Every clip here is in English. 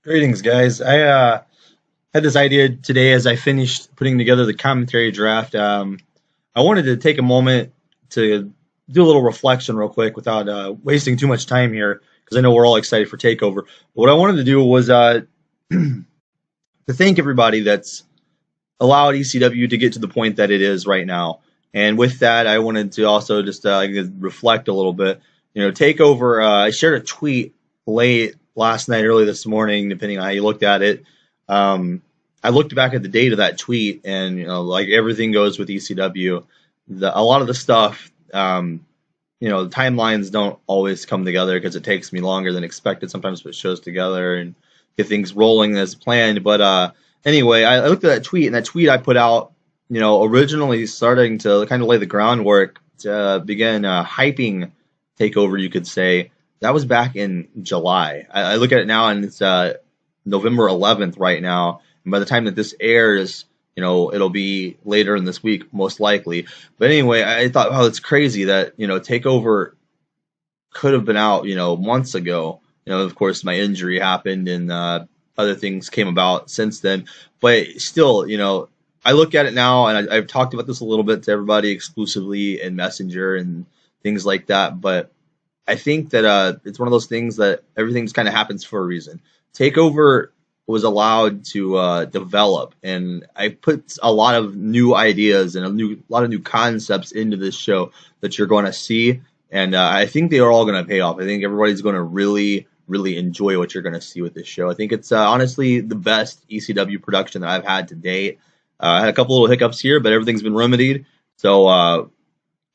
Greetings, guys. I had this idea today as I finished putting together the commentary draft. I wanted to take a moment to do a little reflection real quick without wasting too much time here, because I know we're all excited for Takeover. But what I wanted to do was to thank everybody that's allowed ECW to get to the point that it is right now. And with that, I wanted to also just reflect a little bit. Takeover, I shared a tweet late last night, early this morning, depending on how you looked at it. I looked back at the date of that tweet, and like everything goes with ECW, a lot of the stuff, the timelines don't always come together because it takes me longer than expected sometimes to put shows together and get things rolling as planned. But anyway, I looked at that tweet, and that tweet I put out, originally starting to kind of lay the groundwork to begin hyping Takeover, you could say. That was back in July. I look at it now, and it's November 11th right now. And by the time that this airs, it'll be later in this week, most likely. But anyway, I thought, wow, it's crazy that, Takeover could have been out, months ago. Of course, my injury happened and other things came about since then. But still, I look at it now, and I've talked about this a little bit to everybody exclusively in Messenger and things like that. But I think that it's one of those things that everything just kind of happens for a reason. Takeover was allowed to develop, and I put a lot of new ideas and a lot of new concepts into this show that you're going to see, and I think they are all going to pay off. I think everybody's going to really, really enjoy what you're going to see with this show. I think it's honestly the best ECW production that I've had to date. I had a couple little hiccups here, but everything's been remedied. So,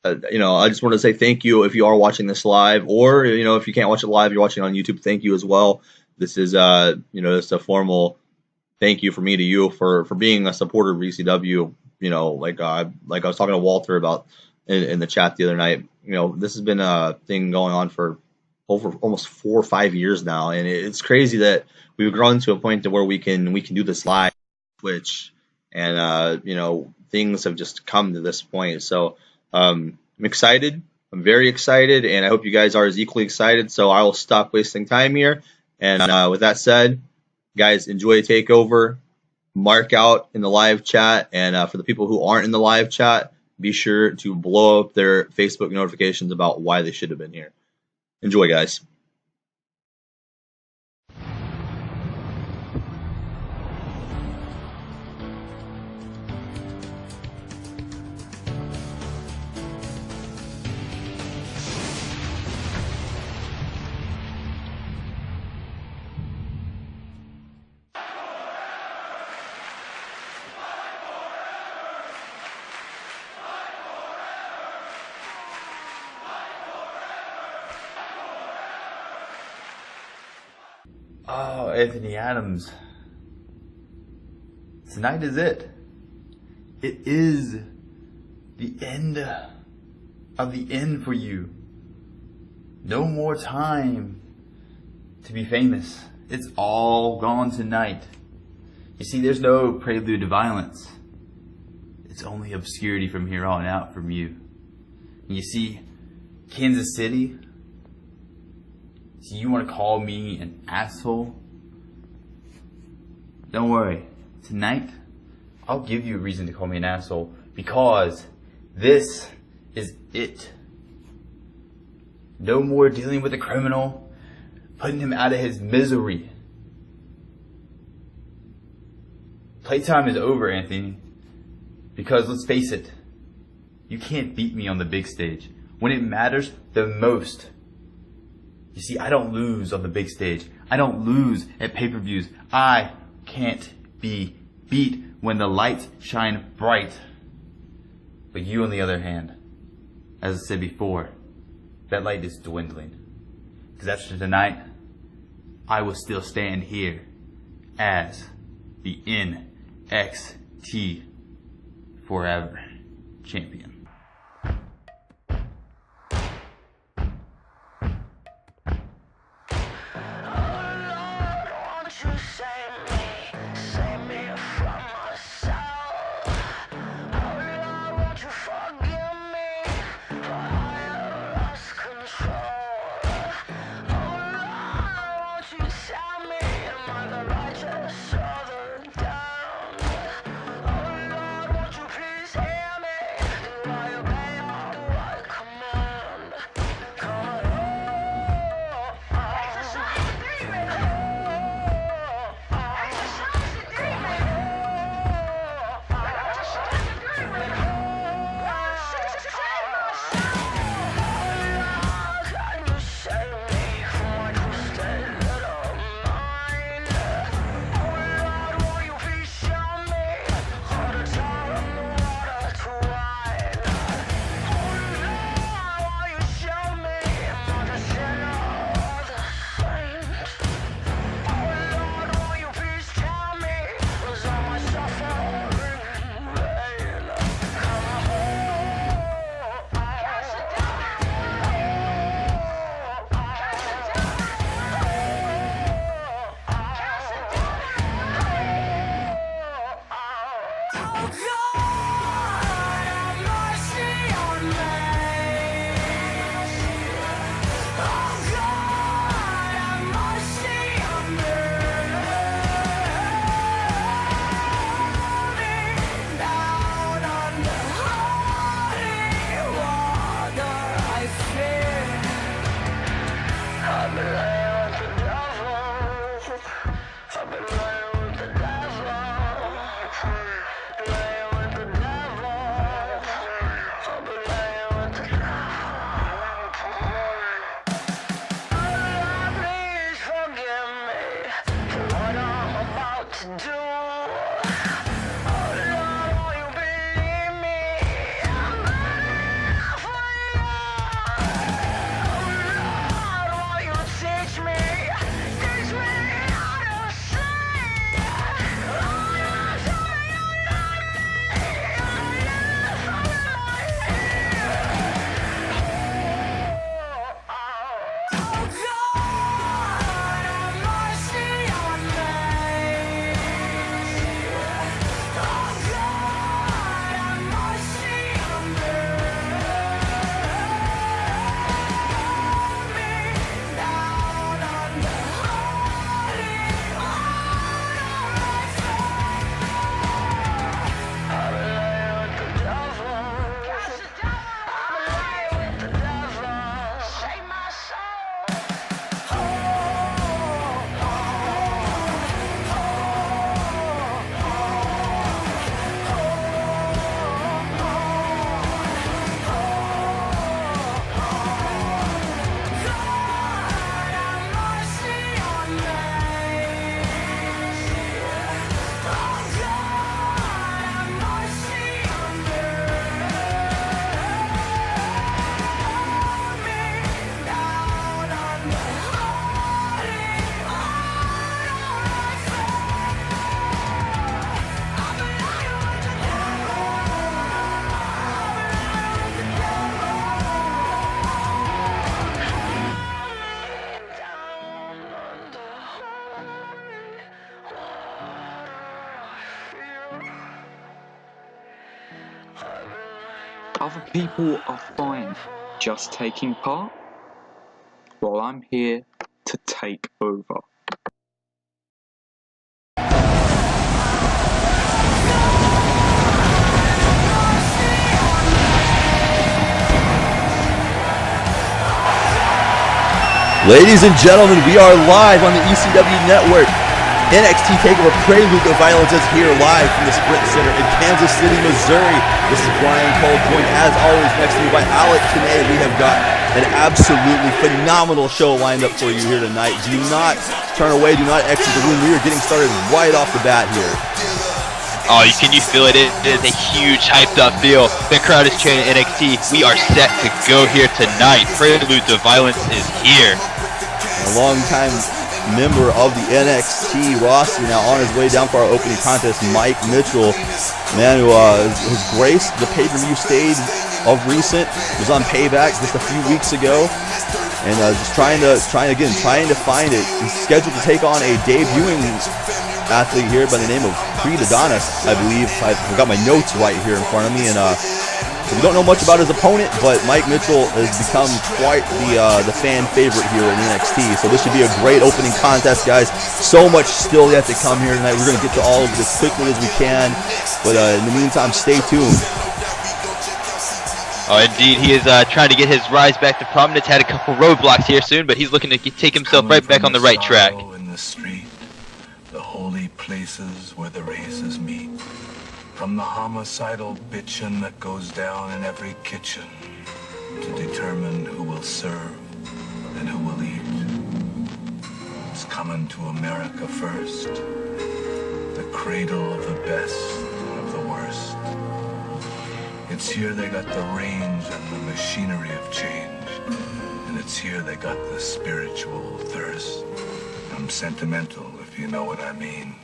I just want to say thank you if you are watching this live, or, if you can't watch it live, you're watching on YouTube, thank you as well. This is, just a formal thank you from me to you for being a supporter of ECW. Like I was talking to Walter about in the chat the other night. This has been a thing going on for over almost 4 or 5 years now, and it's crazy that we've grown to a point to where we can do this live on Twitch, and things have just come to this point. So I'm excited. I'm very excited, and I hope you guys are as equally excited. So I will stop wasting time here. And with that said, guys, enjoy Takeover. Mark out in the live chat. And for the people who aren't in the live chat, be sure to blow up their Facebook notifications about why they should have been here. Enjoy, guys. Oh, Anthony Adams. Tonight is it. It is the end of the end for you. No more time to be famous. It's all gone tonight. You see, there's no prelude to violence. It's only obscurity from here on out from you. And you see, Kansas City, so you want to call me an asshole? Don't worry. Tonight, I'll give you a reason to call me an asshole, because this is it. No more dealing with a criminal, putting him out of his misery. Playtime is over, Anthony, because let's face it, you can't beat me on the big stage when it matters the most. You see, I don't lose on the big stage. I don't lose at pay-per-views. I can't be beat when the lights shine bright. But you, on the other hand, as I said before, that light is dwindling. Because after tonight, I will still stand here as the NXT Forever Champion. Tell me, am I the Other people are fine just taking part, while I'm here to take over. Ladies and gentlemen, we are live on the ECW Network. NXT Takeover Prelude to Violence is here live from the Sprint Center in Kansas City, Missouri. This is Brian Cole, joined as always next to me by Alec Kinney. We have got an absolutely phenomenal show lined up for you here tonight. Do not turn away, do not exit the room. We are getting started right off the bat here. Oh, can you feel it? It is a huge hyped up feel. The crowd is chanting NXT. We are set to go here tonight. Prelude to Violence is here. A long-time member of the NXT roster now on his way down for our opening contest, Mike Mitchell, man who has graced the pay-per-view stage of recent, was on Payback just a few weeks ago, and just trying to find it. He's scheduled to take on a debuting athlete here by the name of Adonis, I believe. I've got my notes right here in front of me, and we don't know much about his opponent, but Mike Mitchell has become quite the fan favorite here in NXT. So this should be a great opening contest, guys. So much still yet to come here tonight. We're going to get to all of this as quickly as we can, but in the meantime, stay tuned. Oh, indeed, he is trying to get his rise back to prominence. Had a couple roadblocks here soon, but he's looking to take himself right back on the right track. In the street, the holy places where the races meet. From the homicidal bitchin' that goes down in every kitchen to determine who will serve and who will eat. It's coming to America first, the cradle of the best and of the worst. It's here they got the reins and the machinery of change, and it's here they got the spiritual thirst. I'm sentimental, if you know what I mean.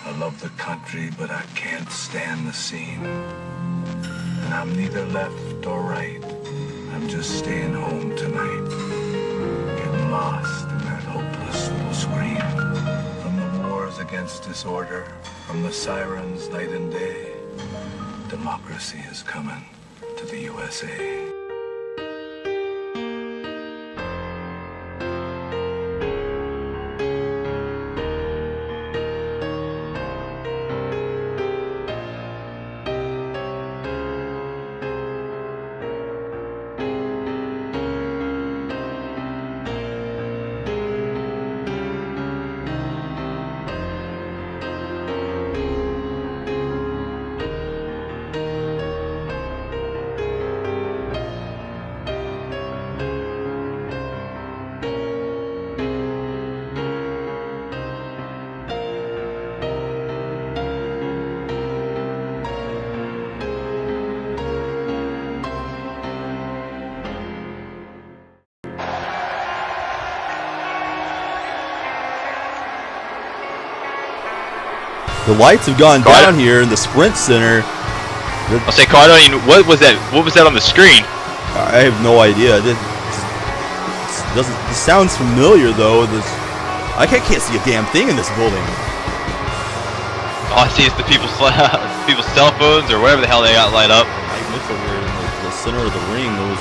I love the country, but I can't stand the scene. And I'm neither left or right. I'm just staying home tonight, getting lost in that hopeless little scream. From the wars against disorder, from the sirens night and day, democracy is coming to the USA. The lights have gone down here in the Sprint Center. I'll say, Carl, what was that? What was that on the screen? I have no idea. This sounds familiar though. I can't see a damn thing in this building. All I see is the people's cell phones or whatever the hell they got light up. Mike Mitchell here in the center of the ring was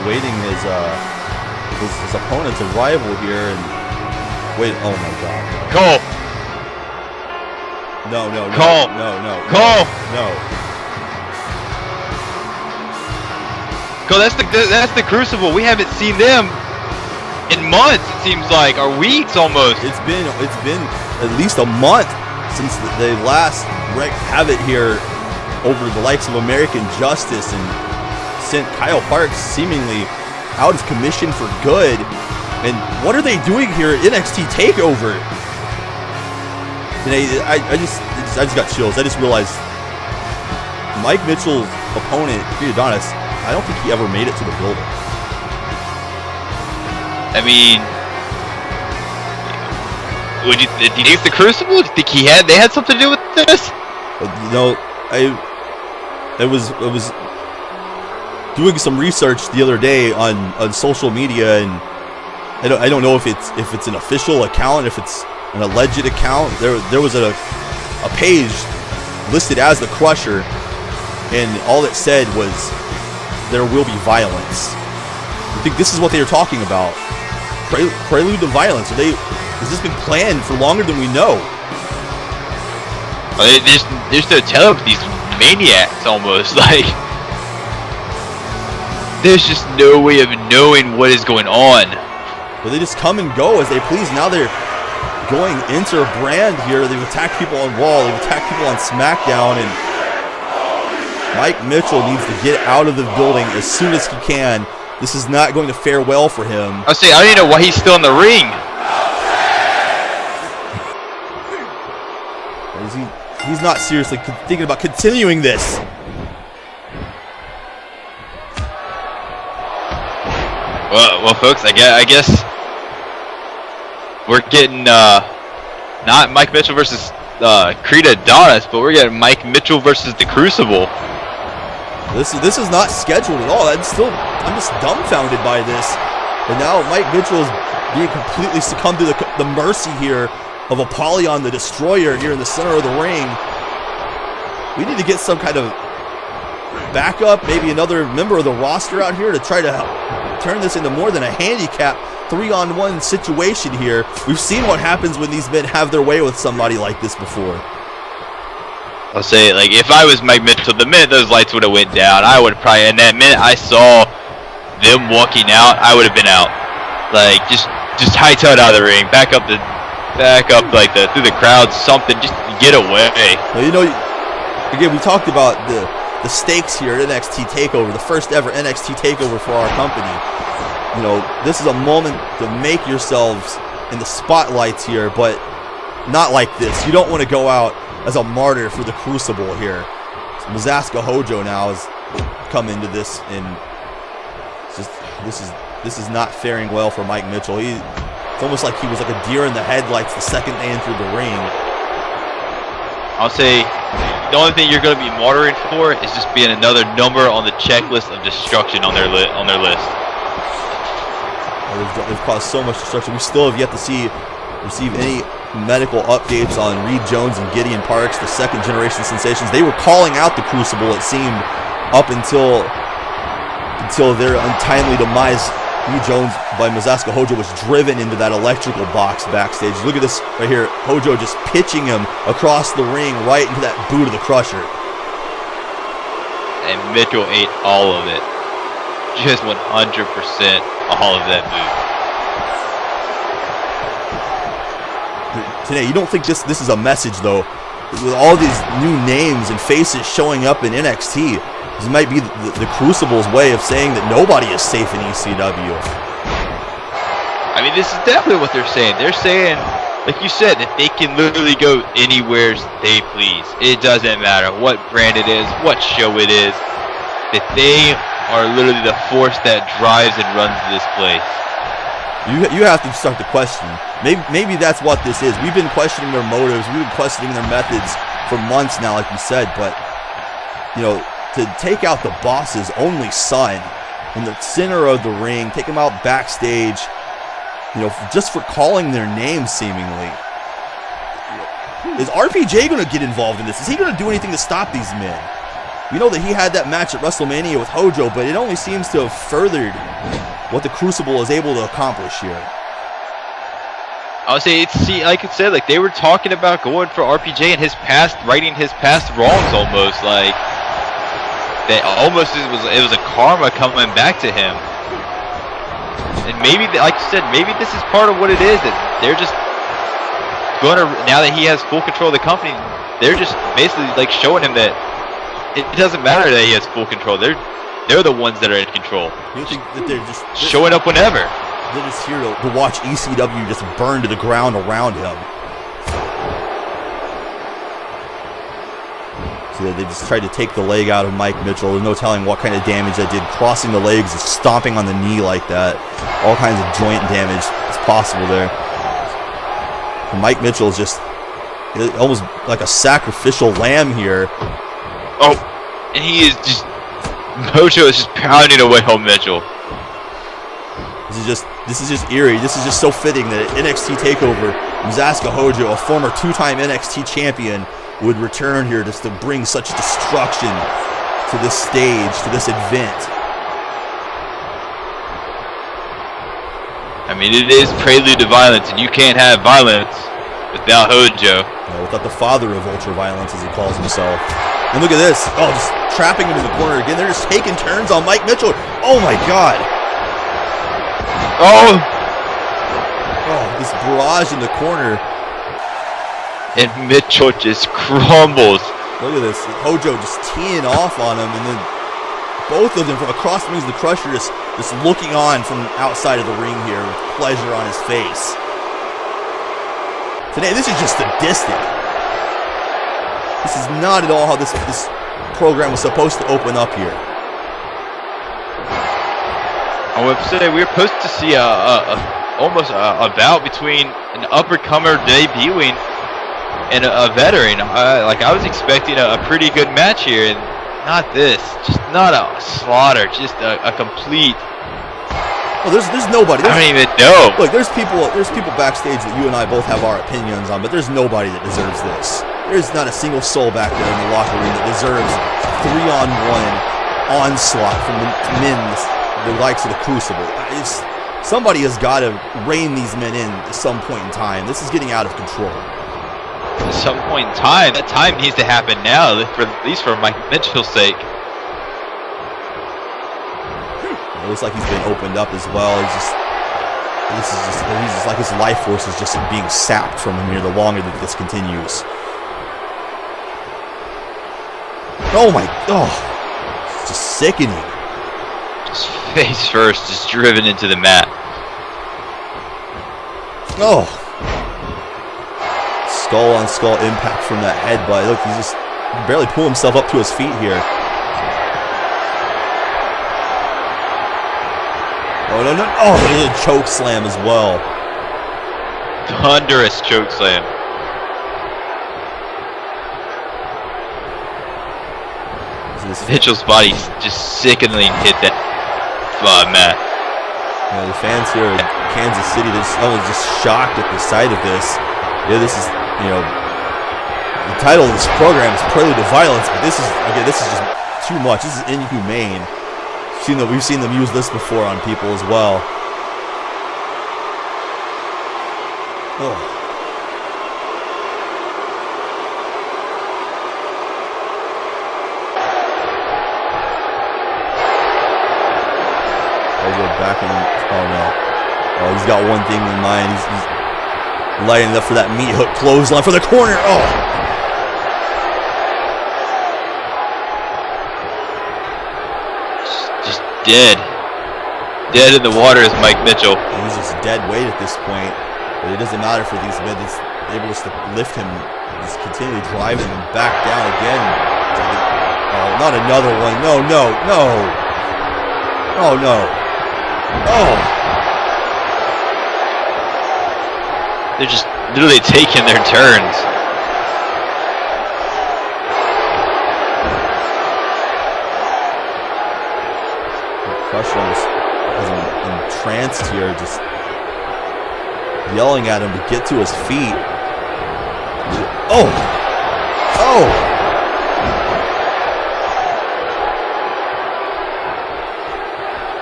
awaiting his opponent's arrival here, and wait. Oh my God. Cole. No. Cole. Cole. Cole, that's the Crucible. We haven't seen them in months. It seems like, or weeks almost. It's been at least a month since they last wreaked havoc here over the likes of American Justice and sent Kyle Parks seemingly out of commission for good. And what are they doing here at NXT Takeover? I just got chills. I just realized Mike Mitchell's opponent, Adonis, I don't think he ever made it to the building. I mean, do you think it's the Crucible? Do you think they had something to do with this? I was doing some research the other day on social media, and I don't know if it's an official account, if it's an alleged account. There was a page listed as the Crusher, and all it said was there will be violence. I think this is what they are talking about. Prelude to violence. Has this been planned for longer than we know? There's no telling with these maniacs almost. Like, there's just no way of knowing what is going on. But they just come and go as they please. Now they're going into a brand here. They've attacked people on Raw. They've attacked people on SmackDown. And Mike Mitchell needs to get out of the building as soon as he can. This is not going to fare well for him. I don't even know why he's still in the ring. He's not seriously thinking about continuing this. Well, folks, I guess we're getting not Mike Mitchell versus Creed Adonis, but we're getting Mike Mitchell versus the Crucible. This is not scheduled at all. I'm just dumbfounded by this. And now Mike Mitchell is being completely succumbed to the mercy here of Apollyon the Destroyer here in the center of the ring. We need to get some kind of backup, maybe another member of the roster out here to try to turn this into more than a handicap 3-on-1 situation here. We've seen what happens when these men have their way with somebody like this before. I'll say, like, if I was Mike Mitchell, the minute those lights would have went down, I would probably, and that minute I saw them walking out, I would have been out. Like, just hightail out of the ring, back up like through the crowd, something, just get away. Well, you know, again, we talked about the stakes here at NXT Takeover, the first ever NXT Takeover for our company. You know, this is a moment to make yourselves in the spotlights here, but not like this. You don't want to go out as a martyr for the Crucible here. So Mazaska Hojo now has come into this, and this is not faring well for Mike Mitchell. It's almost like he was like a deer in the headlights the second they entered the ring. I'll say the only thing you're going to be martyring for is just being another number on the checklist of destruction on their list. They've caused so much destruction. We still have yet to receive any medical updates on Reed Jones and Gideon Parks, the second generation sensations. They were calling out the Crucible, it seemed, up until their untimely demise. Reed Jones by Mazaska Hojo was driven into that electrical box backstage. Look at this right here. Hojo just pitching him across the ring right into that boot of the Crusher. And Mitchell ate all of it. Just 100% all of that boot. Today, you don't think this is a message, though? With all these new names and faces showing up in NXT, this might be the Crucible's way of saying that nobody is safe in ECW. I mean, this is definitely what they're saying. They're saying, like you said, that they can literally go anywhere they please. It doesn't matter what brand it is, what show it is, that they are literally the force that drives and runs this place. You have to start to question. Maybe that's what this is. We've been questioning their motives. We've been questioning their methods for months now, like you said. But, you know, to take out the boss's only son in the center of the ring, take him out backstage, you know, just for calling their names seemingly. Is RPJ going to get involved in this? Is he going to do anything to stop these men? We know that he had that match at WrestleMania with Hojo, but it only seems to have furthered what the Crucible is able to accomplish here. I would say, like I said, like they were talking about going for RPJ and his past, righting his past wrongs almost. Like, that almost it was a karma coming back to him. And maybe, like you said, maybe this is part of what it is, that they're just going to, now that he has full control of the company, they're just basically like showing him that it doesn't matter that he has full control. They're the ones that are in control. You think that they're just showing up whenever? They're just here to watch ECW just burn to the ground around him. So they just tried to take the leg out of Mike Mitchell. There's no telling what kind of damage that did. Crossing the legs, stomping on the knee like that. All kinds of joint damage is possible there. And Mike Mitchell is just almost like a sacrificial lamb here. Oh, and he is just, Hojo is just pounding away on Mitchell. This is just eerie. This is just so fitting that at NXT Takeover, Mazaska Hojo, a former two-time NXT champion, would return here just to bring such destruction to this stage, to this event. I mean, it is Prelude to Violence, and you can't have violence without Hojo. Without the father of ultra-violence, as he calls himself. And look at this. Oh, just trapping him in the corner again. They're just taking turns on Mike Mitchell. Oh, my God. Oh! Oh, this barrage in the corner. And Mitchell just crumbles. Look at this. Hojo just teeing off on him, and then both of them from across the rings, the Crusher just looking on from outside of the ring here with pleasure on his face. Today, this is just sadistic. This is not at all how this program was supposed to open up here. I would say we were supposed to see almost a bout between an up-and-comer debuting and a veteran. I was expecting a pretty good match here, and not this. Just not a slaughter. Just a complete. Well, there's nobody. I don't even know. Look, there's people backstage that you and I both have our opinions on, but there's nobody that deserves this. There's not a single soul back there in the locker room that deserves 3-on-1 onslaught from the men, the likes of the Crucible. Somebody has got to rein these men in at some point in time. This is getting out of control. At some point in time, that time needs to happen now, at least for Mike Mitchell's sake. It looks like he's been opened up as well. He's just like his life force is just being sapped from him here the longer that this continues. Oh my, it's just sickening. Just face first, just driven into the mat. Oh. Skull on skull impact from that headbutt. Look, he just barely pulled himself up to his feet here. Oh, no. Oh, there's a choke slam as well. Thunderous choke slam. Mitchell's body just sickeningly hit that mat. Yeah, the fans here in Kansas City, they're just shocked at the sight of this. Yeah, this is, the title of this program is Prelude to Violence, but this is just too much. This is inhumane. We've seen them use this before on people as well. Oh. Back in, oh no. Oh, he's got one thing in mind. He's lighting up for that meat hook clothesline for the corner. Oh. Just dead. Dead in the water is Mike Mitchell. And he's just dead weight at this point. But it doesn't matter for these men. He's able to lift him. He's continually driving him back down again. Oh, not another one. No. Oh, no. Oh! They're just literally taking their turns. Crusher has him entranced here, just yelling at him to get to his feet. Oh! Oh!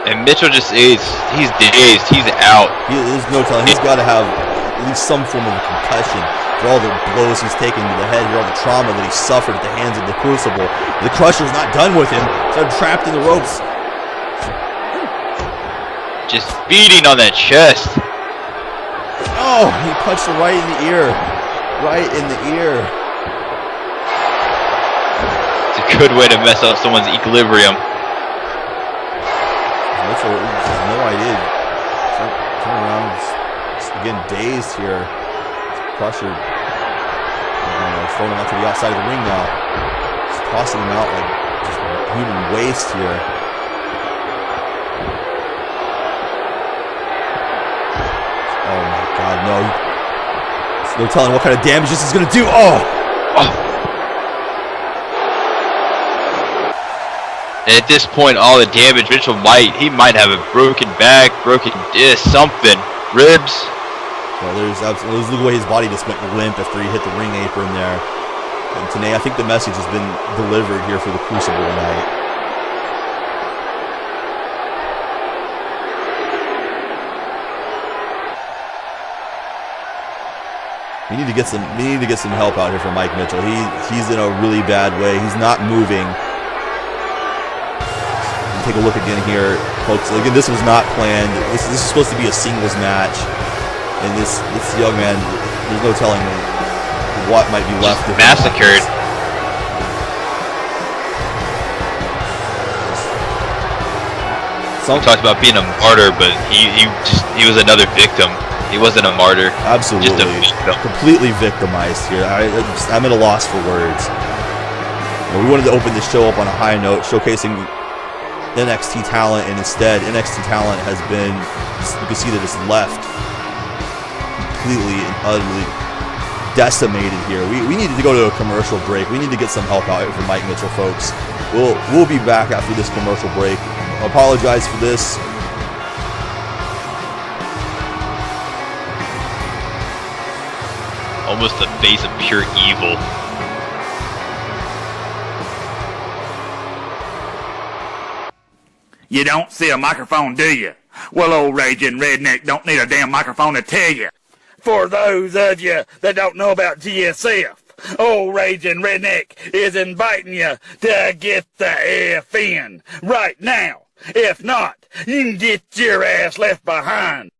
And Mitchell just is, he's dazed, he's out. There's no telling. He's got to have at least some form of a concussion for all the blows he's taken to the head, for all the trauma that he suffered at the hands of the Crucible. The Crusher's not done with him, so I'm trapped in the ropes. Just beating on that chest. Oh, he punched him right in the ear. Right in the ear. It's a good way to mess up someone's equilibrium. Mitchell has no idea. Turn around, just again dazed here. Crusher, throwing him out to the outside of the ring now. Just tossing him out like just human waste here. Oh my God, no! There's no telling what kind of damage this is going to do. Oh! And at this point, all the damage Mitchell might have a broken back, broken disc, something, ribs. Well, there's absolutely, look at the way his body just went limp after he hit the ring apron there. And today, I think the message has been delivered here for the Crucible tonight. We need to get some help out here from Mike Mitchell. He's in a really bad way. He's not moving. Take a look again here, folks. Again, this was not planned. This is supposed to be a singles match, and this young man, there's no telling what might be left of him. Massacred. We talked about being a martyr, but he was another victim. He wasn't a martyr. Absolutely, just a victim. Completely victimized here. I'm at a loss for words. We wanted to open this show up on a high note, showcasing NXT talent, and instead NXT talent has been, you can see that it's left completely and utterly decimated here. We needed to go to a commercial break. We need to get some help out here from Mike Mitchell, folks. We'll be back after this commercial break. I apologize for this. Almost the face of pure evil. You don't see a microphone, do you? Well, old raging redneck don't need a damn microphone to tell you. For those of you that don't know about GSF, old raging redneck is inviting you to get the F in right now. If not, you can get your ass left behind.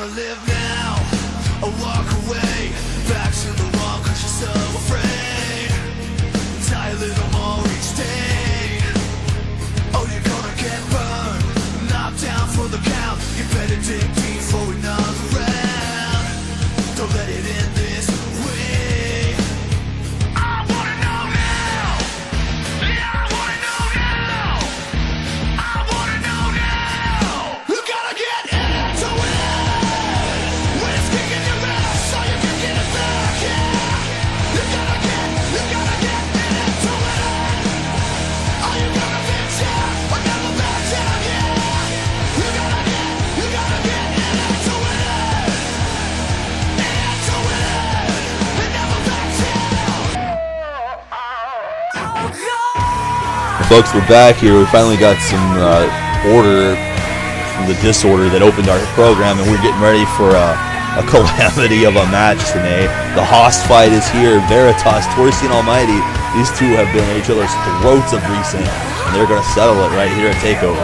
Live now or walk away back to the wall cause you're so afraid. Die a little more each day. Oh, you're gonna get burned, knocked down for the count. You better dig deep for another round. Don't let it end this way. I wanna know now. Yeah, I wanna know now. I wanna know now. You gotta get into it. Folks, we're back here. We finally got some order from the disorder that opened our program, and we're getting ready for a calamity of a match today. The Haas fight is here. Veritas, Torjstein Almighty. These two have been at each other's throats of recent, and they're going to settle it right here at Takeover.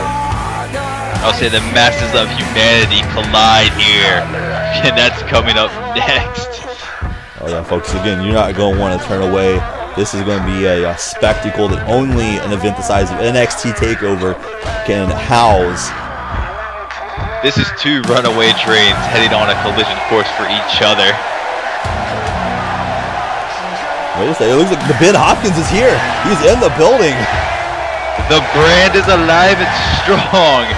I'll say the masses of humanity collide here, and that's coming up next. Oh yeah, folks, again, you're not going to want to turn away. This is going to be a spectacle that only an event the size of NXT Takeover can house. This is two runaway trains heading on a collision course for each other. Wait a second, it looks like the Ben Hopkins is here. He's in the building. The brand is alive and strong.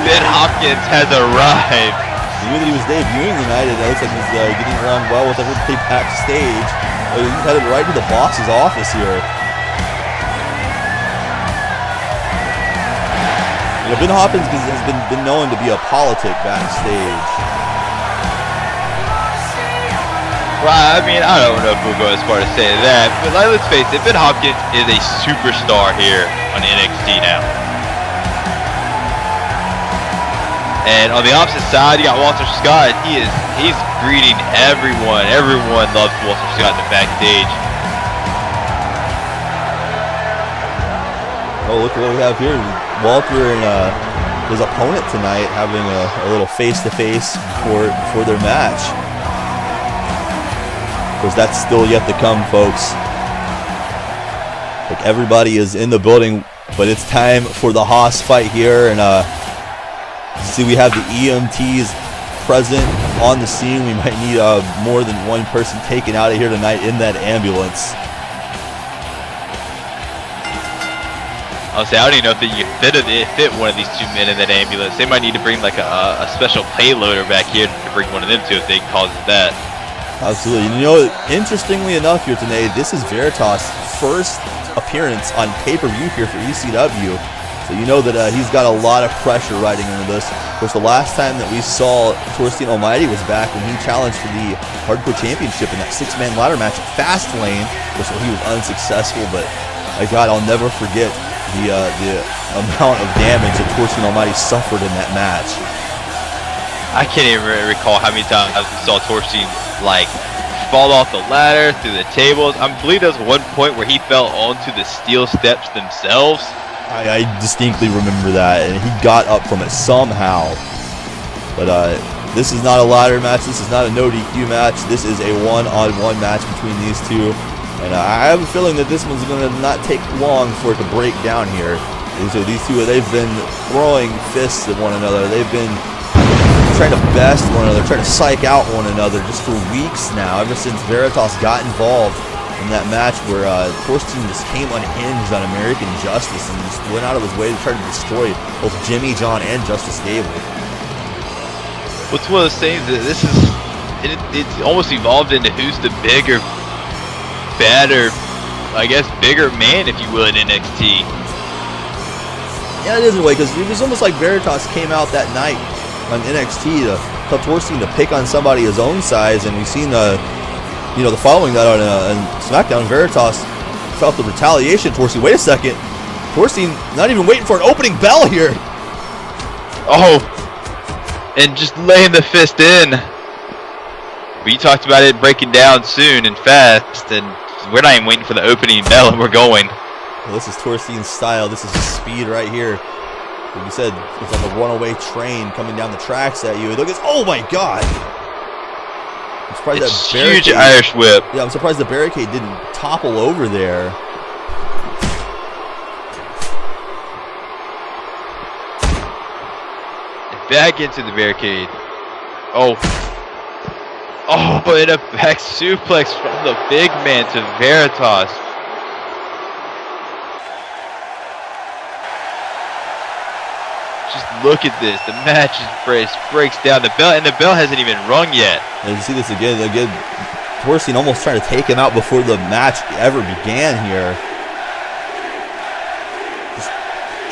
Ben Hopkins has arrived. He knew that he was debuting tonight, and it looks like he's getting along well with everybody backstage. He's headed right to the boss's office here. You know, Ben Hopkins has been known to be a politic backstage. Well, I mean, I don't know if we'll go as far to say that, but like, let's face it, Ben Hopkins is a superstar here on NXT now. And on the opposite side, you got Walter Scott. He's greeting everyone. Everyone loves Walter Scott in the backstage. Oh, look what we have here. Walter and his opponent tonight having a little face-to-face for their match. Of course, that's still yet to come, folks. Like, everybody is in the building, but it's time for the Haas fight here, and see, we have the EMTs present on the scene. We might need more than one person taken out of here tonight in that ambulance. I'll say I don't even know if you can fit one of these two men in that ambulance. They might need to bring like a special payloader back here to bring one of them to if they cause that. Absolutely. You know, interestingly enough here today, this is Veritas' first appearance on pay-per-view here for ECW. So you know that he's got a lot of pressure riding into this. Of course, the last time that we saw Torjstein Almighty was back when he challenged for the Hardcore Championship in that 6-man ladder match at Fastlane. Of course, he was unsuccessful, but my God, I'll never forget the amount of damage that Torjstein Almighty suffered in that match. I can't even recall how many times we saw Torjstein like fall off the ladder, through the tables. I believe there was one point where he fell onto the steel steps themselves. I distinctly remember that, and he got up from it somehow. But this is not a ladder match. This is not a no DQ match. This is a one-on-one match between these two. And I have a feeling that this one's going to not take long for it to break down here. And so these two, they've been throwing fists at one another. They've been trying to best one another, trying to psych out one another just for weeks now, ever since Veritas got involved in that match where Torjstein just came unhinged on American Justice and just went out of his way to try to destroy both Jimmy John and Justice Gable. What's one of those things that this is, it's almost evolved into who's the bigger, better, I guess bigger man, if you will, in NXT. Yeah, it is in a way, because it was almost like Veritas came out that night on NXT to tell Torjstein to pick on somebody his own size, and we've seen the following that on SmackDown, Veritas felt the retaliation. Torjstein, wait a second, Torjstein not even waiting for an opening bell here. Oh, and just laying the fist in. But you talked about it breaking down soon and fast, and we're not even waiting for the opening bell, and we're going. Well, this is Torstein's style. This is his speed right here. Like you said, it's like a runaway train coming down the tracks at you. Look at, oh my God! I'm surprised it's that barricade, huge Irish whip. Yeah, I'm surprised the barricade didn't topple over there. Back into the barricade. Oh, and a back suplex from the big man to Veritas. Just look at this. The match breaks down. The bell hasn't even rung yet. And you see this again. Torjstein almost trying to take him out before the match ever began here. Just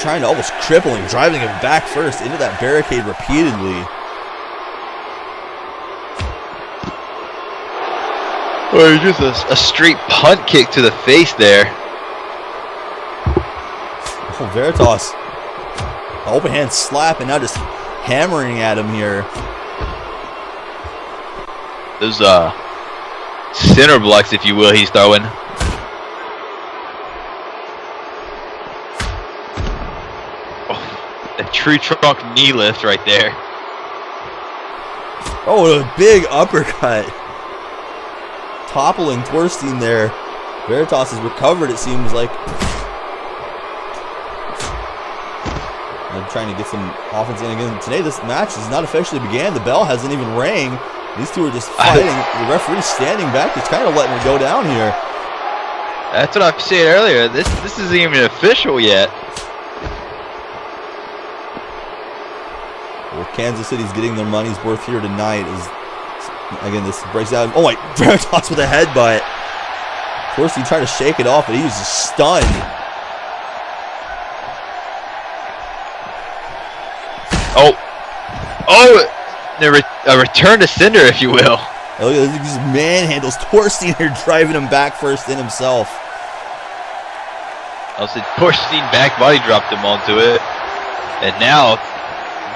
trying to almost cripple him, driving him back first into that barricade repeatedly. Oh, just a straight punt kick to the face there. Oh, Veritas. Open hand slap, and now just hammering at him here. Those center blocks, if you will, he's throwing. Oh, a tree trunk knee lift right there. Oh, a big uppercut. Toppling Torjstein there. Veritas has recovered, it seems like. And trying to get some offense in again. Today, this match has not officially began. The bell hasn't even rang. These two are just fighting. The referee's standing back. He's kind of letting it go down here. That's what I said earlier. This isn't even official yet. Well, Kansas City's getting their money's worth here tonight. Again, this breaks out. Oh my, Veritas with a headbutt. Torjstein tried to shake it off, but he was just stunned. A return to sender, if you will. Oh, look at these manhandles. Torjstein here driving him back first in himself. I said Torjstein back body dropped him onto it, and now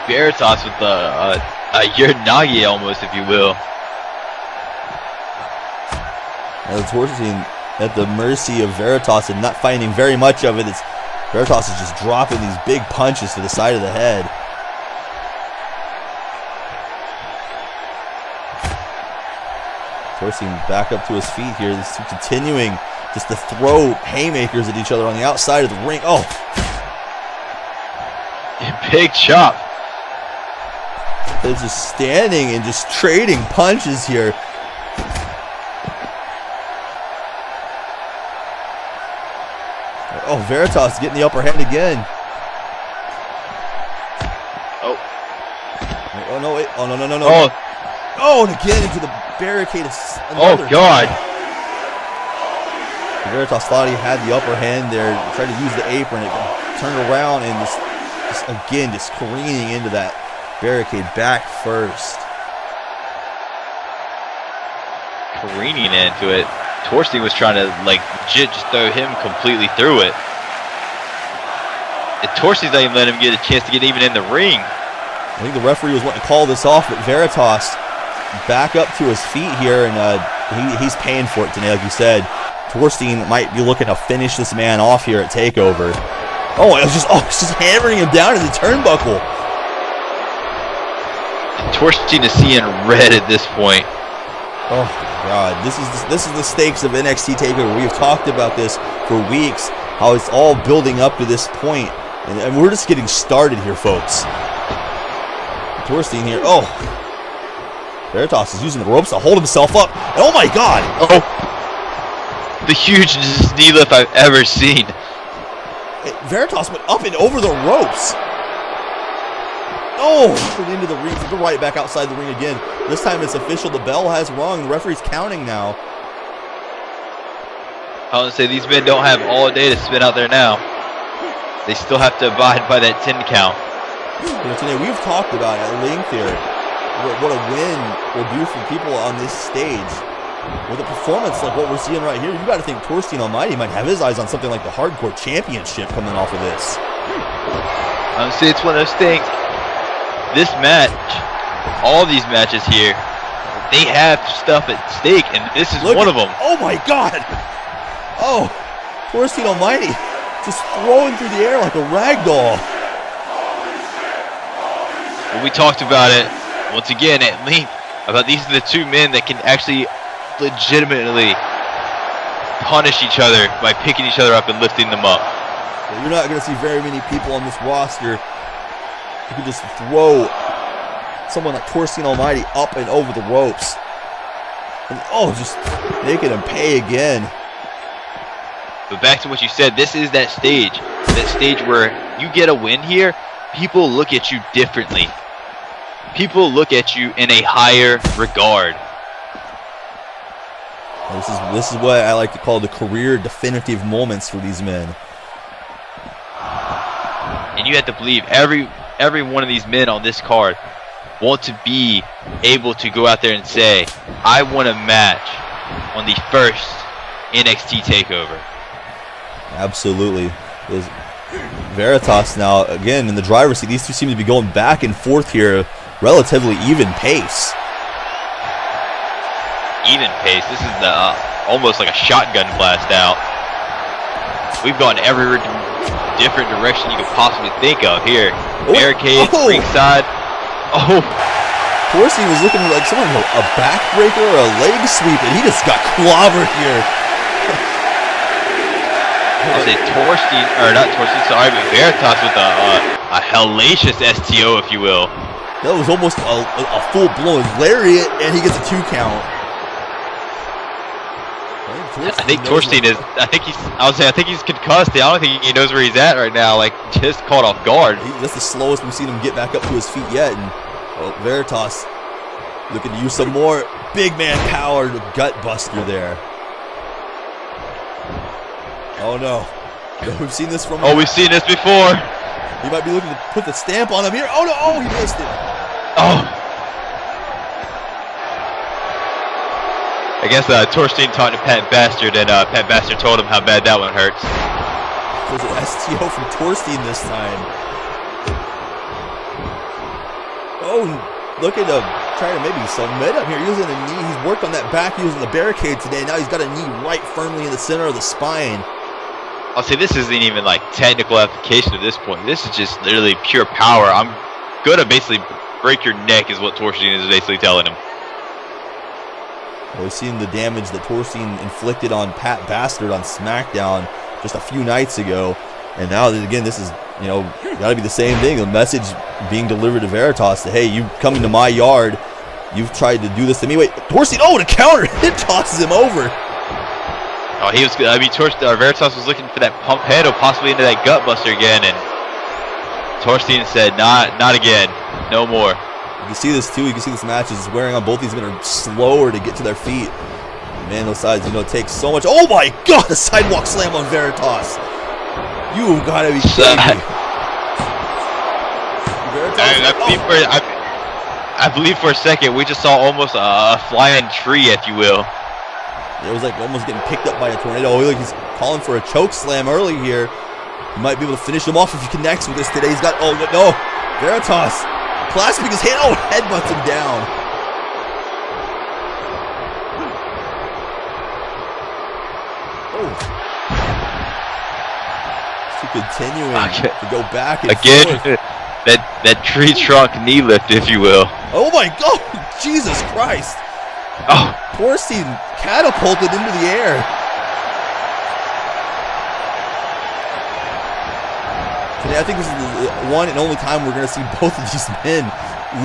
Veritas with a Yurnagi almost, if you will. Torjstein at the mercy of Veritas and not finding very much of it. Veritas is just dropping these big punches to the side of the head. Torjstein back up to his feet here. This is continuing just to throw haymakers at each other on the outside of the ring. Oh! Big chop. They're just standing and just trading punches here. Oh, Veritas getting the upper hand again. Oh. Oh, no, wait. Oh, no. Oh. Oh, and again into the barricade. Oh, God. Veritas thought he had the upper hand there. Tried to use the apron. It turned around and just careening into that barricade back first. Careening into it. Torjstein was trying to, like, legit just throw him completely through it. And Torstein's not even letting him get a chance to get even in the ring. I think the referee was wanting to call this off, but Veritas back up to his feet here, and he's paying for it today, like you said. Torjstein might be looking to finish this man off here at Takeover. Oh, it's just hammering him down in the turnbuckle. Torjstein is seeing red at this point. Oh God, this is the stakes of NXT Takeover. We've talked about this for weeks, how it's all building up to this point, and we're just getting started here, folks. Torjstein here. Oh, Veritas is using the ropes to hold himself up. And oh my God! Oh, the hugest knee lift I've ever seen. Veritas went up and over the ropes. Oh, into the ring. They're right back outside the ring again. This time it's official. The bell has rung. The referee's counting now. I want to say these men don't have all day to spend out there now. They still have to abide by that 10 count. Today we've talked about at length here what a win will do for people on this stage. With a performance like what we're seeing right here, you got to think Torjstein Almighty might have his eyes on something like the Hardcore Championship coming off of this. I would say it's one of those things. This match, all these matches here, they have stuff at stake, and this is one of them. Oh my God! Oh, Torjstein Almighty just throwing through the air like a rag doll. Well, we talked about it once again at length about these are the two men that can actually legitimately punish each other by picking each other up and lifting them up. Well, you're not going to see very many people on this roster who can just throw someone like Torjstein Almighty up and over the ropes. And, oh, just making him pay again. But back to what you said, this is that stage where you get a win here, people look at you differently. People look at you in a higher regard. This is what I like to call the career definitive moments for these men. And you have to believe every one of these men on this card want to be able to go out there and say, I want a match on the first NXT Takeover. Absolutely. There's Veritas now, again, in the driver's seat. These two seem to be going back and forth here, relatively even pace. Even pace. This is almost like a shotgun blast out. We've gone every different direction you could possibly think of here. Barricade, ringside. Oh. Torjstein was looking like someone a backbreaker or a leg sweep, and he just got clobbered here. I'll say Torjstein, or not Torjstein, sorry, but Veritas with a hellacious STO, if you will. That was almost a full-blown lariat, and he gets a 2 count. I think Torjstein is. I think he's concussed. I don't think he knows where he's at right now. Like, just caught off guard. That's the slowest we've seen him get back up to his feet yet. And Veritas looking to use some more big man power with gut buster there. Oh no! We've seen this from. Oh, we've seen this before. He might be looking to put the stamp on him here. Oh no! Oh, he missed it. Oh. I guess Torjstein talked to Pat Bastard, and Pat Bastard told him how bad that one hurts. There's an STO from Torjstein this time. Oh, looking to try to maybe submit him here using a knee. He's worked on that back using the barricade today. Now he's got a knee right firmly in the center of the spine. I'll say this isn't even like technical application at this point. This is just literally pure power. I'm gonna basically break your neck is what Torjstein is basically telling him. Well, we've seen the damage that Torjstein inflicted on Pat Bastard on SmackDown just a few nights ago. And now, again, this is, got to be the same thing. The message being delivered to Veritas that, hey, you come into my yard. You've tried to do this to me. Wait, Torjstein, the counter. It tosses him over. Oh, he was. I mean, Veritas was looking for that pump head or possibly into that gut buster again, and Torjstein said, "Not again, no more." You can see this too. You can see this match is wearing on both these men are slower to get to their feet. Man, those sides, it takes so much. Oh my God, the sidewalk slam on Veritas. You've got to be kidding me. I believe for a second we just saw almost a flying tree, if you will. It was like almost getting picked up by a tornado. He's calling for a choke slam early here. He might be able to finish him off if he connects with this today. He's got, oh no, Veritas clasping his hand. Oh, headbutts him down. Oh. So continuing to go back and again, forth. that tree trunk knee lift, if you will. Oh my God, Jesus Christ. Oh. Torjstein catapulted into the air. Today, I think this is the one and only time we're going to see both of these men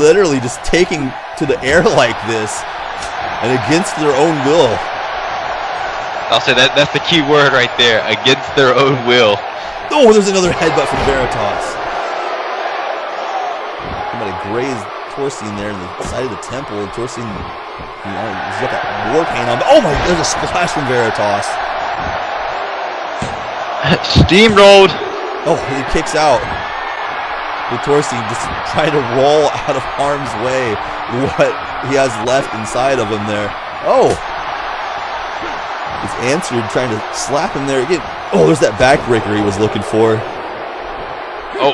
literally just taking to the air like this and against their own will. I'll say that's the key word right there, against their own will. Oh, there's another headbutt from Veritas. I'm going to graze Torjstein there in the side of the temple. Torjstein, he's got that war paint on. Oh my, there's a splash from Veritas. Steamrolled. Oh, he kicks out. With Torjstein just trying to roll out of harm's way what he has left inside of him there. Oh. He's answered, trying to slap him there again. Oh, there's that backbreaker he was looking for. Oh.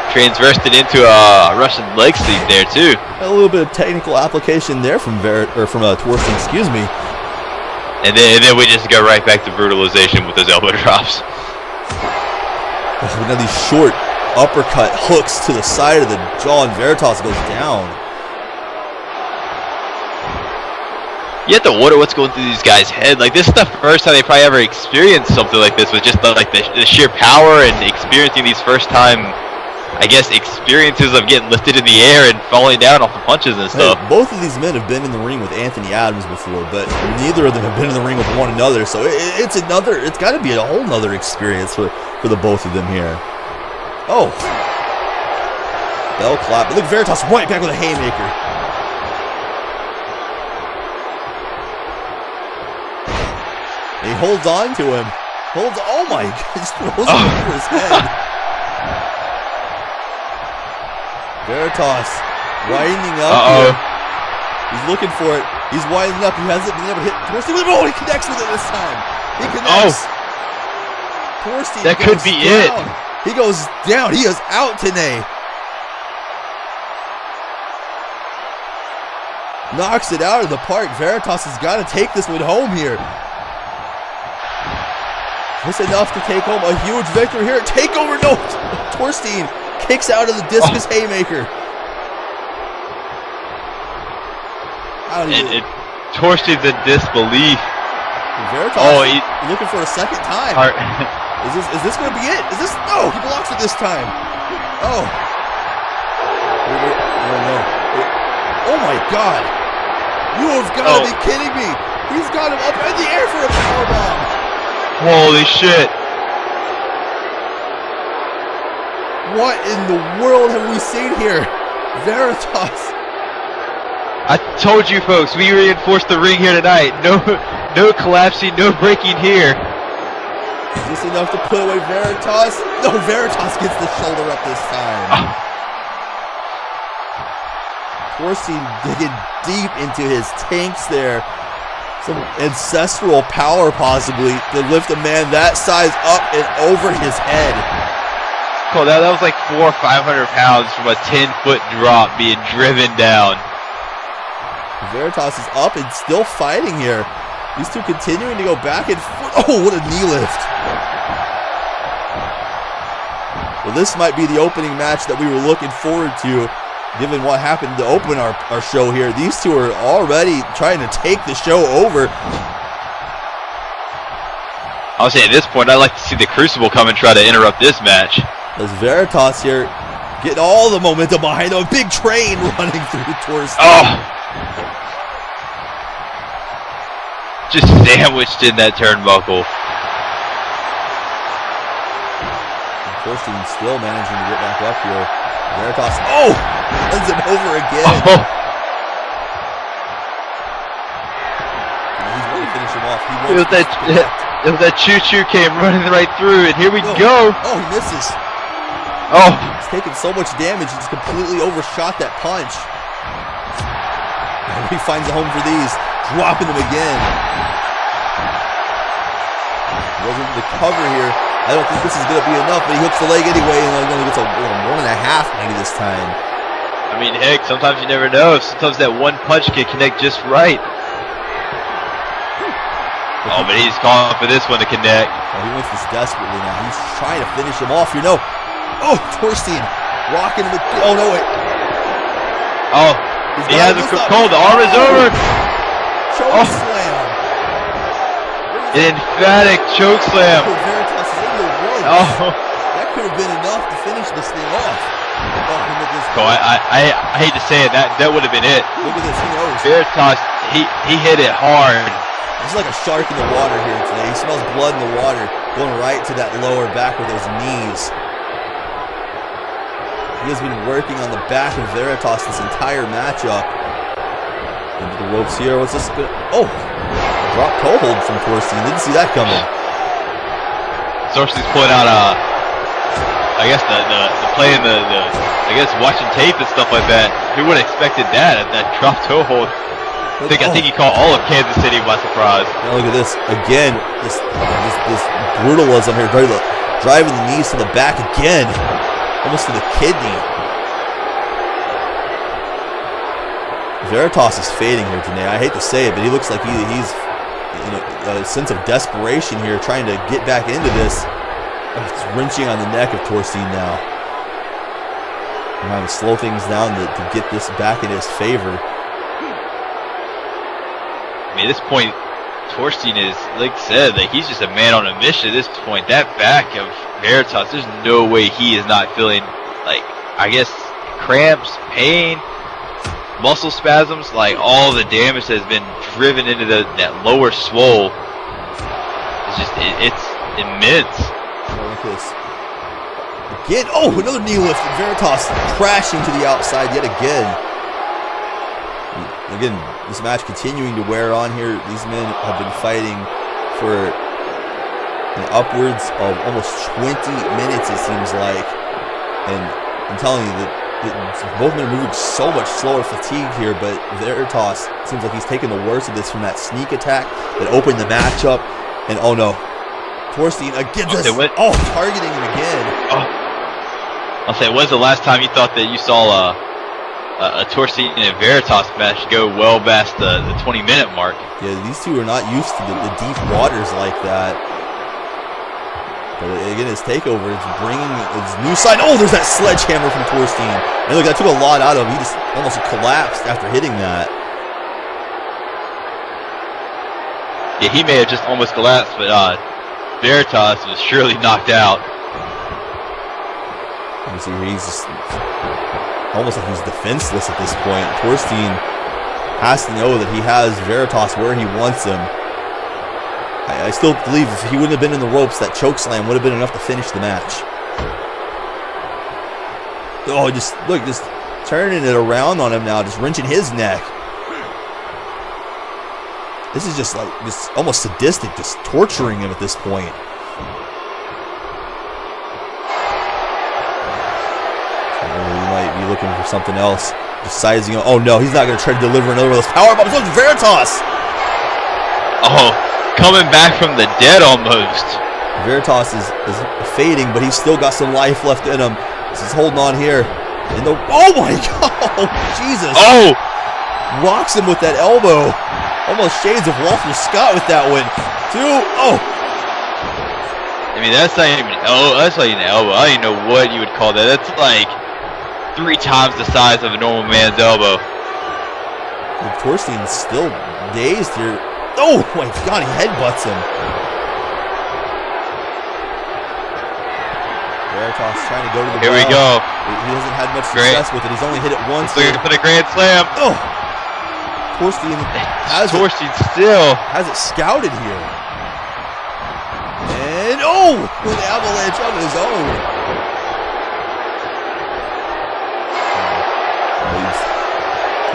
Transversed it into a Russian leg sweep there too. A little bit of technical application there from Torjstein, excuse me. And then we just go right back to brutalization with those elbow drops. Oh, now these short uppercut hooks to the side of the jaw, and Veritas goes down. You have to wonder what's going through these guys' head. Like, this is the first time they probably ever experienced something like this, with just the sheer power and experiencing these first time, I guess, experiences of getting lifted in the air and falling down off the punches and stuff. Hey, both of these men have been in the ring with Anthony Adams before, but neither of them have been in the ring with one another. So it's got to be a whole nother experience for the both of them here. Oh, bell clap. Look, Veritas right back with a haymaker. He holds on to him. Oh my God, just throws him over his head. Veritas winding up here. He's looking for it. He's winding up. He hasn't been able to hit Torjstein. Oh, he connects with it this time. He connects. Torjstein that could be down. it. He goes down. He is out today. Knocks it out of the park. Veritas has got to take this one home here. Just enough to take home a huge victory here. Takeover, no! Torjstein kicks out of the discus haymaker. Torjstein's in disbelief. Veritas looking for a second time. Is this going to be it? Is this? No, he blocks it this time. Oh. Oh no. Oh my God. You have got to be kidding me. He's got him up in the air for a powerbomb. Holy shit. What in the world have we seen here? Veritas. I told you folks, we reinforced the ring here tonight. No collapsing, no breaking here. Is this enough to put away Veritas? No, Veritas gets the shoulder up this time. Torjstein digging deep into his tanks there. Some ancestral power possibly to lift a man that size up and over his head. Cool, that was like 400 or 500 pounds from a 10-foot drop being driven down. Veritas is up and still fighting here. These two continuing to go back and forth. Oh, what a knee lift. Well, this might be the opening match that we were looking forward to, given what happened to open our show here. These two are already trying to take the show over. I'll say at this point, I'd like to see the Crucible come and try to interrupt this match. As Veritas here getting all the momentum behind him. A big train running through Torjstein. Oh! just sandwiched in that turnbuckle. Torjstein still managing to get back up here. Veritas, runs him over again. Oh. He's going to finish him off. It was that choo-choo came running right through, and here we go. Oh, he misses. Oh. He's taking so much damage, he just completely overshot that punch. And he finds a home for these, dropping them again. Goes into the cover here. I don't think this is going to be enough, but he hooks the leg anyway, and he only gets a 1.5 maybe this time. I mean, heck, sometimes you never know. Sometimes that one punch can connect just right. Oh, but he's calling for this one to connect. Oh, he wants this desperately now. He's trying to finish him off here. No. Oh, Torjstein rocking him. Oh, no, wait. Oh, he has him cold. The arm is over. Choke slam. An emphatic choke slam. Veritas is in the ropes. Oh. That could have been enough to finish this thing off. I hate to say it, that would have been it. Look at this, he knows. Veritas, he hit it hard. He's like a shark in the water here today. He smells blood in the water, going right to that lower back with those knees. He has been working on the back of Veritas this entire matchup. Into the ropes here. What's this? Oh! Drop toe hold from Torjstein. Didn't see that coming. Torjstein's pulling out, I guess the playing I guess watching tape and stuff like that. Who would have expected that drop toe hold? I think he caught all of Kansas City by surprise. Now look at this again. This brutalism here, driving the knees to the back again, almost to the kidney. Veritas is fading here today. I hate to say it, but he looks like he's a sense of desperation here, trying to get back into this. It's wrenching on the neck of Torjstein now. I'm having to slow things down to get this back in his favor. I mean, at this point, Torjstein is, like I said, he's just a man on a mission at this point. That back of Veritas, there's no way he is not feeling, I guess, cramps, pain, muscle spasms, all the damage that has been driven into that lower swole. It's immense. Look at this. Again, another knee lift, and Veritas crashing to the outside yet again. Again, this match continuing to wear on here. These men have been fighting for upwards of almost 20 minutes, it seems like. And I'm telling you that both men are moving so much slower, fatigued here, but Veritas seems like he's taking the worst of this from that sneak attack that opened the match up. And oh no, Torjstein again, targeting him again. I'll say, when's the last time you thought that you saw a Torjstein and a Veritas match go well past the 20-minute mark? Yeah, these two are not used to the deep waters like that. But again, his takeover is bringing his new side. Oh, there's that sledgehammer from Torjstein. And look, that took a lot out of him. He just almost collapsed after hitting that. Yeah, he may have just almost collapsed, but Veritas was surely knocked out. You see, he's just almost like he's defenseless at this point. Torjstein has to know that he has Veritas where he wants him. I still believe if he wouldn't have been in the ropes, that chokeslam would have been enough to finish the match. Oh, just turning it around on him now, just wrenching his neck. This is just almost sadistic, just torturing him at this point. We might be looking for something else. Just sizing him. Oh no, he's not going to try to deliver another one of those power bombs. Look, Veritas! Oh, coming back from the dead almost. Veritas is fading, but he's still got some life left in him. He's holding on here. Oh my God! Jesus! Oh! Rocks him with that elbow. Almost shades of Walter Scott with that one. I mean, that's not even an elbow. That's not even an elbow. I don't even know what you would call that. That's like 3 times the size of a normal man's elbow. Torjstein's still dazed here. Oh my God, he headbutts him. Veritas trying to go to the Here we go. He hasn't had much success with it. He's only hit it once. He's looking for the grand slam. Torjstein has it scouted here. And with avalanche of his own.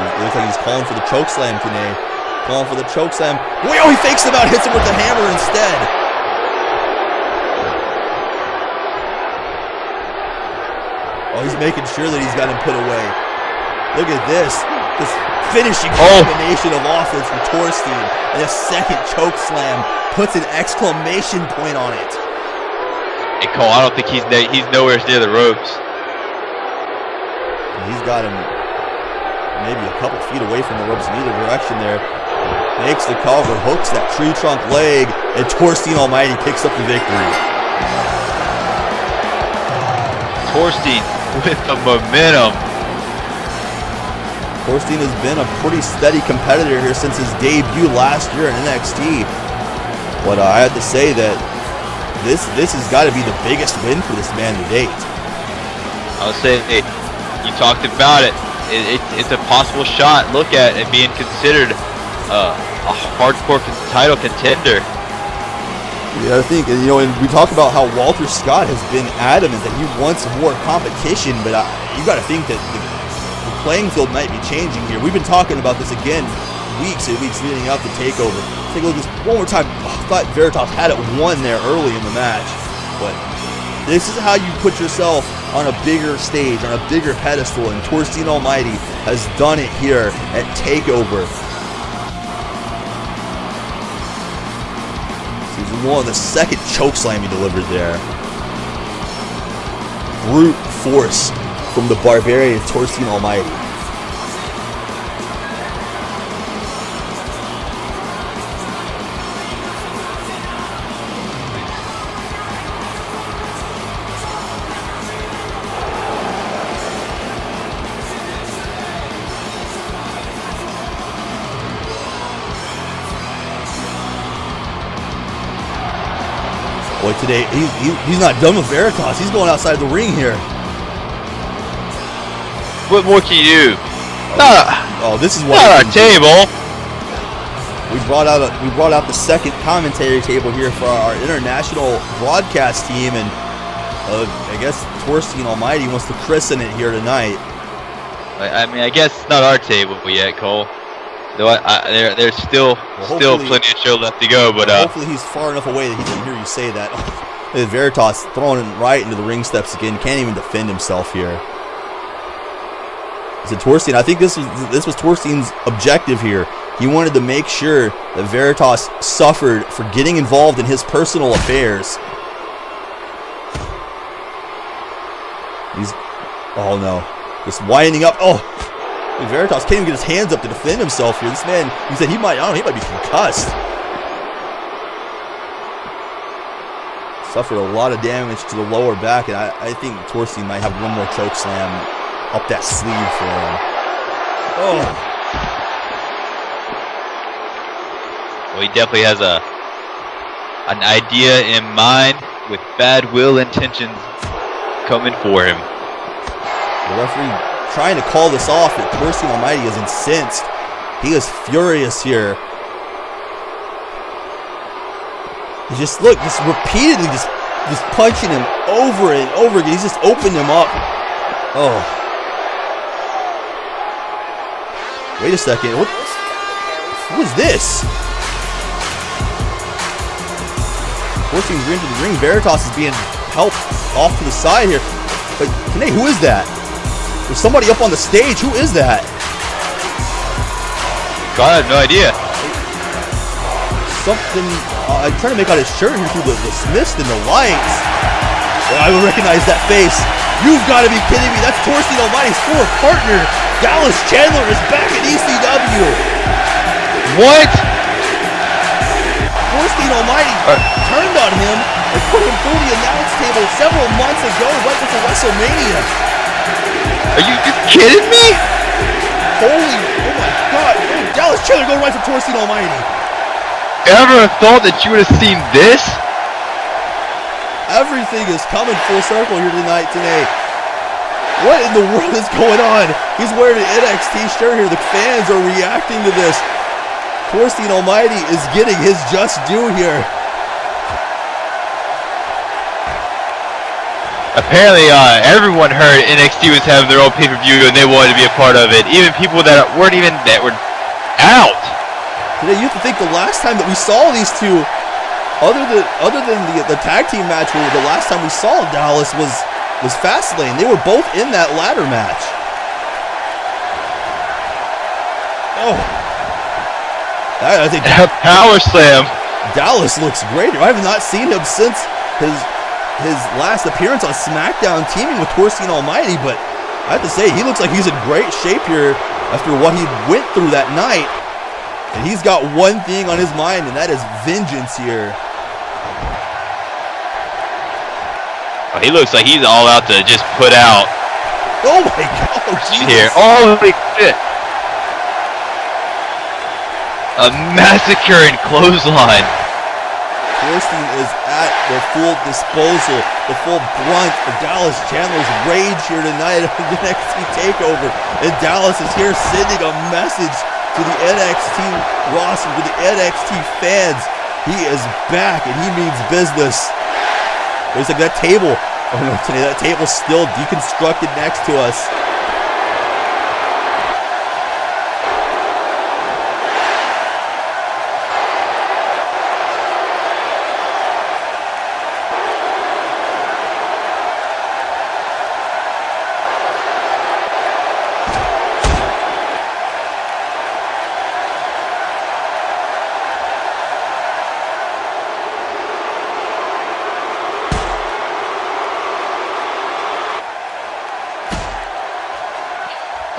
It looks like he's calling for the choke slam today. Calling for the choke slam. Wait, he fakes him out, hits him with the hammer instead. He's making sure that he's got him put away. Look at this. This finishing combination of offense from Torjstein. And a second choke slam puts an exclamation point on it. Hey, Cole, I don't think he's nowhere near the ropes. He's got him maybe a couple feet away from the ropes in either direction there. Makes the cover, hooks that tree trunk leg, and Torjstein Almighty picks up the victory. Torjstein with the momentum. Torjstein has been a pretty steady competitor here since his debut last year in NXT. But I have to say that this has got to be the biggest win for this man to date. I would say, you talked about it. It's a possible shot. Look at it being considered a hardcore title contender. Yeah, I think, and we talk about how Walter Scott has been adamant that he wants more competition, but you got to think that the playing field might be changing here. We've been talking about this again weeks and weeks leading up to Takeover. Take a look at this one more time. I thought Veritas had it won there early in the match, but this is how you put yourself on a bigger stage, on a bigger pedestal, and Torjstein Almighty has done it here at Takeover. Season 1, the second chokeslam he delivered there. Brute force from the barbarian Torjstein Almighty. Boy, today he's not done with Veritas. He's going outside the ring here. What more can you do? This is what not our table. We brought out the second commentary table here for our international broadcast team, and I guess Torjstein Almighty wants to christen it here tonight. I mean, I guess it's not our table yet, Cole. Though there's still plenty of show left to go, but hopefully he's far enough away that he can hear you say that. Veritas throwing him right into the ring steps again. Can't even defend himself here. So Torjstein, I think this was Torstein's objective here. He wanted to make sure that Veritas suffered for getting involved in his personal affairs. Just winding up. Veritas can't even get his hands up to defend himself here. This man, he said he might be concussed. Suffered a lot of damage to the lower back, and I think Torjstein might have one more choke slam up that sleeve for him. Well, he definitely has an idea in mind with bad will intentions coming for him. The referee trying to call this off, but Torjstein Almighty is incensed. He is furious here. He just repeatedly just punching him over and over again. He's just opened him up. Wait a second. What is this? Torjstein's into the ring. Veritas is being helped off to the side here. But Crayne, who is that? There's somebody up on the stage. Who is that? God, I have no idea. Something. I'm trying to make out his shirt here through the mist and the lights. I would recognize that face. You've got to be kidding me. That's Torjstein Almighty's former partner. Dallas Chandler is back at ECW. What? Torjstein Almighty turned on him and put him through the announce table several months ago, right before WrestleMania. Are you kidding me? Oh my God. Dallas Chandler going right for Torjstein Almighty. Ever thought that you would have seen this? Everything is coming full circle here today. What in the world is going on? He's wearing an NXT shirt here. The fans are reacting to this. Torjstein Almighty is getting his just due here. Apparently, everyone heard NXT was having their own pay-per-view and they wanted to be a part of it. Even people that were out. Today, you have to think the last time that we saw these two, other than the tag team match, where the last time we saw Dallas was Fastlane. They were both in that ladder match. Oh, I think Power slam. Dallas looks great. I have not seen him since his last appearance on SmackDown, teaming with Torjstein Almighty, but I have to say, he looks like he's in great shape here after what he went through that night. And he's got one thing on his mind, and that is vengeance here. Oh, he looks like he's all out to just put out. Oh my God! Here, holy shit! A massacring clothesline. Torjstein is at the full disposal, the full brunt of Dallas Chandler's rage here tonight at the NXT Takeover. And Dallas is here sending a message to the NXT roster, to the NXT fans. He is back and he means business. There's like that table. Oh no, today that table's still deconstructed next to us.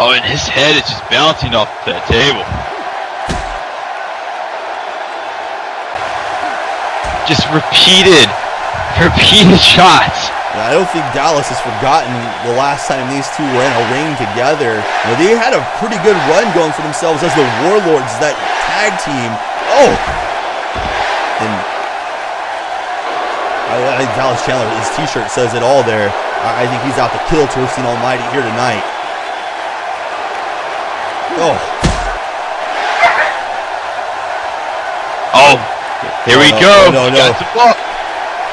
Oh, and his head is just bouncing off that table. Just repeated shots. Yeah, I don't think Dallas has forgotten the last time these two were in a ring together. You know, they had a pretty good run going for themselves as the Warlords, that tag team. Oh! And I think Dallas Chandler, his t-shirt says it all there. I think he's out to kill Torjstein Almighty here tonight. Oh. Oh, here we go. No. Got him up.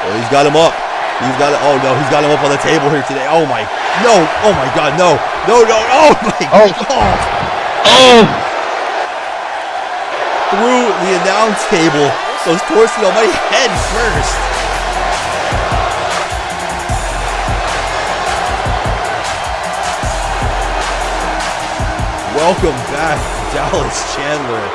Oh, he's got him up. He's got it. Oh no, he's got him up on the table here today. Oh my, no. Oh my God, no. Oh my God. Oh. Through the announce table goes Torjstein Almighty head first. Welcome back, Dallas Chandler.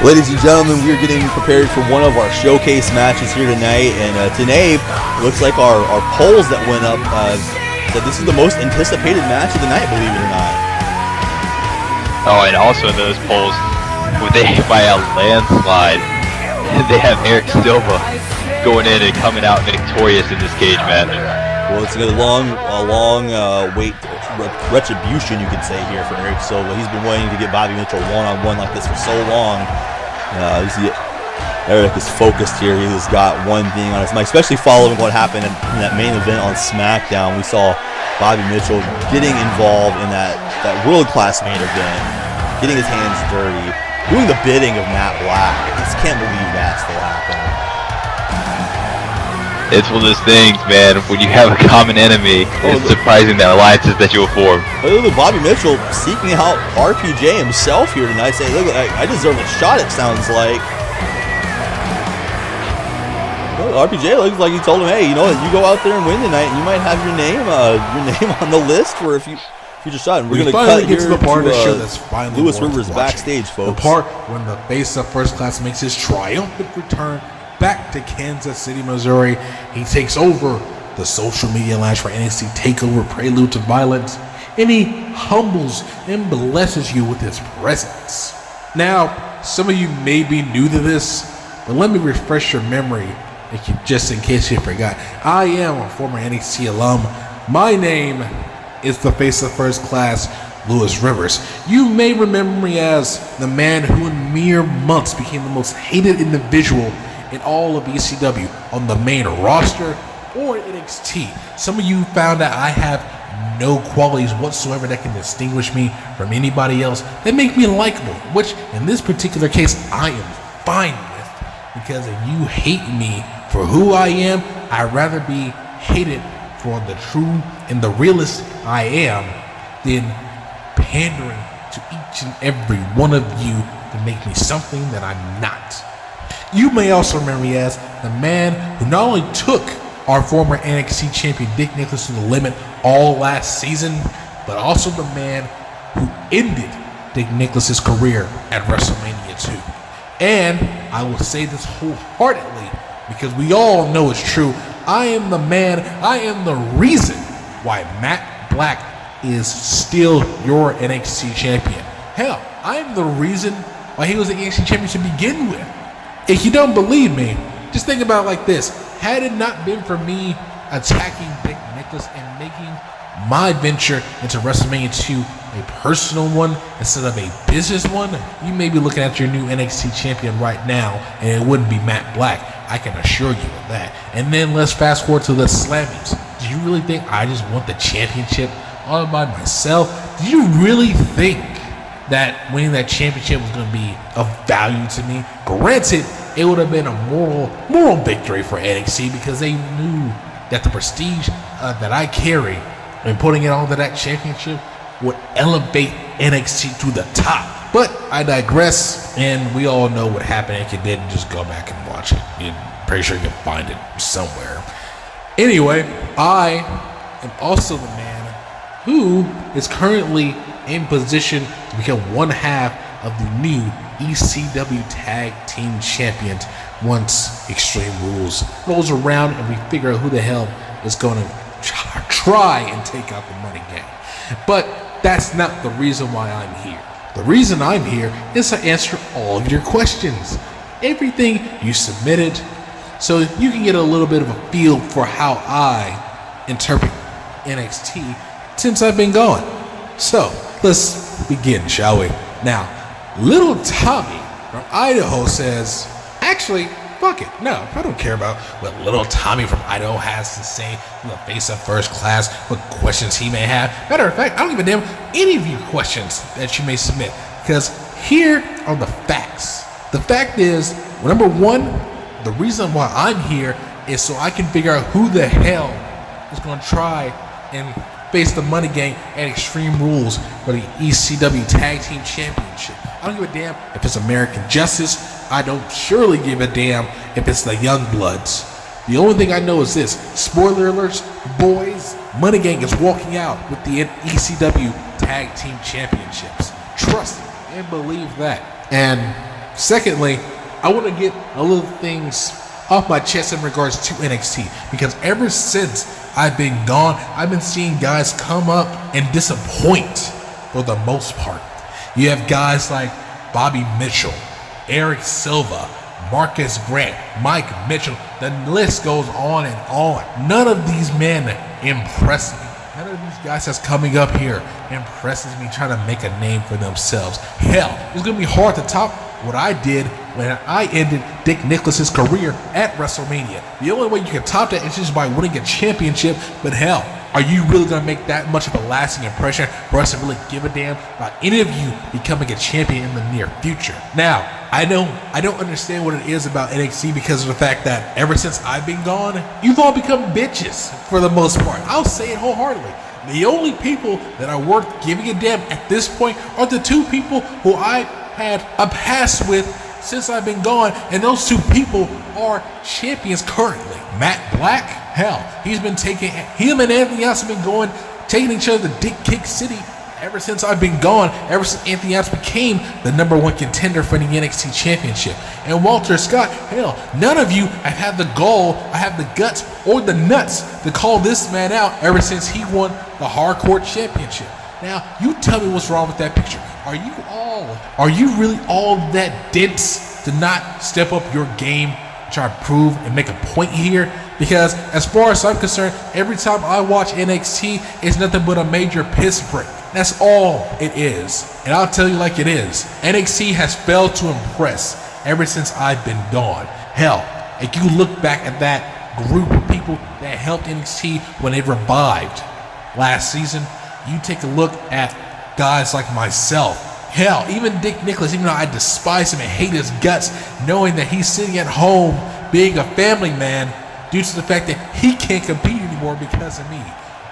Ladies and gentlemen, we are getting prepared for one of our showcase matches here tonight. And today, looks like our polls that went up said this is the most anticipated match of the night, believe it or not. Oh, and also in those polls, by a landslide, they have Eric Silva going in and coming out victorious in this cage match. Well, it's a long wait, retribution, you could say, here for Eric Silva. He's been waiting to get Bobby Mitchell one-on-one like this for so long. Eric is focused here. He's got one thing on his mind, especially following what happened in that main event on SmackDown. We saw Bobby Mitchell getting involved in that world-class main event, getting his hands dirty, doing the bidding of Matt Black. I just can't believe that still happened. It's one of those things, man, when you have a common enemy, it's surprising the alliances that you'll form. Look at Bobby Mitchell seeking out RPJ himself here tonight, saying, look, I deserve a shot, it sounds like. Well, RPJ looks like he told him, hey, you know, you go out there and win tonight, and you might have your name on the list for a future shot. And we're going to cut get to the part of the show that's finally Lewis Rivers backstage, folks. The part when the face of First Class makes his triumphant return back to Kansas City, Missouri. He takes over the social media launch for NXT Takeover, Prelude to Violence, and he humbles and blesses you with his presence. Now, some of you may be new to this, but let me refresh your memory, just in case you forgot. I am a former NXT alum. My name is the face of First Class, Lewis Rivers. You may remember me as the man who in mere months became the most hated individual in all of ECW on the main roster, or NXT. Some of you found that I have no qualities whatsoever that can distinguish me from anybody else that make me likable, which in this particular case I am fine with, because if you hate me for who I am, I'd rather be hated for the true and the realist I am than pandering to each and every one of you to make me something that I'm not. You may also remember me as the man who not only took our former NXT champion Dick Nicholas to the limit all last season, but also the man who ended Dick Nicholas's career at WrestleMania 2. And I will say this wholeheartedly because we all know it's true. I am the man, I am the reason why Matt Black is still your NXT champion. Hell, I am the reason why he was the NXT champion to begin with. If you don't believe me, just think about it like this. Had it not been for me attacking Dick Nicholas and making my venture into WrestleMania 2 a personal one instead of a business one, you may be looking at your new NXT champion right now and it wouldn't be Matt Black. I can assure you of that. And then let's fast forward to the Slammies. Do you really think I just want the championship all by myself? Do you really think that winning that championship was going to be of value to me? Granted, it would have been a moral victory for NXT because they knew that the prestige that I carry and putting it onto that championship would elevate NXT to the top. But I digress, and we all know what happened. If you didn't, just go back and watch it. I'm pretty sure you can find it somewhere. Anyway, I am also the man who is currently in position to become one half of the new ECW Tag Team Champions once Extreme Rules rolls around and we figure out who the hell is going to try and take out the money game. But that's not the reason why I'm here. The reason I'm here is to answer all of your questions. Everything you submitted, so you can get a little bit of a feel for how I interpret NXT since I've been gone. So, let's begin, shall we? Now, Little Tommy from Idaho says, actually, fuck it. No, I don't care about what Little Tommy from Idaho has to say in the face of First Class, what questions he may have. Matter of fact, I don't give a damn any of your questions that you may submit, because here are the facts. The fact is, number one, the reason why I'm here is so I can figure out who the hell is going to try and face the money game at Extreme Rules for the ECW Tag Team Championship. I don't give a damn if it's American Justice. I don't surely give a damn if it's the Youngbloods. The only thing I know is this. Spoiler alerts, boys, Money Gang is walking out with the ECW Tag Team Championships. Trust and believe that. And secondly, I want to get a little things off my chest in regards to NXT, because ever since I've been gone, I've been seeing guys come up and disappoint for the most part. You have guys like Bobby Mitchell, Eric Silva, Marcus Grant, Mike Mitchell. The list goes on and on. None of these men impress me. None of these guys that's coming up here impresses me trying to make a name for themselves. Hell, it's going to be hard to top what I did when I ended Dick Nicholas's career at WrestleMania. The only way you can top that is just by winning a championship. But hell, are you really going to make that much of a lasting impression for us to really give a damn about any of you becoming a champion in the near future? Now, I don't understand what it is about NXT because of the fact that ever since I've been gone, you've all become bitches for the most part. I'll say it wholeheartedly. The only people that are worth giving a damn at this point are the two people who I had a past with since I've been gone, and those two people are champions currently. Matt Black, hell, he's been taking, him and Anthony Otis have been taking each other to Dick Kick City ever since I've been gone, ever since Anthony Otis became the #1 contender for the NXT Championship. And Walter Scott, hell, none of you have had the gall, I have the guts, or the nuts to call this man out ever since he won the Hardcore Championship. Now, you tell me what's wrong with that picture. Are you really all that dense to not step up your game, try to prove and make a point here? Because as far as I'm concerned, every time I watch NXT, it's nothing but a major piss break. That's all it is. And I'll tell you like it is. NXT has failed to impress ever since I've been gone. Hell, if you look back at that group of people people that helped NXT when it revived last season, you take a look at guys like myself. Hell, even Dick Nicholas, even though I despise him and hate his guts, knowing that he's sitting at home being a family man due to the fact that he can't compete anymore because of me.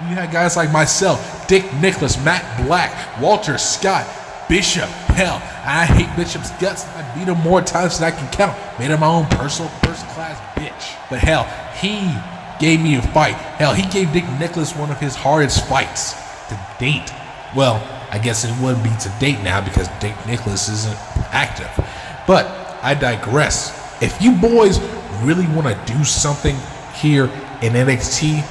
You had guys like myself, Dick Nicholas, Matt Black, Walter Scott, Bishop. Hell, I hate Bishop's guts. I beat him more times than I can count. Made him my own personal first-class bitch. But hell, he gave me a fight. Hell, he gave Dick Nicholas one of his hardest fights to date. Well, I guess it wouldn't be to date now because Dick Nicholas isn't active. But I digress. If you boys really want to do something here in NXT,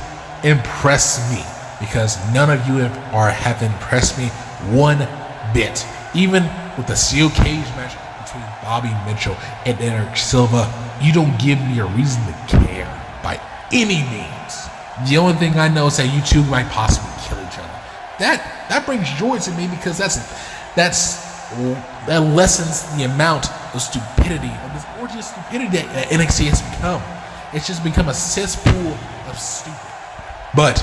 impress me, because none of you have impressed me one bit. Even with the steel cage match between Bobby Mitchell and Eric Silva, you don't give me a reason to care by any means. The only thing I know is that you two might possibly kill each other. That brings joy to me, because that lessens the amount of stupidity, of this orgy of stupidity that NXT has become. It's just become a cesspool of stupid. But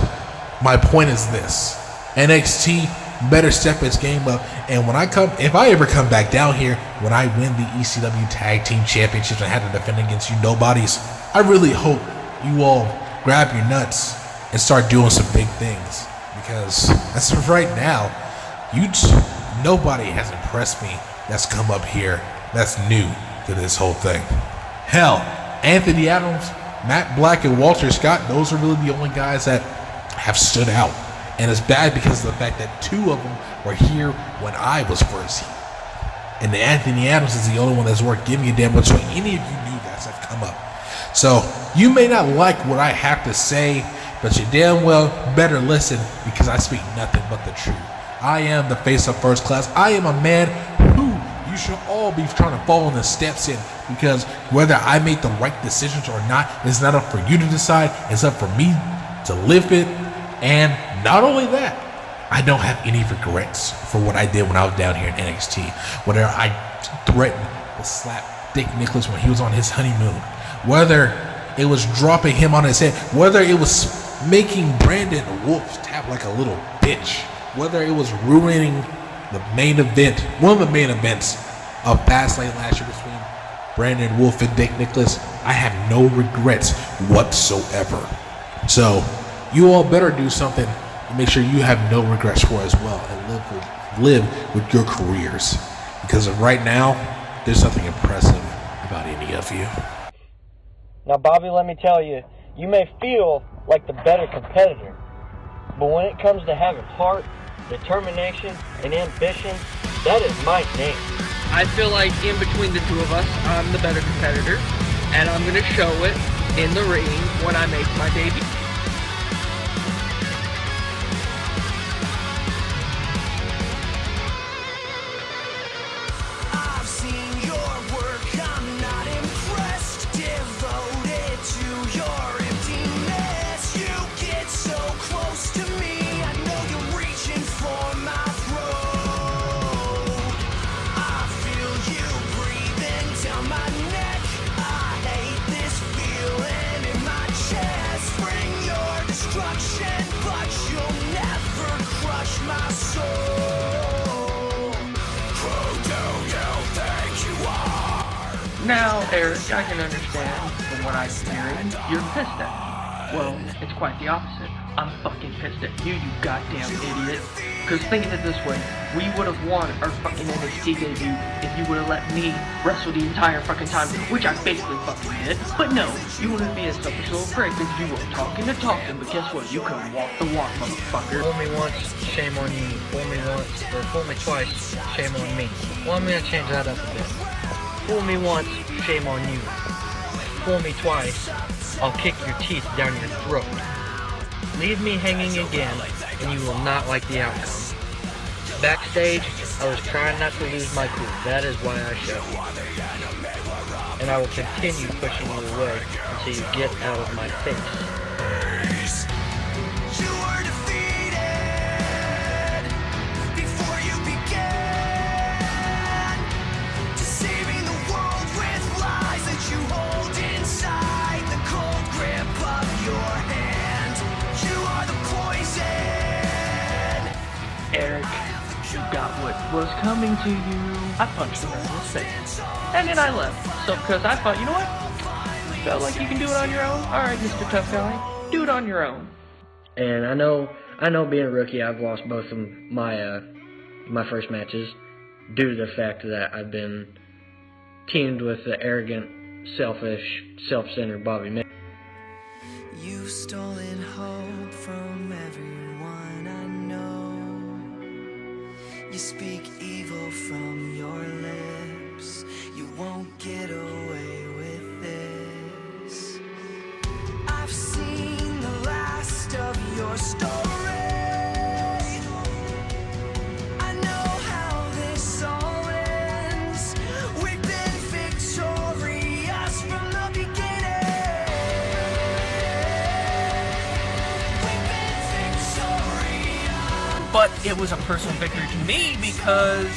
my point is this: NXT better step its game up, and if I ever come back down here, when I win the ECW Tag Team Championships and have to defend against you nobodies, I really hope you all grab your nuts and start doing some big things. Because as of right now, nobody has impressed me that's come up here that's new to this whole thing. Hell, Anthony Adams, Matt Black, and Walter Scott, those are really the only guys that have stood out. And it's bad because of the fact that two of them were here when I was first here. And Anthony Adams is the only one that's worth giving a damn about, so any of you new guys have come up. So you may not like what I have to say, but you damn well better listen, because I speak nothing but the truth. I am the face of First Class. I am a man who you should all be trying to follow in the steps in, because whether I make the right decisions or not is not up for you to decide. It's up for me to live it. And not only that, I don't have any regrets for what I did when I was down here in NXT. Whether I threatened to slap Dick Nicholas when he was on his honeymoon, whether it was dropping him on his head, whether it was making Brandon Wolf tap like a little bitch, whether it was ruining the main event, one of the main events of Fastlane last year between Brandon Wolf and Dick Nicholas, I have no regrets whatsoever. So you all better do something to make sure you have no regrets for as well, and live with your careers, because of right now, there's nothing impressive about any of you. Now, Bobby, let me tell you, you may feel like the better competitor, but when it comes to having heart, determination, and ambition, that is my name. I feel like in between the two of us, I'm the better competitor, and I'm going to show it in the ring when I make my debut. Now, Eric, I can understand from what I'm hearing, you're pissed at me. Well, it's quite the opposite. I'm fucking pissed at you, you goddamn idiot. Because think of it this way, we would have won our fucking NXT debut if you would have let me wrestle the entire fucking time, which I basically fucking did. But no, you wanted to be a selfish little prick because you were talking the talking, but guess what? You couldn't walk the walk, motherfucker. Fool me once, shame on you. Fool me once, or fool me twice, shame on me. Well, I'm gonna change that up a bit. Fool me once, shame on you. Fool me twice, I'll kick your teeth down your throat. Leave me hanging again, and you will not like the outcome. Backstage, I was trying not to lose my cool. That is why I showed. And I will continue pushing you away until you get out of my face. You were defeated before you began, deceiving the world with lies that you hold inside the cold grip of your Eric, you got what was coming to you. I punched him in his face. And then I left. So, because I thought, you know what? You felt like you can do it on your own? Alright, Mr. Tough Guy. Do it on your own. And I know being a rookie, I've lost both of my first matches due to the fact that I've been teamed with the arrogant, selfish, self-centered Bobby Mitchell. You've stolen hope from everyone I know. You speak evil from your lips. You won't get away with this. I've seen the last of your story. I know how this all ends. We've been victorious from the beginning. We've been victorious. But it was a personal victory to me because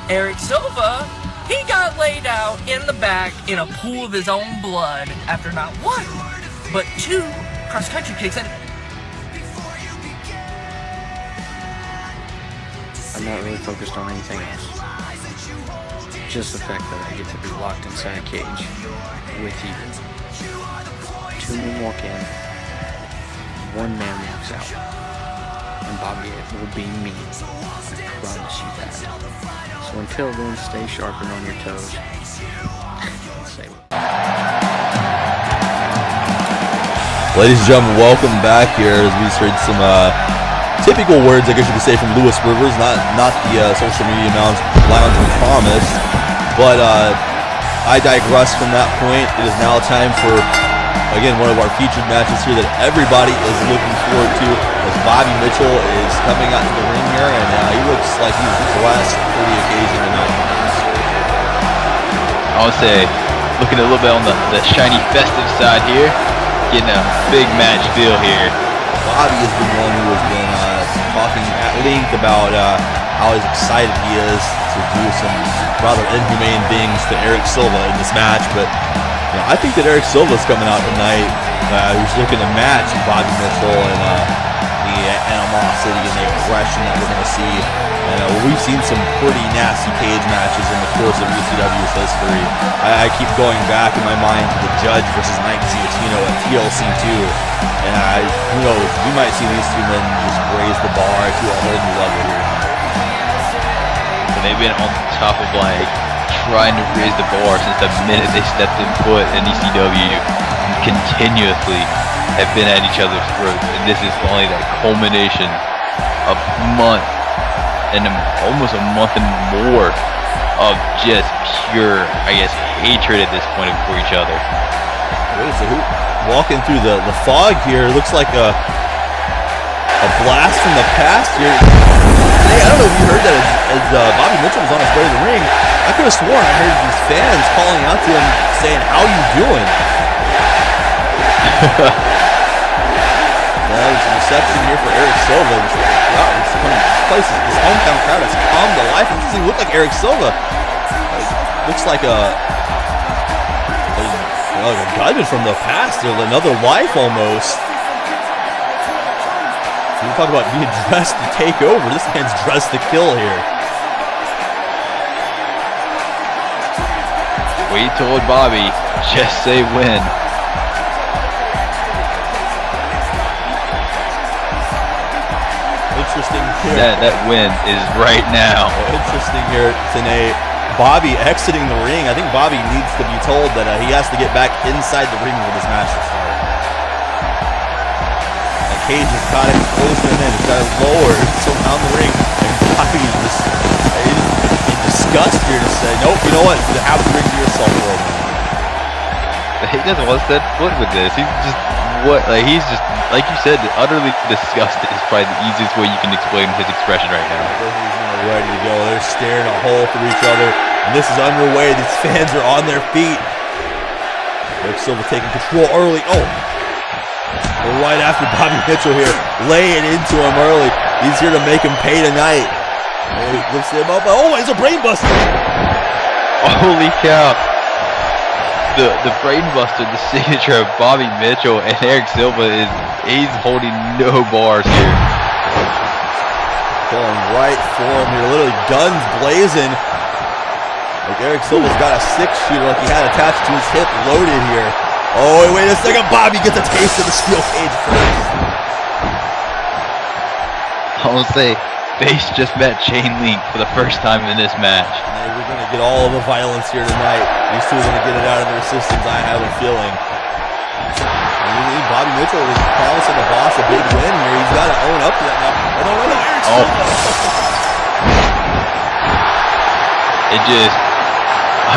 Eric Silva, he got laid out in the back in a pool of his own blood after not one, but two cross-country kicks. And I'm not really focused on anything else. Just the fact that I get to be locked inside a cage with you. 2 men walk in, 1 man walks out. And Bobby, it will be me. I promise you that. So until then, stay sharp and on your toes. Ladies and gentlemen, welcome back here as we heard some typical words, I guess you could say, from Lewis Rivers, not the social media lounge we promised. But I digress from that point. It is now time for, again, one of our featured matches here that everybody is looking forward to, as Bobby Mitchell is coming out to the ring here, and he looks like he's dressed for the occasion tonight. I would say, looking a little bit on the shiny festive side here, getting a big match feel here. Bobby has been one who has been talking at length about how excited he is to do some rather inhumane things to Eric Silva in this match, but you know, I think that Eric Silva is coming out tonight who's looking to match Bobby Mitchell and the animosity and the aggression that we're going to see. And we've seen some pretty nasty cage matches in the course of ECW's history. I keep going back in my mind to the Judge versus Mike Giacchino at TLC 2. And who knows, we might see these two men just raise the bar to a whole new level here. And they've been on top of trying to raise the bar since the minute they stepped in foot in ECW, and continuously have been at each other's throats. And this is only that culmination of month and almost a month and more of just pure, I guess, hatred at this point for each other. Wait, so walking through the fog here, looks like a blast from the past here. Hey, I don't know if you heard that as Bobby Mitchell was on his way to the ring. I could have sworn I heard these fans calling out to him saying, "How you doing?" That was a reception here for Eric Silva. This hometown crowd has come to life. It doesn't even look like Eric Silva. Looks like a diamond from the past, or another life almost. You talk about being dressed to take over. This man's dressed to kill here. We told Bobby, just say when. Interesting here. That win is right now. Interesting here tonight. Bobby exiting the ring. I think Bobby needs to be told that he has to get back inside the ring with his match to start. The cage has got him closing in. He's got it lowered around the ring. And Bobby is just in disgust here to say, nope, you know what? You have the ring to yourself for a moment. He doesn't want to step foot with this. He's just like you said, utterly disgusted is probably the easiest way you can explain his expression right now. He's ready to go. They're staring a hole through each other, and this is underway. These fans are on their feet. Eric Silva taking control early. Oh, right after Bobby Mitchell here, laying into him early. He's here to make him pay tonight. He lifts him up. Oh, it's a brain buster. Holy cow. The brain buster, the signature of Bobby Mitchell, and Eric Silva he's holding no bars here. Going right for him here, literally guns blazing. Like Eric Silva's got a 6-shooter like he had attached to his hip, loaded here. Oh, wait a second, Bobby gets a taste of the steel cage first. I will say, Face just met Chain Link for the first time in this match. And we're going to get all of the violence here tonight. These two are going to get it out of their systems, I have a feeling. Bobby Mitchell was promising the boss a big win here. He's got to own up to that now. Oh, no, Eric Silva. It just,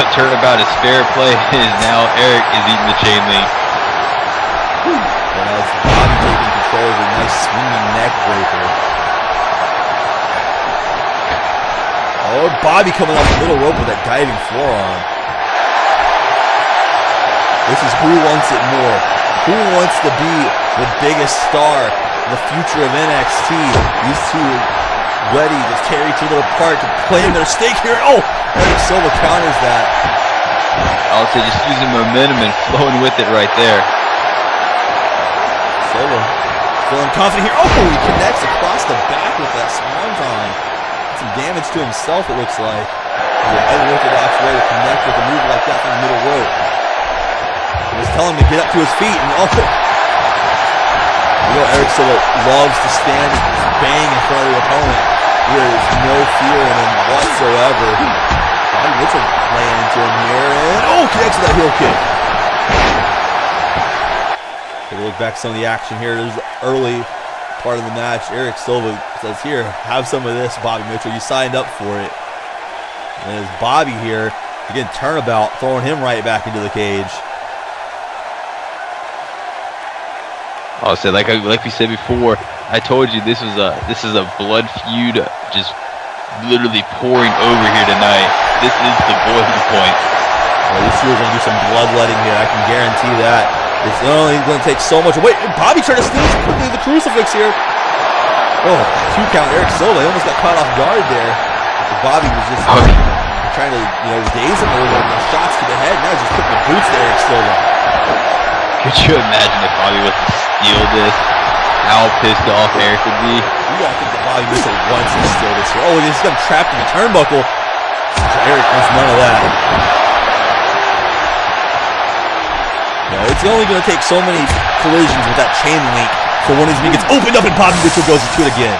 a turnabout is fair play, is now Eric is eating the chain link. And as Bobby taking control of a nice swinging neck breaker. Oh, Bobby coming off the middle rope with that diving forearm. This is who wants it more. Who wants to be the biggest star in the future of NXT? These two ready to tear each other apart to claim their stake here. Oh, Eric Silva counters that. I'll say just using momentum and flowing with it right there. Silva feeling confident here. Oh, he connects across the back with that swanton. Some damage to himself, it looks like. An unorthodox way to connect with a move like that from the middle rope. Just tell him to get up to his feet, and Eric Silva loves to stand and bang in front of the opponent. There is no fear in him whatsoever. Bobby Mitchell laying into him here, and connects with that heel kick. Take a look back at some of the action here. There's the early part of the match. Eric Silva says, "Here, have some of this, Bobby Mitchell. You signed up for it." And there's Bobby here, again, turnabout, throwing him right back into the cage. I'll say, like we said before, I told you this is a blood feud, just literally pouring over here tonight. This is the boiling point. Well, these two are going to do some bloodletting here. I can guarantee that. It's not only going to take so much. Wait, Bobby trying to steal quickly the crucifix here. Oh, 2 count. Eric Silva, he almost got caught off guard there. But Bobby was just trying to, daze him a little bit. Shots to the head. Now he's just putting the boots to Eric Silva. Could you imagine if Bobby was to steal this? How pissed off Eric would be. You gotta think that Bobby Mitchell wants to steal this here. Oh, he's got him trapped in the turnbuckle. So Eric wants none of that. No, it's only going to take so many collisions with that chain link for one of these men gets opened up and Bobby Mitchell goes into it again.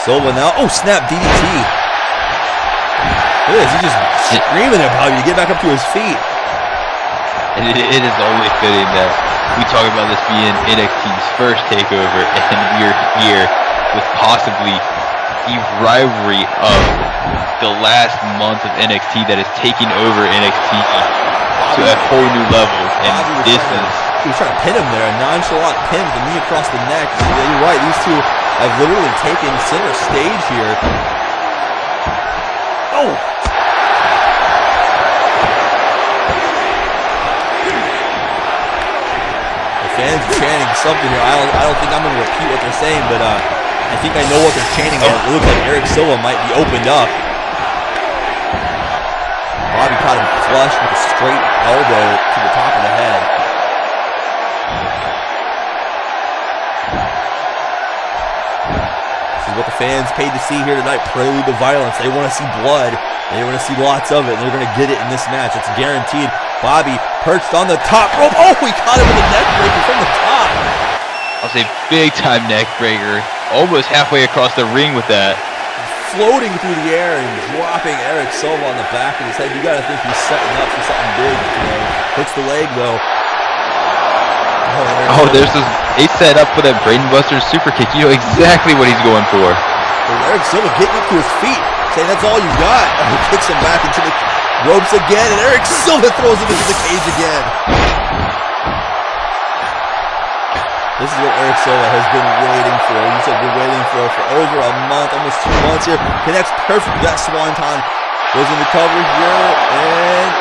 Silva now. Oh, snap DDT. Look at this, he's just screaming at Bobby to get back up to his feet. It is only fitting that we talk about this being NXT's first takeover, and we're here with possibly the rivalry of the last month of NXT that is taking over NXT to a whole new level. And this is... He was trying to pin him there, a nonchalant pin with the knee across the neck. You're right, these two have literally taken center stage here. Oh! Fans are chanting something here. I don't think I'm going to repeat what they're saying, but I think I know what they're chanting. It looks like Eric Silva might be opened up. Bobby caught him flush with a straight elbow to the top of the head. This is what the fans paid to see here tonight. Prelude to violence. They want to see blood. They want to see lots of it, and they're going to get it in this match. It's guaranteed. Bobby perched on the top rope. Oh, he caught him with a neck breaker from the top. I'll say big time neck breaker. Almost halfway across the ring with that. Floating through the air and dropping Eric Silva on the back of his head. You got to think he's setting up for something big. Hits the leg though. Oh, there's this. He set up for that brainbuster super kick. You know exactly what he's going for. Eric Silva getting up to his feet, saying that's all you got. And he kicks him back into the ropes again, and Eric Silva throws him into the cage again. This is what Eric Silva has been waiting for. He said been waiting for over a month, almost 2 months here. Connects perfect with that swanton. Goes into cover here, and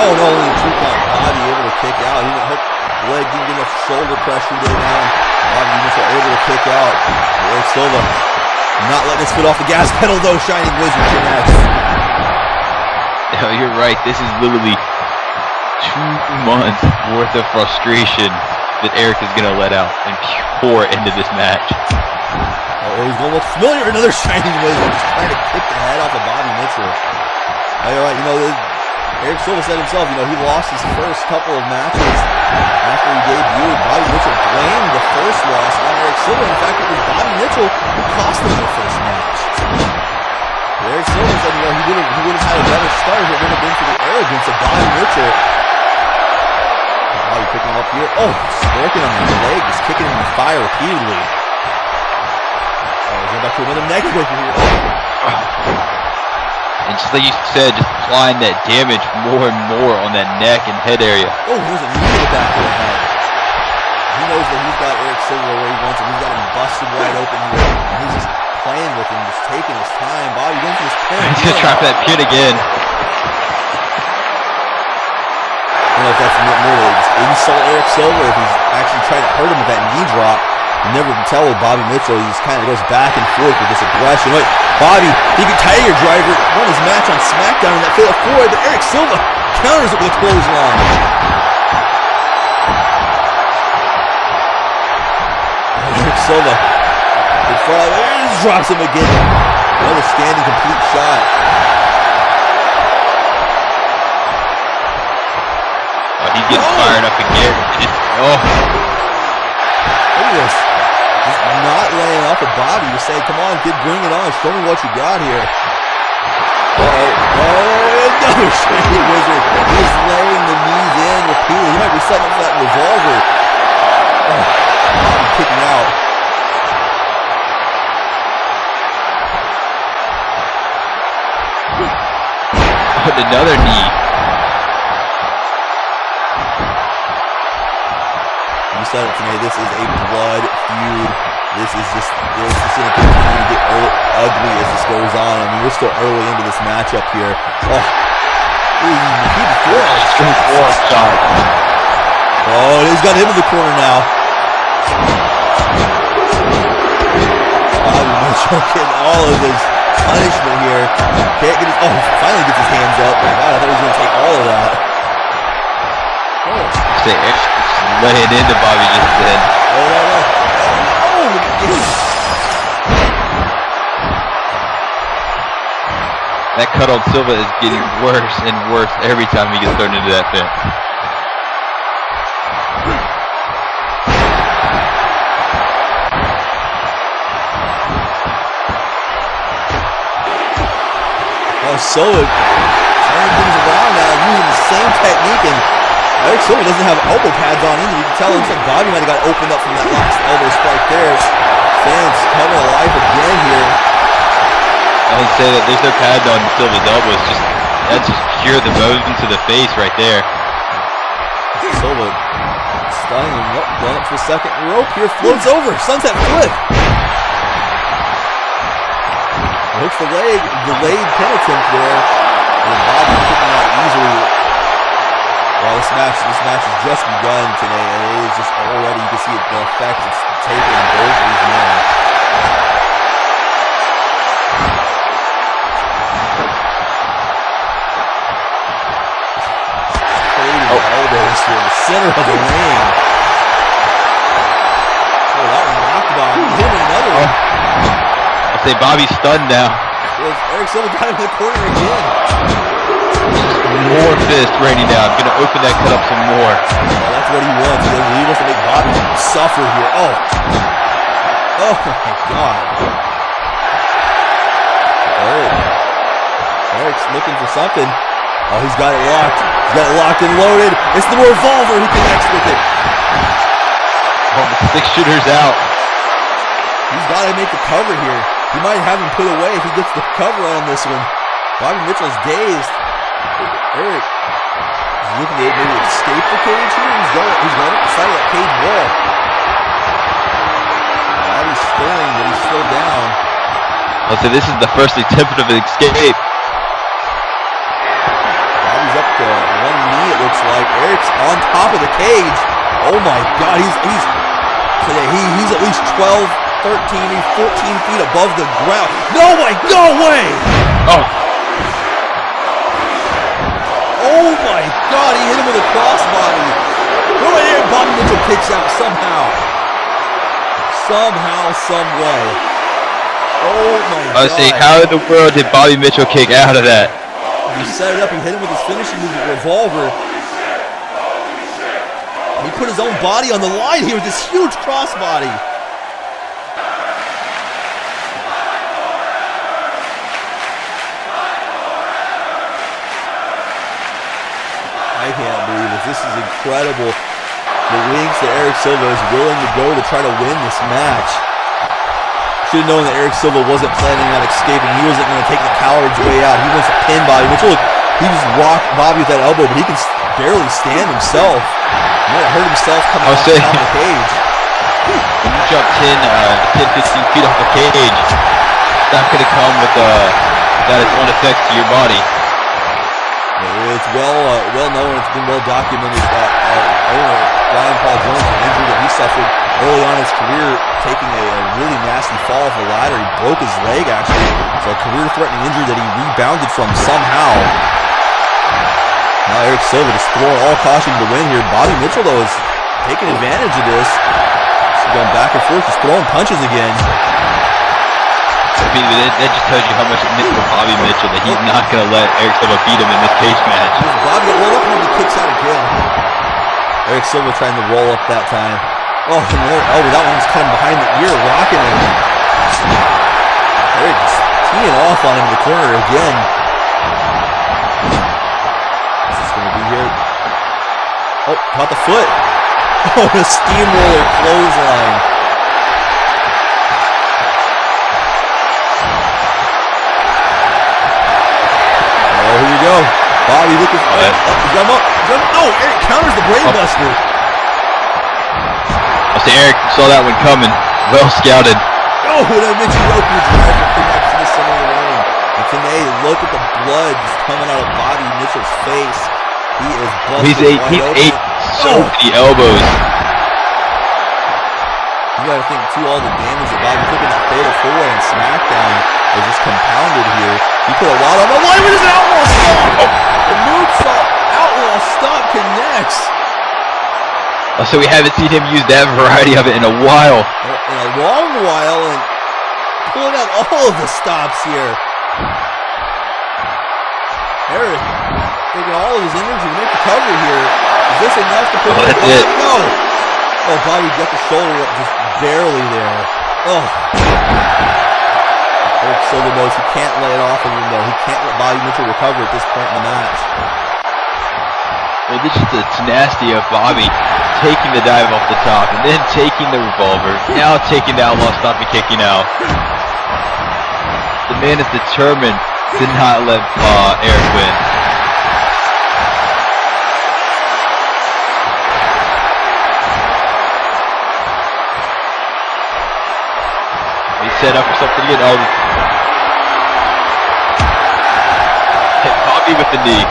only a 2 count. Bobby able to kick out. He didn't hook the leg, didn't get enough shoulder pressure there now. Bobby Mitchell able to kick out. Eric Silva not letting his foot off the gas pedal though. Shining Wizard connects. No, you're right. This is literally 2 months worth of frustration that Eric is going to let out and pour into this match. Oh, he's going to look familiar. Another Shining Wizard just trying to kick the head off of Bobby Mitchell. Oh, you're right. Eric Silva said himself, he lost his first couple of matches after he debuted. Bobby Mitchell blamed the first loss on Eric Silva. In fact, it was Bobby Mitchell who cost him the first match. Eric Silva said, he would have had a better start if it wouldn't have been for the arrogance of Bobby Mitchell. Bobby picking him up here. Oh, just working on the leg, just kicking him in the fire repeatedly. Oh, he's going back to another neck breaker here. And just like you said, just applying that damage more and more on that neck and head area. Oh, there's a knee to the back of the head. He knows that he's got Eric Silva where he wants him. He's got him busted wide open here. And he's just playing with him, just taking his time. Bobby going for his pin. He's going to trap that pin again. I don't know if that's more to just insult Eric Silva or if he's actually trying to hurt him with that knee drop. You never can tell with Bobby Mitchell. He just kind of goes back and forth with this aggression. Wait, Bobby, he could Tiger Driver won his match on SmackDown in that fatal 4-way, but Eric Silva counters it with a clothesline. Eric Silva in front of him, drops him again. Another standing complete shot. Oh, he's getting fired up again. Look at this. Just not laying off of Bobby. Just saying, come on, kid, bring it on. Show me what you got here. Another Shining Wizard. He's laying the knees in repeatedly. He might be setting up for that revolver. Bobby kicking out. Put another knee. You said it tonight. This is a blood feud. This is going to continue to get ugly as this goes on. I mean, we're still early into this matchup here. Oh, he's got him in the corner now. Bobby Mitchell getting all of his punishment here. Can't get his. Oh, finally gets his hands up. My God, I thought he was going to take all of that. Laying into Bobby just then. That cut on Silva is getting worse and worse every time he gets thrown into that fence. Oh, Silva turning things around now, using the same technique, and Eric Silva doesn't have elbow pads on either. You can tell him Bobby might have got opened up from that last elbow spike there. Fans coming alive again here. I would say that there's no pad on Silva's elbow. It's just, that's just pure the motion to the face right there. Silva stunning him up, going up to the second rope here, floats over, sunset flip. Hooks the leg, delayed pin attempt there. And Bobby kicking out easily. Well, this match has just begun today, and it is just already, you can see the effect it's taking on both of these men. Elbows here in the center of the ring. Oh, that one knocked Bobby. He hit him another one. I'll say Bobby's stunned now. Eric Silva got him in the corner again. More fist raining down. Gonna open that cut up some more. Oh, that's what he wants. He wants to make Bobby suffer here. Oh my God. Eric's looking for something. Oh, he's got it locked. He's got it locked and loaded. It's the revolver. He connects with it. Oh, the 6-shooter's out. He's got to make the cover here. He might have him put away if he gets the cover on this one. Bobby Mitchell's dazed. Eric is looking to maybe escape the cage here. He's going up the side of that cage wall. Bobby's stirring, but he's still down. I'll say this is the first attempt of an escape. Bobby's up to one knee, it looks like. Eric's on top of the cage. Oh my God, he's at least 12, 13, maybe 14 feet above the ground. No way! Oh. Oh my God, he hit him with a crossbody. Right there, Bobby Mitchell kicks out somehow. Somehow, some way. Oh my God. I was saying, how in the world did Bobby Mitchell kick out of that? He set it up, he hit him with his finishing move, the revolver. He put his own body on the line here with this huge crossbody. I can't believe it. This is incredible. The lengths that Eric Silva is willing to go to try to win this match. Should have known that Eric Silva wasn't planning on escaping. He wasn't going to take the coward's way out. He wants to pin Bobby Mitchell. Look, he just rocked Bobby with that elbow, but he can barely stand himself. He might have hurt himself coming off the top of the cage. When you jump 10, 15 feet off the cage, it's not going to come with that its own effects to your body. It's well known, it's been well documented that owner Ryan Paul Jones, an injury that he suffered early on in his career, taking a really nasty fall off a ladder. He broke his leg actually, so a career-threatening injury that he rebounded from somehow. Now Eric Silva just throwing all caution to win here. Bobby Mitchell though is taking advantage of this. He's going back and forth, just throwing punches again. I mean, that just tells you how much it meant for Bobby Mitchell that he's not going to let Eric Silva beat him in this cage match. Bobby got rolled up and he kicks out again. Eric Silva trying to roll up that time. Oh, another elbow. That one was cutting behind the ear, rocking him. Eric just teeing off on him in the corner again. This is going to be here. Oh, caught the foot. Oh, a steamroller clothesline. Oh, here we go. Bobby looking for it. He's got him up. No, Eric counters the brainbuster. I say Eric saw that one coming. Well scouted. Oh, and I mentioned Roku driver connects to the center of the ring. And today, look at the blood just coming out of Bobby Mitchell's face. He is busted. He's ate so many elbows. You gotta think too, all the damage that Bobby took in that fatal 4-way on SmackDown is just compounded here. He put a lot on the line with his outlaw stomp. The moonsault outlaw stomp connects. So we haven't seen him use that variety of it in a while. In a long while, and pulling out all of the stops here. Eric taking all of his energy to make the cover here. Is this enough to put that's it? No. Oh, Bobby got the shoulder up just barely there. Oh. Eric Silva knows he can't lay it off of him, though. He can't let Bobby Mitchell recover at this point in the match. Well, this is the tenacity of Bobby taking the dive off the top and then taking the revolver, now taking the outlaw stop and kicking out. The man is determined to not let Eric win. He set up for something again. Oh, hit Bobby with the knee.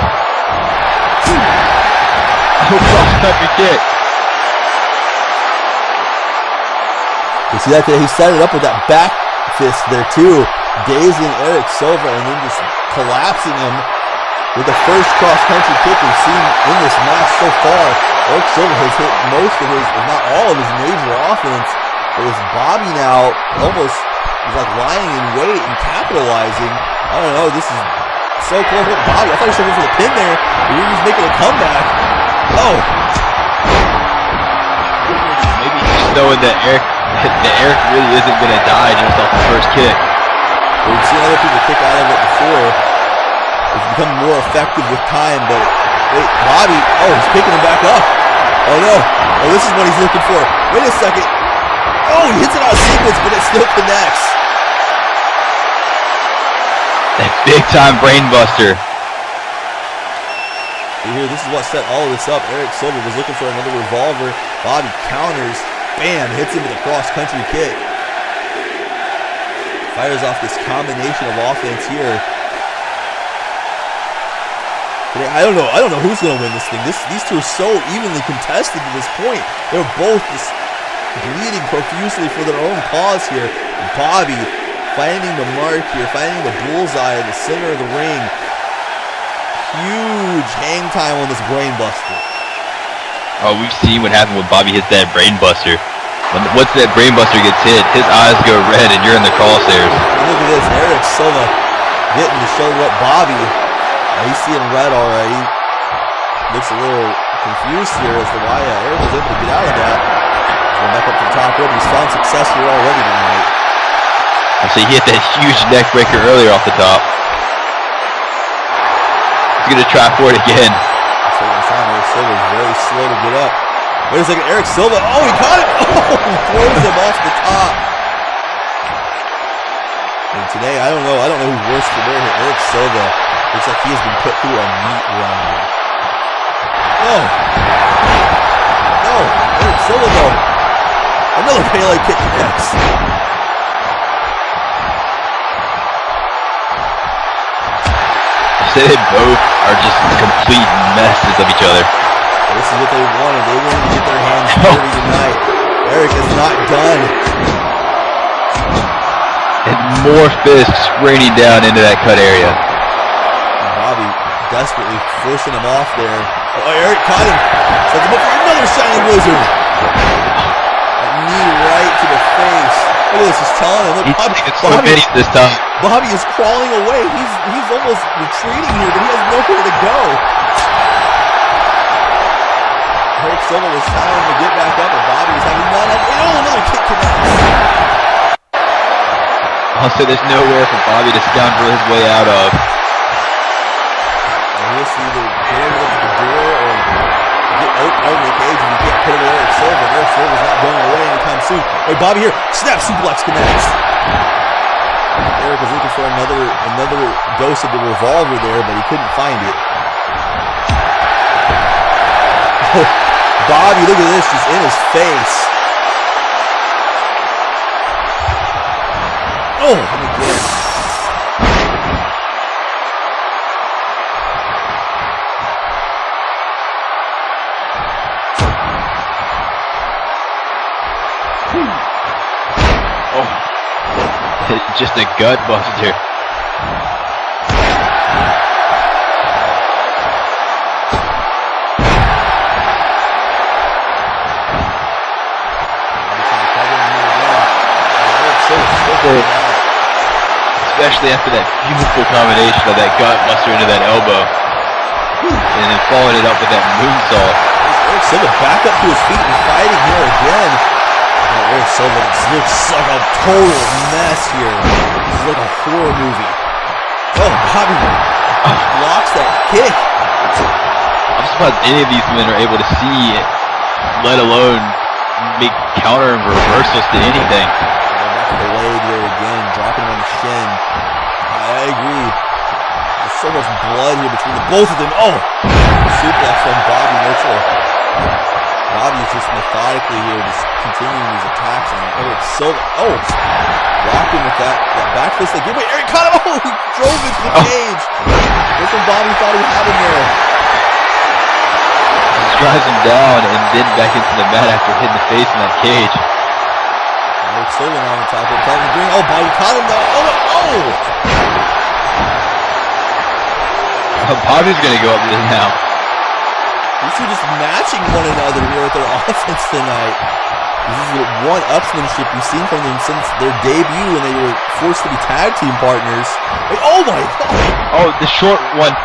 Oh, cross-country kick. You see that? He set it up with that back fist there too, dazing Eric Silva and then just collapsing him with the first cross-country kick we've seen in this match so far. Eric Silva has hit most of his, if not all of his major offense. It was Bobby now almost is like lying in wait and capitalizing. I don't know, this is so close with Bobby. I thought he was looking for the pin there, but he was making a comeback. Oh! Maybe just knowing that Eric really isn't going to die just off the first kick. We've seen other people kick out of it before. It's become more effective with time, but wait, Bobby, oh, he's picking him back up. Oh no, oh, this is what he's looking for. Wait a second. Oh, he hits it out of sequence, but it still connects. That big time brain buster. Here, this is what set all of this up. Eric Silva was looking for another revolver. Bobby counters. Bam, hits him with a cross-country kick. Fires off this combination of offense here. I don't know who's going to win this thing. These two are so evenly contested to this point. They're both just bleeding profusely for their own cause here. Bobby finding the mark here, finding the bullseye in the center of the ring. huge hang time on this brainbuster. Oh, we've seen what happened when Bobby hits that brainbuster. Once that brainbuster gets hit, his eyes go red and you're in the crosshairs. Look at this, Eric Silva getting to show what Bobby. He's seeing red already. Looks a little confused here as to why Eric was able to get out of that. Going back up to the top rope. He's found success here already tonight. I see he hit that huge neck breaker earlier off the top. He's going to try for it again. Eric Silva is very slow to get up. Wait a second, Eric Silva. Oh, he caught it! Oh, he throws him off the top. And today, I don't know who's worse for wear here. Eric Silva looks like he has been put through a meat grinder. No, Eric Silva though. Another Pele kick next. They both are just complete messes of each other. This is what they wanted. They wanted to get their hands dirty tonight. Eric is not done. And more fists raining down into that cut area. And Bobby desperately forcing him off there. Oh, Eric caught him. Sends him up for another Shining Wizard. That knee right to the face. Look at this, he's telling him. Look, Bobby, this time. Bobby is crawling away. He's almost retreating here, but he has nowhere to go. Eric Silva was telling him to get back up, and Bobby was having none of it. Oh, another kick connects. I'll say there's nowhere for Bobby to scoundrel his way out of. And he'll see either get over to the door or get out of the cage, and you can't put it with Eric Silva. Eric Silva's not going away anytime soon. Hey, Bobby here, snap suplex connects. Eric was looking for another dose of the revolver there, but he couldn't find it. Oh, Bobby, look at this, just in his face. Oh, and again. Just a gut buster. Especially after that beautiful combination of that gut buster into that elbow. And then following it up with that moonsault. Eric Silva back up to his feet and fighting here again. Eric Silva looks like a total mess here. This is like a horror movie. Oh, Bobby blocks that kick. I'm surprised any of these men are able to see it, let alone make counter and reversals to anything. Going back to the leg there again, dropping on the shin. I agree. There's so much blood here between the both of them. Oh, suplex from Bobby Mitchell. Bobby's just methodically here, just continuing these attacks on Eric Silva. Oh, blocking with that back fist again. Wait, Eric caught him. Oh, he drove into the cage. This one Bobby thought he had him there. He drives him down and then back into the mat after hitting the face in that cage. Eric Silva on the top of the green. Oh, Bobby caught him though. Oh! Bobby's going to go up with this now. These two just matching one another here with their offense tonight. This is the one-upsmanship we've seen from them since their debut when they were forced to be tag team partners. Wait, oh my God! Oh, the short one.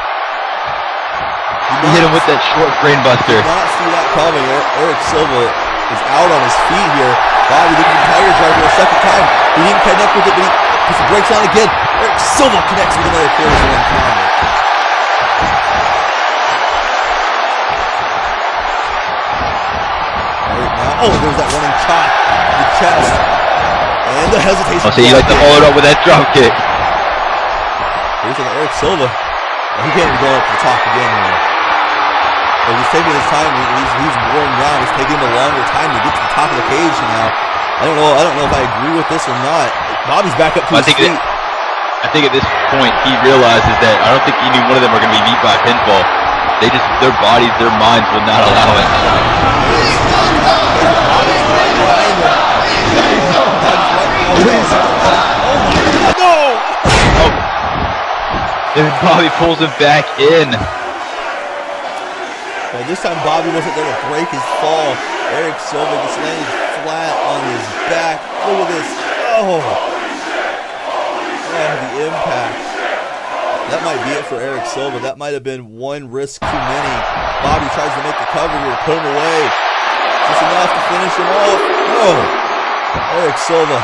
He hit him with that short brain buster. Did not see that coming. Eric Silva is out on his feet here. Bobby looking for Tiger Driver a second time. He didn't connect with it, but he just breaks on again. Eric Silva connects with another clearance one counter. Oh, there's that running chop to the chest. And the hesitation. I'll say you like to follow it up with that drop kick. Here's Eric Silva. He can't even go up to the top again here. But he's taking his time. He's worn down. He's taking him a longer time to get to the top of the cage now. I don't know if I agree with this or not. Bobby's back up to his feet. I think at this point he realizes that I don't think any one of them are going to be beat by pinfall. Their bodies, their minds will not allow it. No! Oh. Bobby pulls him back in. But this time Bobby wasn't there to break his fall. Eric Silva just landed flat on his back. Look at this. Oh, the impact. That might be it for Eric Silva. That might have been one risk too many. Bobby tries to make the cover here, put him away. Just enough to finish him off. Oh, Eric Silva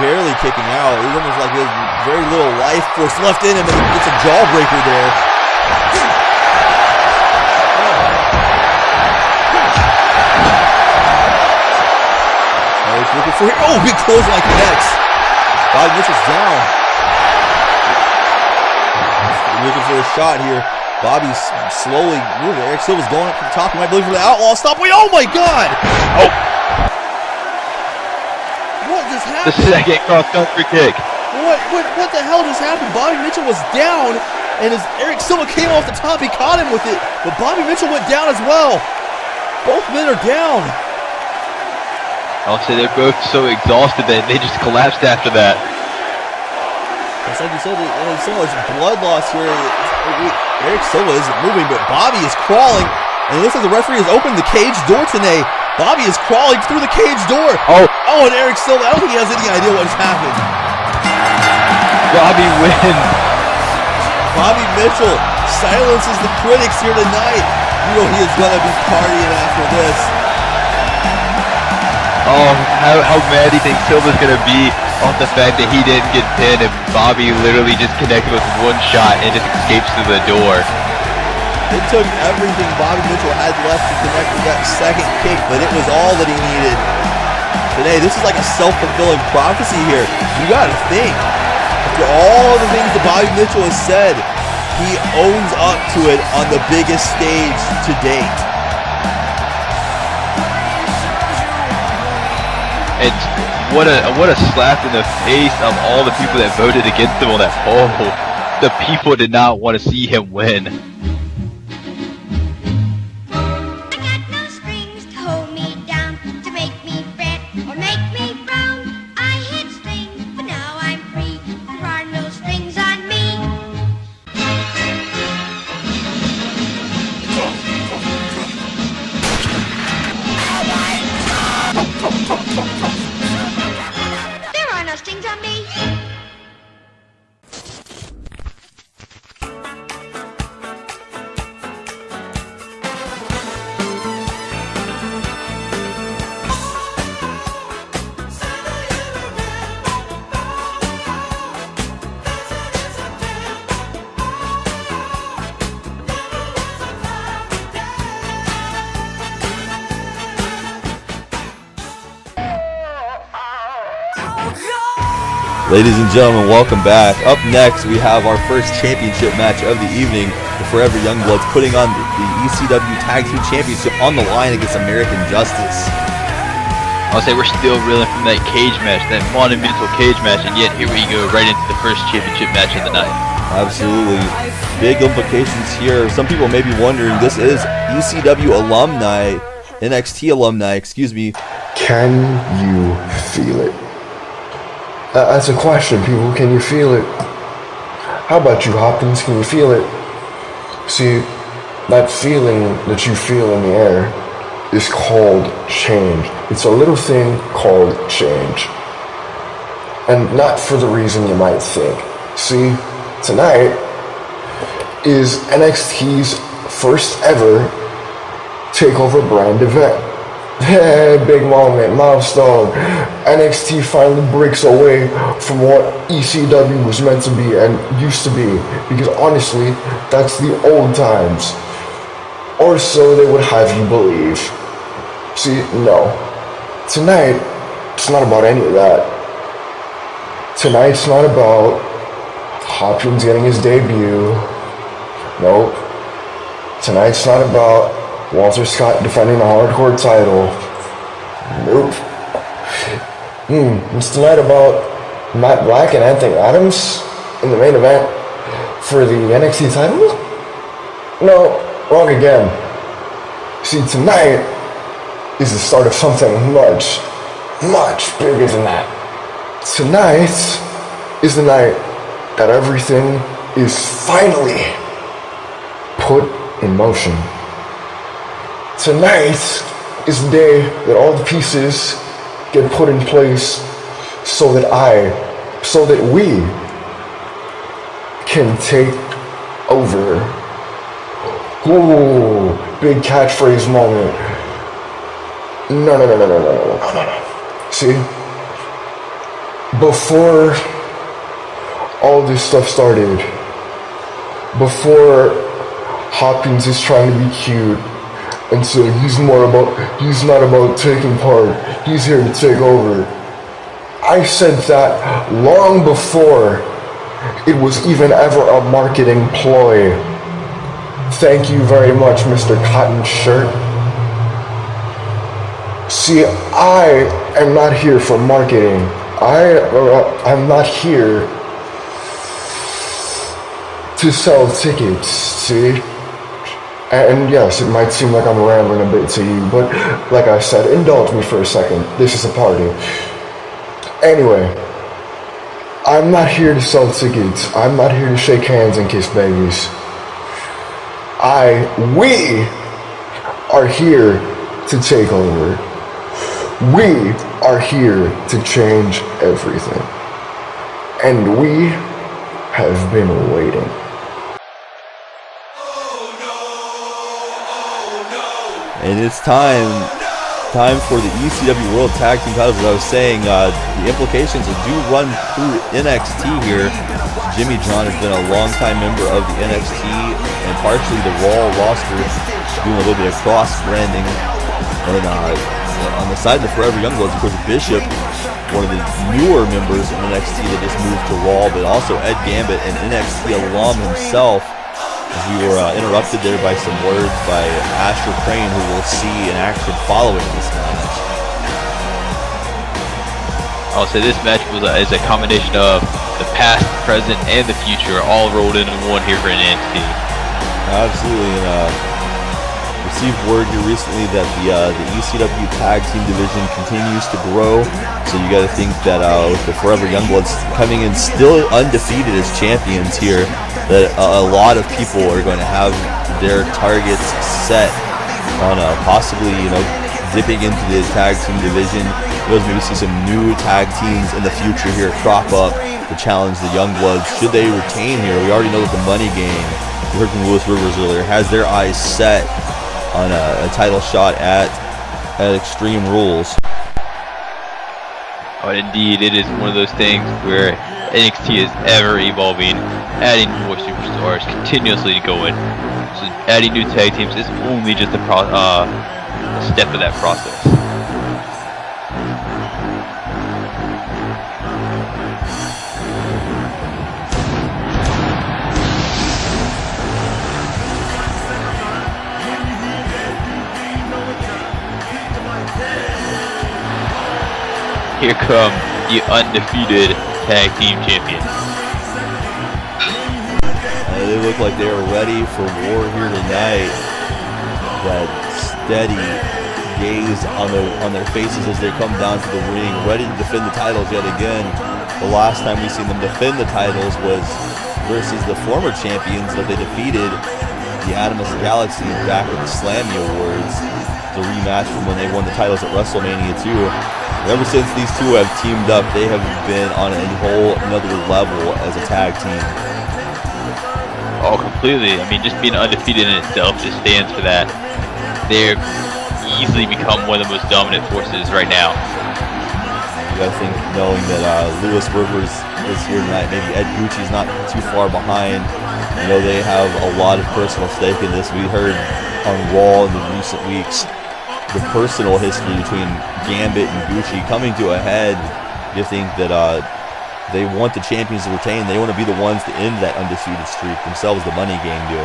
barely kicking out. It was almost like he has very little life force left in him, and it's a jawbreaker there. Eric's looking for it. Oh, big clothesline connects. Bobby Mitchell's down. Looking for a shot here. Bobby's slowly moving. Eric Silva's going up to the top. He might be looking for the outlaw stop. Wait, oh my God! Oh. What just happened? The second cross-country kick. What the hell just happened? Bobby Mitchell was down, and as Eric Silva came off the top, he caught him with it. But Bobby Mitchell went down as well. Both men are down. I'll say they're both so exhausted that they just collapsed after that. It's like you said, there's so much blood loss here. Eric Silva isn't moving, but Bobby is crawling. And it looks like the referee has opened the cage door today. Bobby is crawling through the cage door. Oh, and Eric Silva, I don't think he has any idea what has happened. Bobby wins. Bobby Mitchell silences the critics here tonight. You know he is going to be partying after this. Oh, how mad do you think Silva's going to be off the fact that he didn't get pinned and Bobby literally just connected with one shot and just escapes through the door. It took everything Bobby Mitchell had left to connect with that second kick, but it was all that he needed. Today, this is like a self-fulfilling prophecy here. You gotta think, after all the things that Bobby Mitchell has said, he owns up to it on the biggest stage to date. And what a slap in the face of all the people that voted against him on that poll. The people did not want to see him win. Ladies and gentlemen, welcome back. Up next, we have our first championship match of the evening. The Forever Yungbloodz putting on the ECW Tag Team Championship on the line against American Justice. I'll say we're still reeling from that cage match, that monumental cage match, and yet here we go right into the first championship match of the night. Absolutely. Big implications here. Some people may be wondering, this is ECW alumni, NXT alumni, excuse me. Can you feel it? That's a question, people. Can you feel it? How about you, Hopkins? Can you feel it? See, that feeling that you feel in the air is called change. It's a little thing called change. And not for the reason you might think. See, tonight is NXT's first ever takeover brand event. Big moment, milestone. NXT finally breaks away from what ECW was meant to be and used to be, because honestly, that's the old times. Or so they would have you believe. See, no. Tonight, it's not about any of that. Tonight's not about Hopkins getting his debut. Nope. Tonight's not about Walter Scott defending the hardcore title. Nope. It's tonight about Matt Black and Anthony Adams in the main event for the NXT title? No, wrong again. See, tonight is the start of something much, much bigger than that. Tonight is the night that everything is finally put in motion. Tonight is the day that all the pieces get put in place so that we can take over. Ooh, big catchphrase moment. No. See, before all this stuff started, before Hopkins is trying to be cute and so he's not about taking part, he's here to take over. I said that long before it was even ever a marketing ploy. Thank you very much, Mr. Cotton Shirt. See, I am not here for marketing. I'm not here to sell tickets, see? And yes, it might seem like I'm rambling a bit to you, but like I said, indulge me for a second. This is a party. Anyway, I'm not here to sell tickets. I'm not here to shake hands and kiss babies. We are here to take over. We are here to change everything. And we have been waiting. And it's time for the ECW World Tag Team titles. As I was saying, the implications do run through NXT here. Jimmy John has been a longtime member of the NXT and partially the Raw roster, doing a little bit of cross-branding. And on the side of the Forever Yungbloodz, of course, Bishop, one of the newer members of NXT that just moved to Raw, but also Ed Gambit, an NXT alum himself. We were interrupted there by some words by Asher Crayne, who we'll see in action following this match. I'll say this match is a combination of the past, present, and the future all rolled into one here for NXT. Absolutely, and received word here recently that the ECW Tag Team division continues to grow. So you got to think that with the Forever Yungbloodz coming in still undefeated as champions here, that a lot of people are going to have their targets set on possibly, dipping into the tag team division. We'll maybe see some new tag teams in the future here crop up to challenge the Youngbloods. Should they retain here? We already know that the Money Gang, we heard from Lewis Rivers earlier, has their eyes set on a title shot at Extreme Rules. Oh, indeed, it is one of those things where NXT is ever evolving, adding more superstars, continuously going. So adding new tag teams is only just a step of that process. Here come the undefeated tag team champions. They look like they are ready for war here tonight. That steady gaze on their faces as they come down to the ring, ready to defend the titles yet again. The last time we seen them defend the titles was versus the former champions that they defeated, the Adonis Galaxy, back at the Slammy Awards. The rematch from when they won the titles at WrestleMania 2. Ever since these two have teamed up, they have been on a whole another level as a tag team. Oh, completely. I mean, just being undefeated in itself just stands for that. They've easily become one of the most dominant forces right now. You gotta think, knowing that Lewis Rivers is here tonight, maybe Ed Gucci's not too far behind. They have a lot of personal stake in this. We heard on Raw in the recent weeks the personal history between Gambit and Gucci coming to a head. You think that they want the champions to retain. They want to be the ones to end that undefeated streak themselves. The Money Gang do.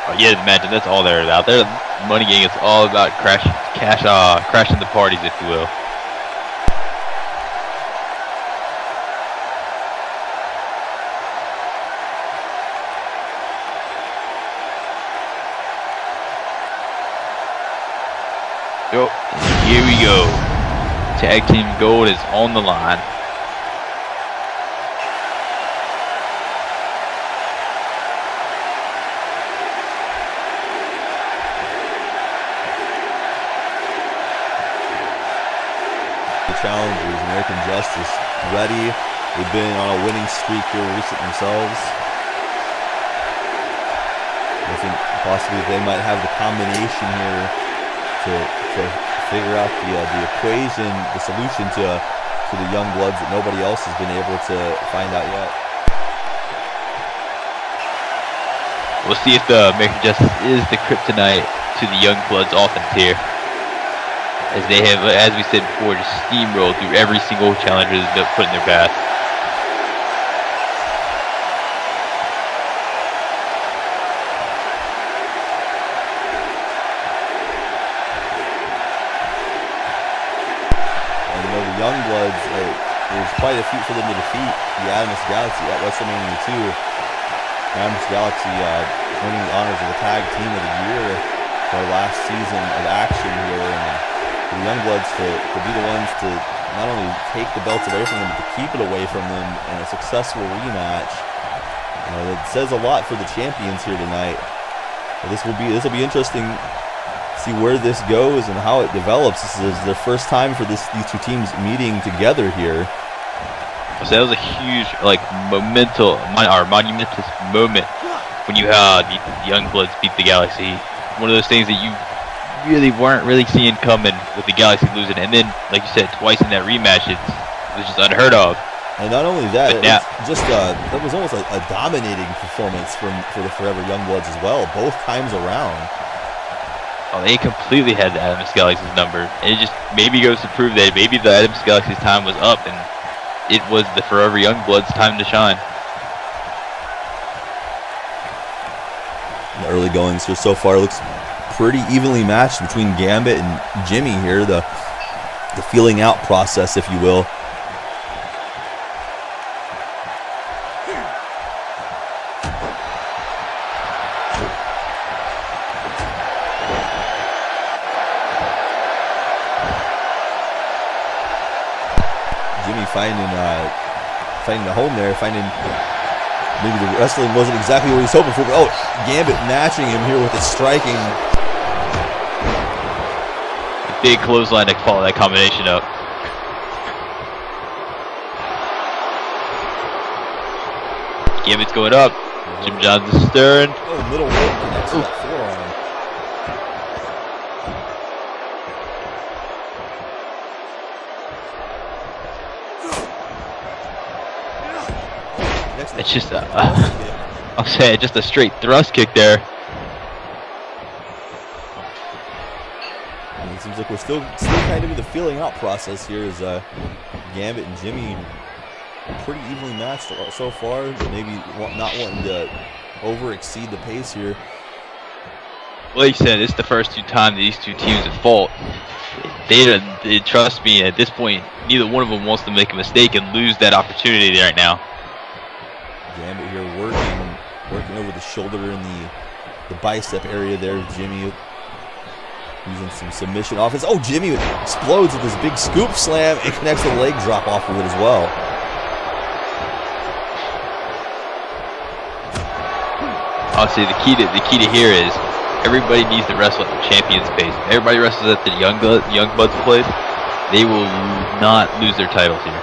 Oh, yeah, imagine that's all they're out there. Money Gang is all about crashing the parties, if you will. Yo, here we go. Tag team gold is on the line. challengers. American Justice ready. They've been on a winning streak here recently themselves. I think possibly they might have the combination here to figure out the equation, the solution to the Yungbloods that nobody else has been able to find out yet. We'll see if the American Justice is the kryptonite to the Yungbloods offense here, as they have, as we said before, just steamrolled through every single challenger that's been put in their path. Yungbloods, there's quite a feat for them to defeat the Adonis Galaxy at WrestleMania 2. Adonis Galaxy winning the honors of the Tag Team of the Year for our last season of action here. And for the Yungbloods to be the ones to not only take the belts away from them, but to keep it away from them in a successful rematch. It says a lot for the champions here tonight. This will be interesting. See where this goes and how it develops. This is their first time for these two teams meeting together here. So that was a huge, monumentous moment when you had the Yungbloods beat the Galaxy. One of those things that you really weren't seeing coming with the Galaxy losing, and then, like you said, twice in that rematch, it was just unheard of. And not only that, that was almost a dominating performance for the Forever Yungbloods as well, both times around. Oh, they completely had the Adonis Galaxy's number. And it just maybe goes to prove that maybe the Adonis Galaxy's time was up and it was the Forever Yungbloods' time to shine. The early goings here so far looks pretty evenly matched between Gambit and Jimmy here. The feeling out process, if you will. Finding the home there, maybe the wrestling wasn't exactly what he was hoping for, but Gambit matching him here with his striking. A big clothesline to follow that combination up. Gambit's going up. Jim Johnson's stirring. Middle rope connects to that forearm. It's just I'll say just a straight thrust kick there. And it seems like we're still kind of in the feeling out process here as Gambit and Jimmy pretty evenly matched so far. Maybe not wanting to over-exceed the pace here. Like you said, it's the first time that these two teams have fought. They trust me, at this point, neither one of them wants to make a mistake and lose that opportunity right now. Gambit here working over the shoulder in the bicep area there. Jimmy using some submission offense. Oh, Jimmy explodes with his big scoop slam and connects the leg drop off of it as well. I'll say the key to here is everybody needs to wrestle at the champion's pace. Everybody wrestles at the Yungbloods place. They will not lose their titles here.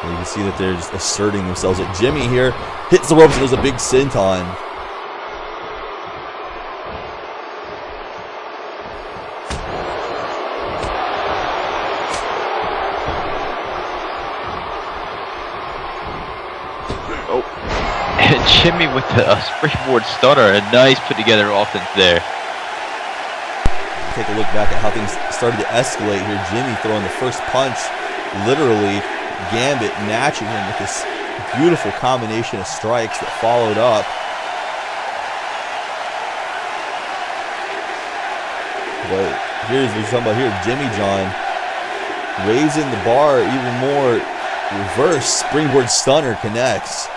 And you can see that they're just asserting themselves. Jimmy here hits the ropes and there's a big senton. Oh, and Jimmy with a springboard stunner. A nice put together offense there. Take a look back at how things started to escalate here. Jimmy throwing the first punch, literally. Gambit matching him with this beautiful combination of strikes that followed up. But here's what we're talking about here. Jimmy John raising the bar even more. Reverse springboard stunner connects.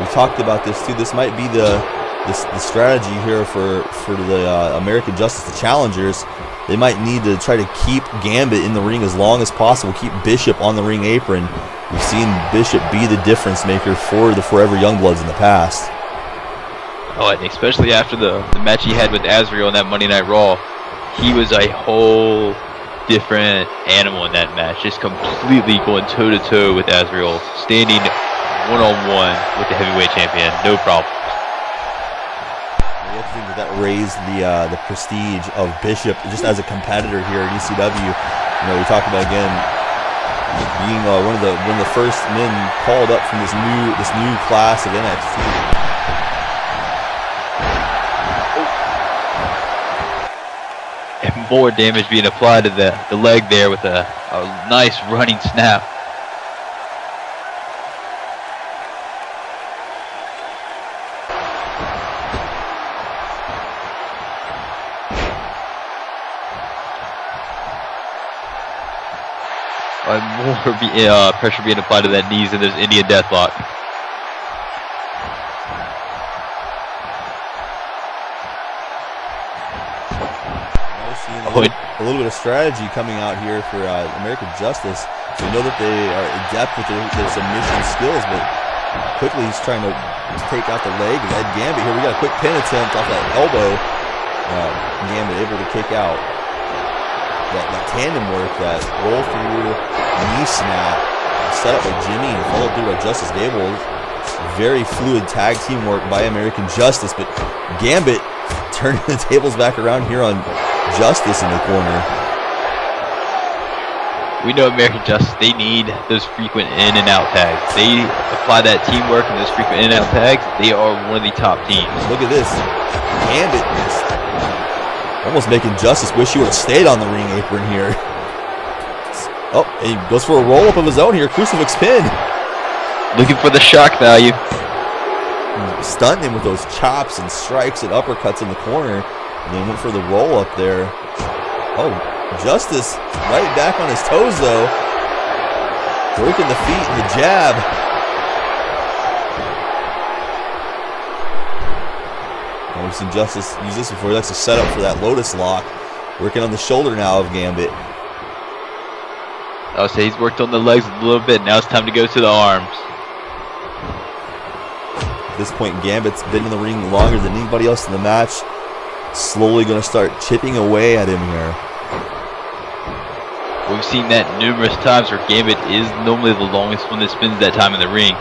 We talked about this too. This might be the the strategy here for the American Justice, the challengers, they might need to try to keep Gambit in the ring as long as possible, keep Bishop on the ring apron. We've seen Bishop be the difference maker for the Forever Yungbloods in the past. Oh, and especially after the match he had with Azrael on that Monday Night Raw, he was a whole different animal in that match, just completely going toe-to-toe with Azrael, standing one-on-one with the heavyweight champion, no problem. I think that raised the prestige of Bishop just as a competitor here at ECW. You know, we talked about again being one of the first men called up from this new class of NXT. And more damage being applied to the leg there with a nice running snap. More pressure being applied to that knees, and there's Indian Deathlock. A little bit of strategy coming out here for American Justice. We know that they are adept with their submission skills, but quickly he's trying to take out the leg of Ed Gambit here. We got a quick pin attempt off that elbow. Gambit able to kick out. That tandem work, that roll through knee snap, set up by Jimmy and followed through by Justice Gable. Very fluid tag team work by American Justice, but Gambit turning the tables back around here on Justice in the corner. We know American Justice, they need those frequent in and out tags. They apply that teamwork and those frequent in and out tags. They are one of the top teams. Look at this. Gambit is almost making Justice wish he would have stayed on the ring apron here. Oh, and he goes for a roll-up of his own here. Crucifix pin. Looking for the shock value. Stunned him with those chops and strikes and uppercuts in the corner. And then went for the roll-up there. Oh, Justice right back on his toes, though. Working the feet and the jab. And we've seen Justice use this before. He likes to set up for that Lotus lock. Working on the shoulder now of Gambit. I would say he's worked on the legs a little bit. Now it's time to go to the arms. At this point, Gambit's been in the ring longer than anybody else in the match. Slowly going to start chipping away at him here. We've seen that numerous times where Gambit is normally the longest one that spends that time in the ring.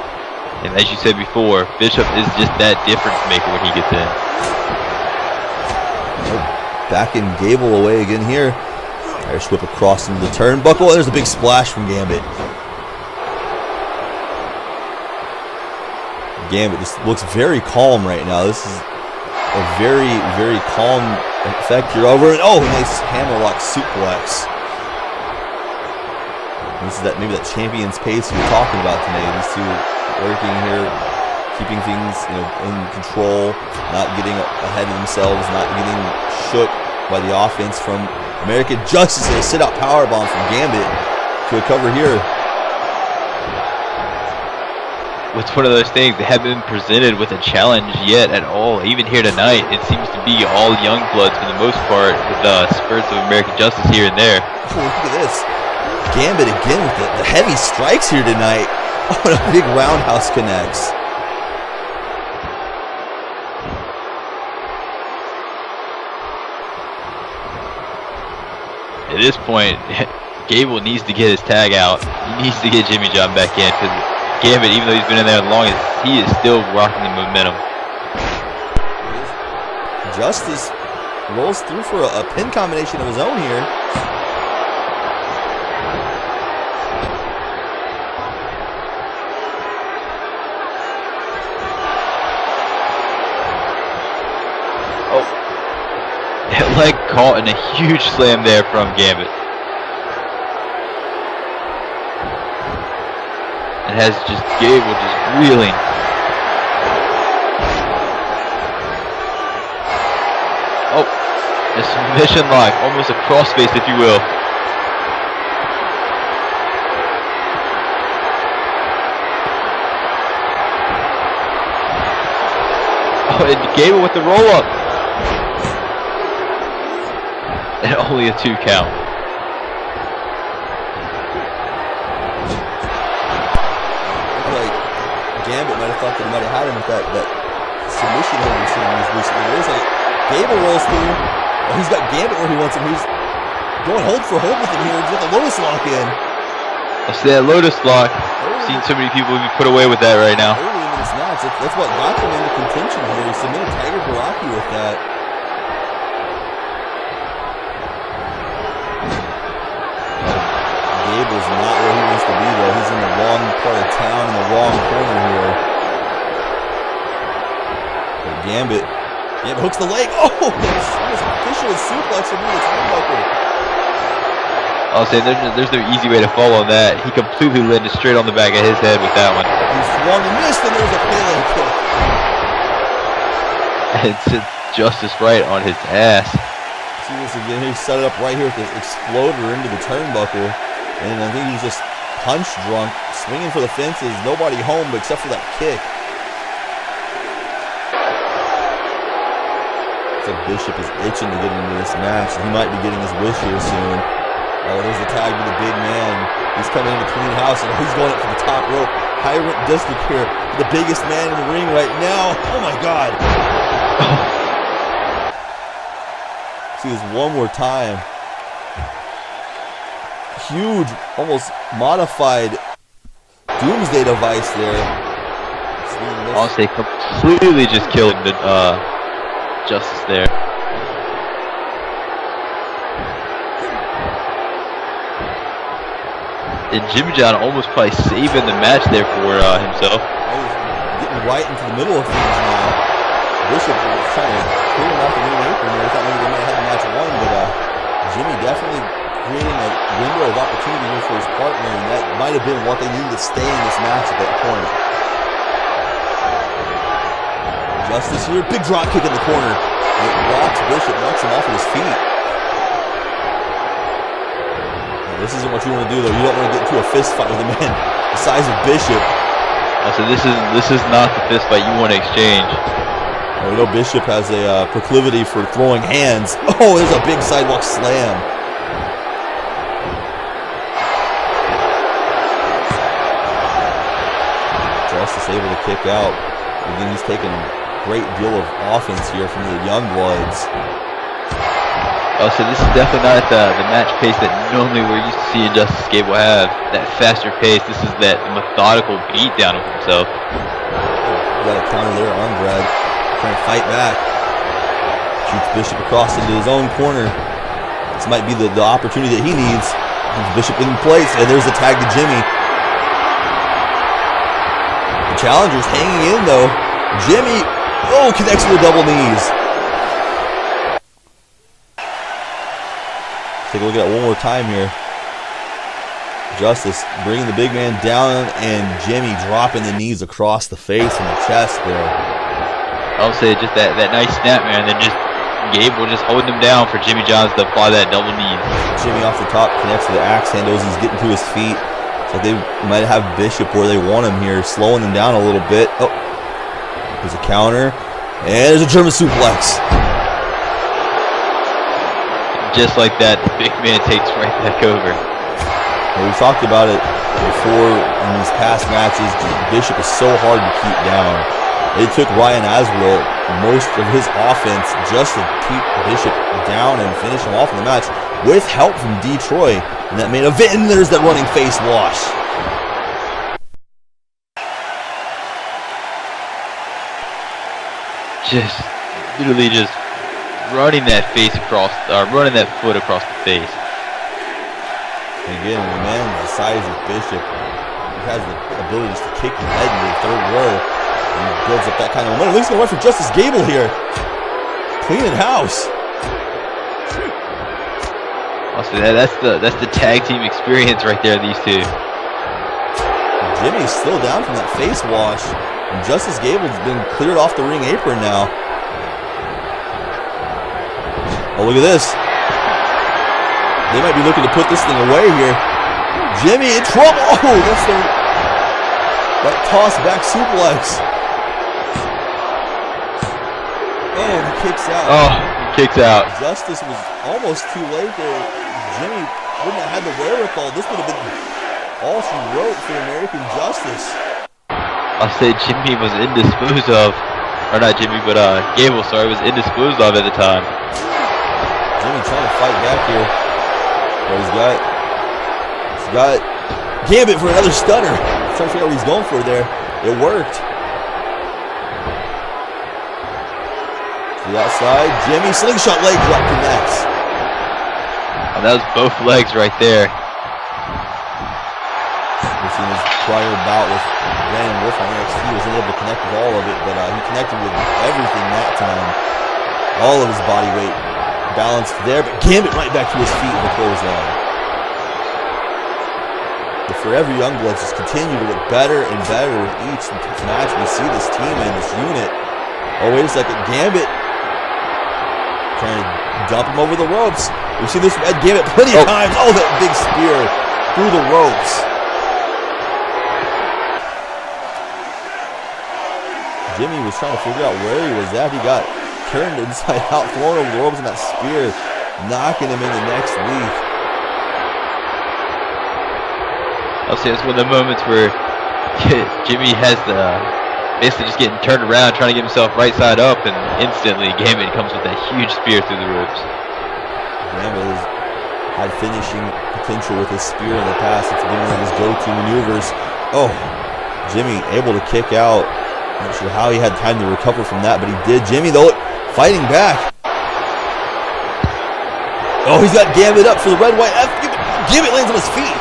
And as you said before, Bishop is just that difference maker when he gets in. Backing Gable away again here. Irish whip across into the turnbuckle. There's a big splash from Gambit. Gambit just looks very calm right now. This is a very, very calm effect here over it. Oh, nice hammerlock suplex. This is maybe that champion's pace we were talking about today. These two working here, keeping things in control, not getting ahead of themselves, not getting shook by the offense from American Justice. A sit-out powerbomb from Gambit to a cover here. It's one of those things, they haven't been presented with a challenge yet at all. Even here tonight, it seems to be all young bloods for the most part, with spurts of American Justice here and there. Oh, look at this. Gambit again with the heavy strikes here tonight. Oh, and a big roundhouse connects. At this point, Gable needs to get his tag out. He needs to get Jimmy John back in, because Gambit, even though he's been in there the longest, he is still rocking the momentum. Justice rolls through for a pin combination of his own here. Oh, that leg caught in a huge slam there from Gambit. It has just Gable just reeling. Oh, a submission lock, almost a crossface, if you will. Oh, and Gable with the roll up. And only a 2 count. Like Gambit might have thought that he might have had him with that submission hold we've seen recently. There's like Gable rolls through. Oh, he's got Gambit where he wants him. He's going hold for hold with him here. He's got the Lotus Lock in. I see that Lotus Lock. I've seen so many people be put away with that right now. Early in this match, that's what got them into contention here. He submitted Tiger Baraki with that. Gable's not where he wants to be though. He's in the wrong part of town, in the wrong corner here. But Gambit hooks the leg. Oh, that's official suplex into the turnbuckle. I'll say there's no easy way to fall on that. He completely landed straight on the back of his head with that one. He swung and missed, and there's a Pele kick. And it's Justice right on his ass. See this again. He set it up right here with the exploder into the turnbuckle. And I think he's just punch drunk, swinging for the fences. Nobody home but except for that kick. Looks like Bishop is itching to get into this match. He might be getting his wish here soon. Oh, there's the tag with the big man. He's coming in to clean house, and he's going up to the top rope. Tyrant District here, the biggest man in the ring right now. Oh my God. See this one more time. Huge, almost modified doomsday device there. Honestly, completely just killing the Justice there. And Jimmy John almost probably saving the match there for himself. Getting right into the middle of things now. Bishop was trying to clear him off the ring apron there. I thought maybe they might have had the match won, but Jimmy definitely creating a window of opportunity here for his partner, and that might have been what they needed to stay in this match at that point. Justice here, big drop kick in the corner. It rocks Bishop, knocks him off of his feet. This isn't what you want to do, though. You don't want to get into a fist fight with a man the size of Bishop. So this is not the fist fight you want to exchange. Well, we know Bishop has a proclivity for throwing hands. Oh, there's a big sidewalk slam. Justice able to kick out. Again, he's taking a great deal of offense here from the Youngbloods. Oh, so this is definitely not the match pace that normally we're used to seeing Justice Gable have. That faster pace. This is that methodical beatdown of himself. Got a counter there, arm drag. Trying to fight back. Shoots Bishop across into his own corner. This might be the opportunity that he needs. Bishop in place, and there's the tag to Jimmy. The challenger's hanging in though. Jimmy, connects with the double knees. Take a look at that one more time here. Justice bringing the big man down, and Jimmy dropping the knees across the face and the chest there. I'll say just that nice snap, man, and then just Gable just holding him down for Jimmy Johns to apply that double knee. Jimmy off the top connects to the axe handles. He's getting to his feet. So they might have Bishop where they want him here, slowing him down a little bit. Oh, there's a counter, and there's a German suplex. Just like that, the big man takes right back over. Well, we've talked about it before in these past matches. Bishop is so hard to keep down. It took Ryan Aswell most of his offense just to keep Bishop down and finish him off in the match with help from Detroit in that main event. And there's that running face wash. Just literally just running that face across, running that foot across the face. Again, the man the size of Bishop, he has the ability just to kick your head into the third row, and he builds up that kind of momentum. He's going to run for Justice Gable here, cleaning house. Also, that's the tag team experience right there. These two. Jimmy's still down from that face wash, and Justice Gable's been cleared off the ring apron now. Oh, look at this. They might be looking to put this thing away here. Jimmy in trouble. Oh, that's that toss back suplex. Oh, and he kicks out. Oh, he kicks out. Justice was almost too late there. Jimmy wouldn't have had the wherewithal. This would have been all she wrote for American Justice. I'll say Jimmy was indisposed of. Or not Jimmy, but Gable, sorry, was indisposed of at the time. Jimmy trying to fight back here. But he's got Gambit for another stunner. Trying to figure out what he's going for there. It worked. To the outside, Jimmy slingshot leg drop connects. And that was both legs right there. We've seen his prior bout with Brandon Wolf on NXT. He wasn't able to connect with all of it, but he connected with everything that time. All of his body weight balanced there, but Gambit right back to his feet with the clothesline. The Forever Yungbloodz just continue to look better and better with each match we see this team in, this unit. Oh, wait a second. Gambit trying to dump him over the ropes. We've seen this from Ed Gambit plenty of times. Oh, that big spear through the ropes. Jimmy was trying to figure out where he was at. He got turned inside out, thrown over the ropes, and that spear knocking him in the next week. I'll say it's one of the moments where Jimmy has the basically just getting turned around, trying to get himself right side up, and instantly Gambit comes with that huge spear through the ropes. Gambit has had finishing potential with his spear in the past. It's been one of his go-to maneuvers. Oh, Jimmy able to kick out. Not sure how he had time to recover from that, but he did. Jimmy, though, fighting back. Oh, he's got Gambit up for the red, white F. Gambit lands on his feet.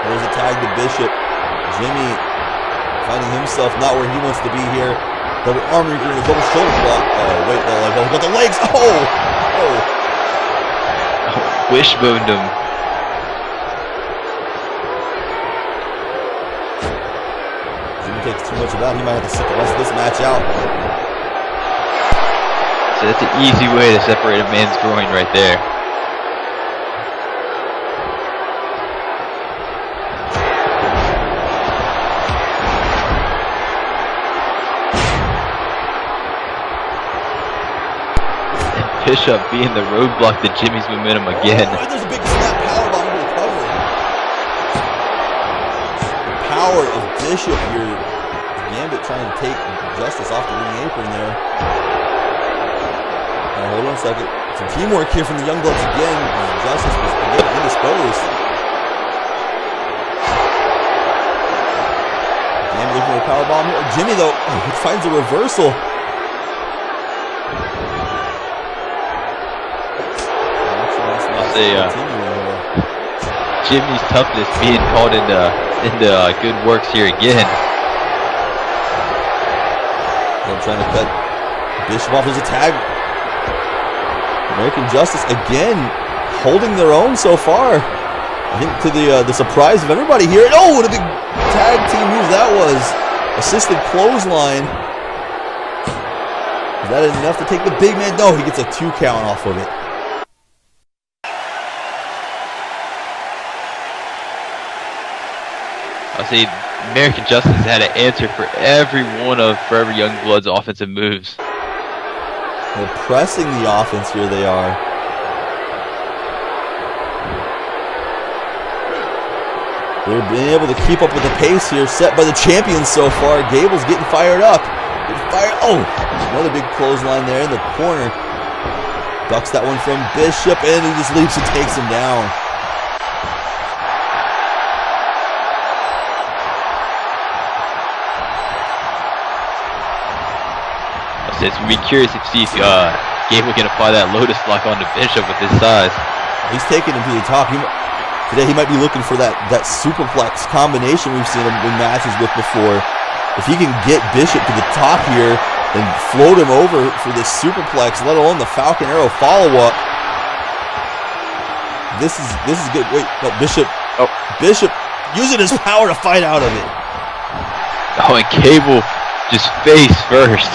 There's a tag to Bishop. Jimmy finding himself not where he wants to be here. Double arm reaper and a double shoulder block. Oh, wait, no, I got the legs. Oh. Wishboned him. Takes too much of that. He might have to sit the rest of this match out. So that's an easy way to separate a man's groin right there. And Bishop being the roadblock to Jimmy's momentum again. Oh, there's a big snap powerbomb into the cover. The power of Bishop here. Gambit trying to take Justice off the ring apron there. Now, hold on a second. Some teamwork here from the Youngbloods again. Justice was again indisposed. Gambit looking for a powerbomb here. Jimmy, though, finds a reversal. Jimmy's toughness being called into good works here again. I'm trying to cut Bishop off as a tag. American Justice again holding their own so far. I think to the surprise of everybody here. Oh, what a big tag team move that was. Assisted clothesline. Is that enough to take the big man? No, he gets a 2 count off of it. I'll say American Justice had an answer for every one of Forever Yungblood's offensive moves. They're pressing the offense here, they are. They're being able to keep up with the pace here set by the champions so far. Gable's getting fired up. Oh, another big clothesline there in the corner. Ducks that one from Bishop, and he just leaps and takes him down. It's going to be curious to see if Gable can apply that Lotus Lock onto Bishop with his size. He's taking him to the top. Today he might be looking for that superplex combination we've seen him in matches with before. If he can get Bishop to the top here and float him over for this superplex, let alone the Falcon Arrow follow-up, this is good. Wait, no, Bishop using his power to fight out of it. Oh, and Gable just face first.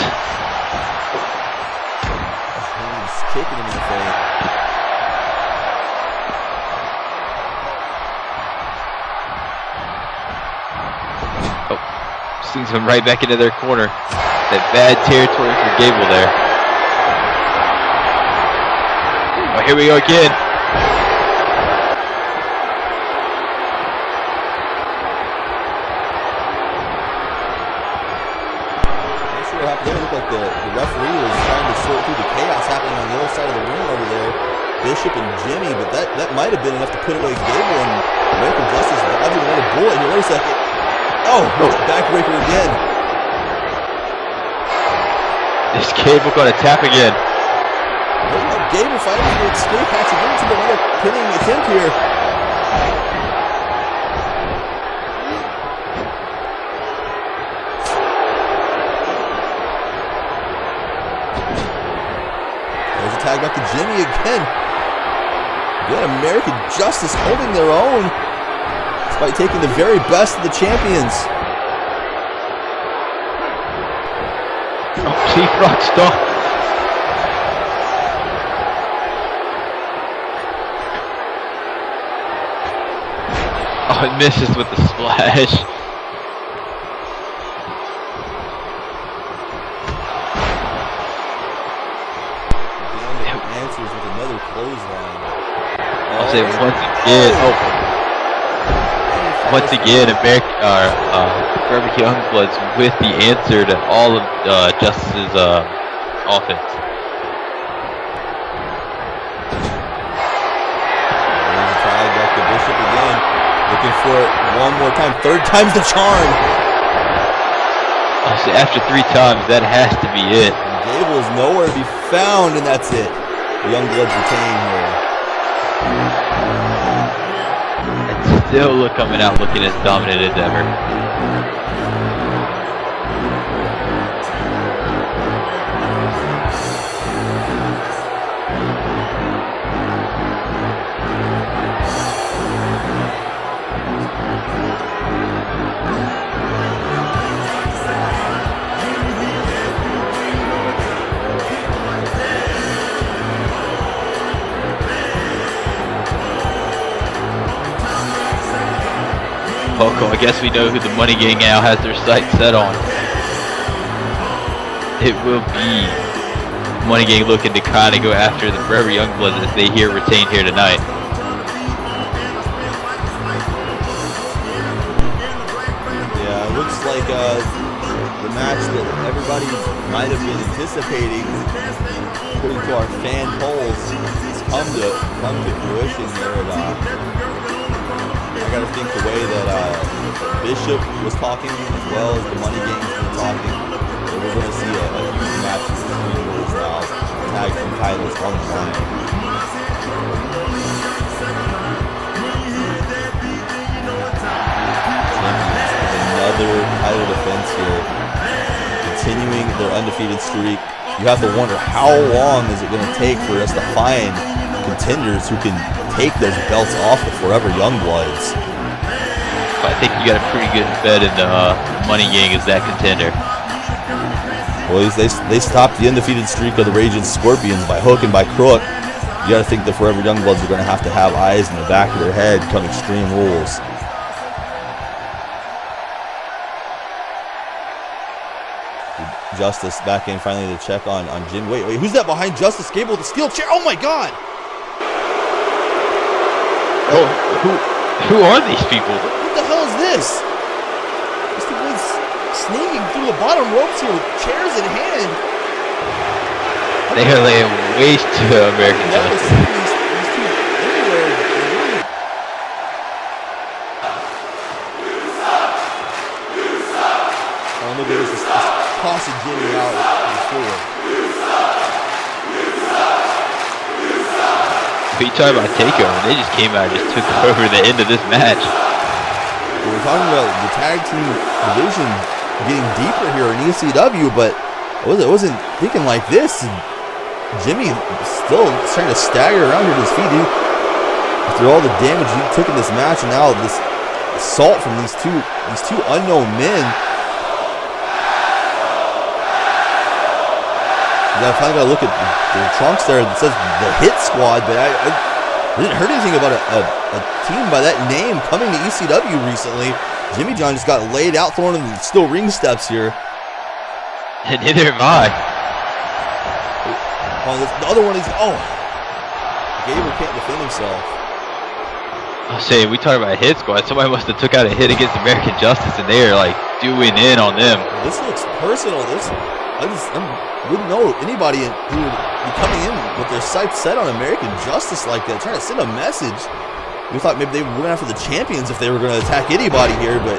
Kicking him in the face. Swings him right back into their corner. That bad territory for Gable there. Oh, here we go again. It looked like the referee was trying to sort through the chaos happening on the other side of the ring over there. Bishop and Jimmy, but that might have been enough to put away Gable, and American Justice dodging another bullet here. Wait a second. Oh, backbreaker again. Is Gable going to tap again? Gable finally to escape, actually into another pinning attempt here. Tag back to Jimmy again. Again, American Justice holding their own despite taking the very best of the champions. Oh, Chief Rockstar. Oh, it misses with the splash. I'll say once again, Forever Yungbloodz with the answer to all of Justice's offense. There's a tag back to Bishop again, looking for it one more time. Third time's the charm. I'll say after 3 times, that has to be it. Gable is nowhere to be found, and that's it. The Youngbloods retain here. And still coming out looking as dominant as ever. Poco, I guess we know who the Money Gang now has their sights set on. It will be Money Gang looking to kind of go after the Forever Yungbloodz as they here retained here tonight. Yeah, it looks like the match that everybody might have been anticipating, according to our fan polls, has come to fruition here at I gotta think the way that Bishop was talking as well as the Money Gang's been talking, that we're gonna see a huge match between those now. Tag team titles on the line. Another title defense here. Continuing their undefeated streak. You have to wonder how long is it gonna take for us to find contenders who can take those belts off the Forever Yungbloodz. I think you got a pretty good bet in the Money Gang as that contender. Well, they stopped the undefeated streak of the Raging Scorpions by hook and by crook. You got to think the Forever Yungbloodz are going to have eyes in the back of their head come Extreme Rules. Justice back in finally to check on Jim. Wait, who's that behind Justice? Gable with the steel chair. Oh my God! Oh, who are these people? What the hell is this? Mr. Woods sneaking through the bottom ropes here with chairs in hand. They are laying waste to American Justice. These two everywhere. Oh, look at this tossing Jimmy out on the floor. But you talk about Takeover, they just came out and just took over the end of this match. We're talking about the tag team division getting deeper here in ECW, but I wasn't thinking like this. Jimmy still trying to stagger around here to his feet, dude. After all the damage he took in this match, and now this assault from these two unknown men. I finally got to look at the trunks there that says the Hit Squad, but didn't heard anything about a team by that name coming to ECW recently. Jimmy John just got laid out, thrown in the steel ring steps here. And neither am I. The other one is, Gable can't defend himself. I'll say, we talk about a hit squad. Somebody must have took out a hit against American Justice, and they are like doing in on them. This looks personal. I wouldn't know anybody who would be coming in with their sights set on American Justice like that, trying to send a message. We thought maybe they were going after the champions if they were going to attack anybody here, but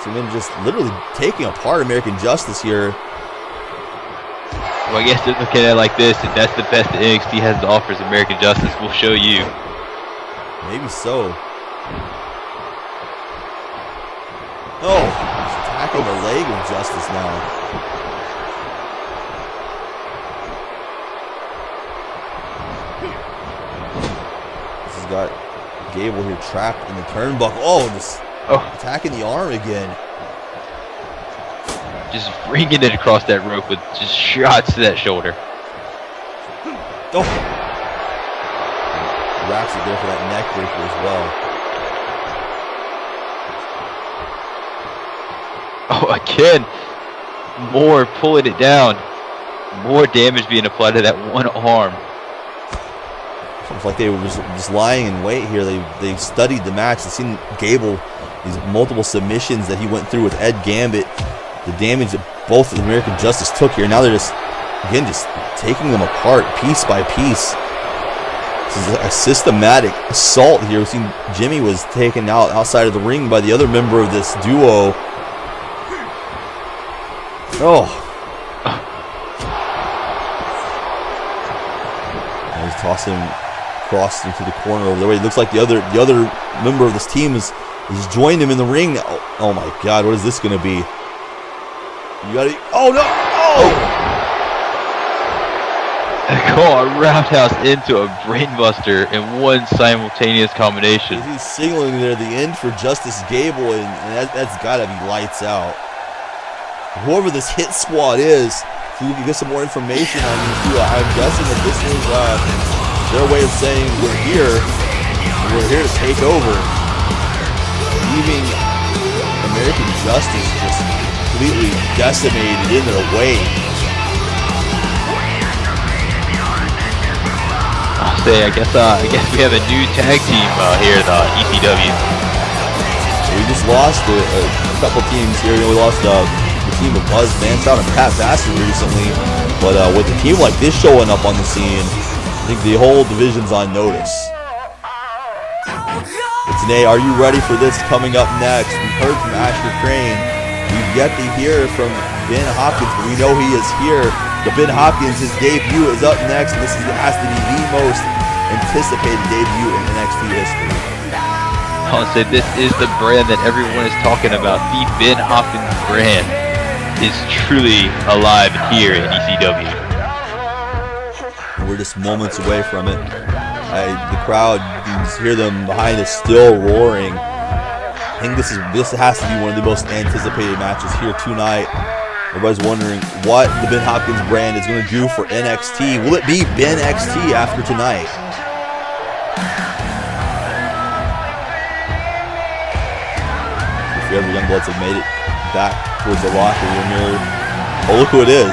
some men just literally taking apart American Justice here. Well, I guess they're looking at it like this, and that's the best that NXT has to offer is American Justice. We'll show you. Maybe so. Oh, he's attacking the leg of Justice now. This has got Gable here trapped in the turnbuckle. Attacking the arm again. Just bringing it across that rope with just shots to that shoulder. Wraps it there for that neck breaker as well. Again, more pulling it down. More damage being applied to that one arm. It's like they were just lying in wait here. They studied the match. They've seen Gable, these multiple submissions that he went through with Ed Gambit. The damage that both of American Justice took here. Now they're just taking them apart piece by piece. This is a systematic assault here. We've seen Jimmy was taken out outside of the ring by the other member of this duo. And he's tossing him across into the corner over there. It looks like the other member of this team has joined him in the ring. Oh my God, what is this going to be? You gotta. Oh no! A roundhouse into a brainbuster in one simultaneous combination. He's signaling there the end for Justice Gable, and that's gotta be lights out. Whoever this hit squad is, so we can get some more information on these two. I'm guessing that this is their way of saying we're here to take over, leaving American Justice just completely decimated in their way. I'll say, I guess we have a new tag team here at ECW. We just lost a couple teams here. We lost the team of Buzz Mansout and Pat Bassett recently, but with a team like this showing up on the scene, I think the whole division's on notice. But today, are you ready for this coming up next? We've heard from Asher Crayne. We've yet to hear from Ben Hopkins, but we know he is here. But Ben Hopkins, his debut is up next, and this has to be the most anticipated debut in NXT history. I'll say this is the brand that everyone is talking about. The Ben Hopkins brand is truly alive here in ECW. We're just moments away from it. The crowd, you can hear them behind us still roaring. I think this has to be one of the most anticipated matches here tonight. Everybody's wondering what the Ben Hopkins brand is going to do for NXT. Will it be Ben XT after tonight? The Forever Yungbloodz have made it back towards the locker room here. Oh, look who it is.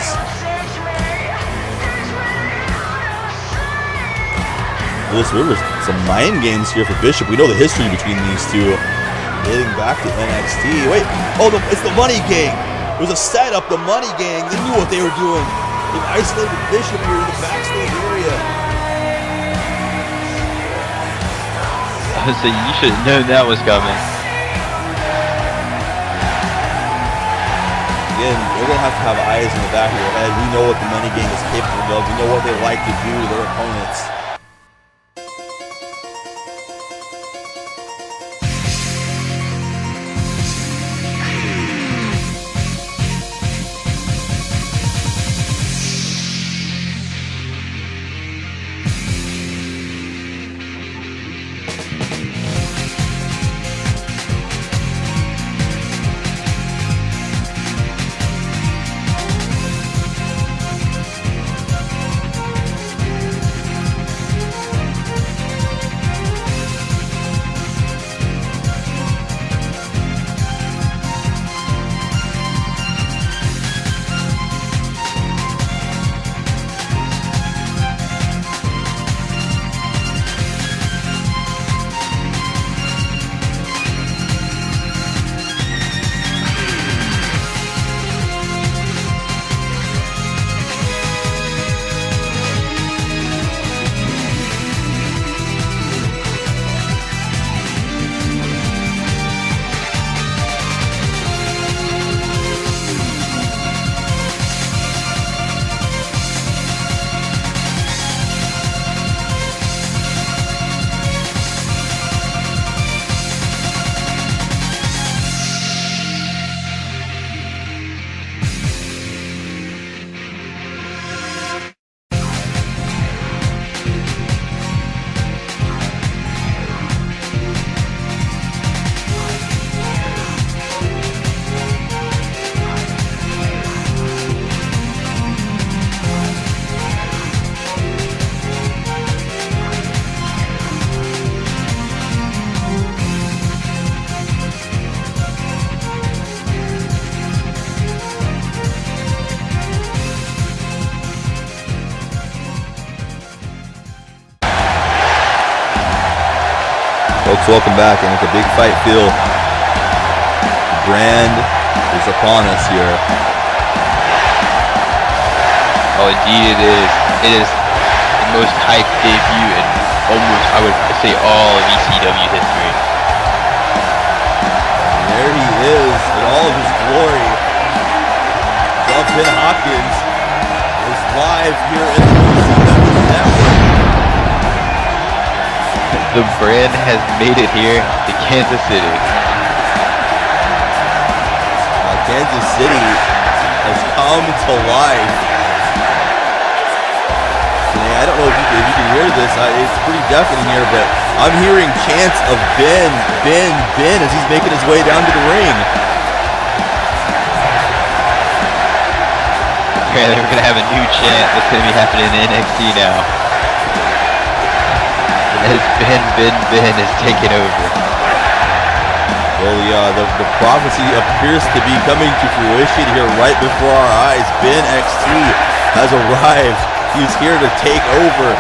Willis Rivers, some mind games here for Bishop. We know the history between these two. Heading back to NXT. Wait, it's the Money Gang. It was a setup, the Money Gang. They knew what they were doing. They've isolated Bishop here in the backstage area. So you should have known that was coming. Again, you're going to have eyes in the back of your head. We know what the Money Gang is capable of. We know what they like to do to their opponents. Folks, welcome back, and it's a big fight feel. Brand is upon us here. Oh, indeed it is. It is the most hyped debut in almost, I would say, all of ECW history. And there he is in all of his glory. Ben Hopkins is live here in the ECW Network. The brand has made it here to Kansas City. Kansas City has come to life. I don't know if you can hear this. It's pretty deafening here, but I'm hearing chants of Ben as he's making his way down to the ring. Okay, we're going to have a new chant that's going to be happening in NXT now. As Ben is taking over. Well, the prophecy appears to be coming to fruition here right before our eyes. Ben XT has arrived. He's here to take over.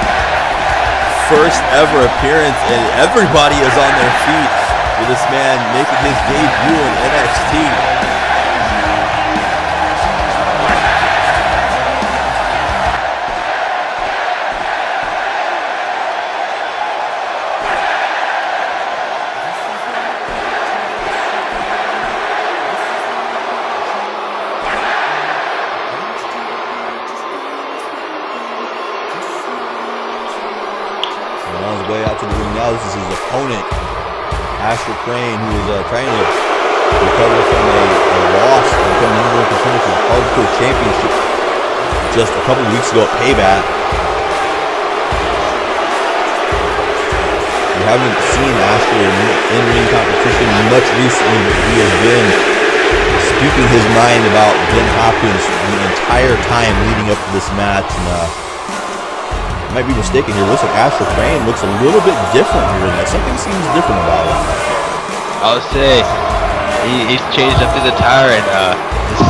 First ever appearance, and everybody is on their feet with this man making his debut in NXT. This is his opponent, Crayne, who is trying to recover from a loss and become number one contender for the Hardcore Championship just a couple of weeks ago at Payback. We haven't seen Asher in ring competition much recently, but he has been speaking his mind about Ben Hopkins the entire time leading up to this match. And, might be mistaken here. Looks like Crayne looks a little bit different here tonight. Something seems different about him. I'll say he's changed up his attire and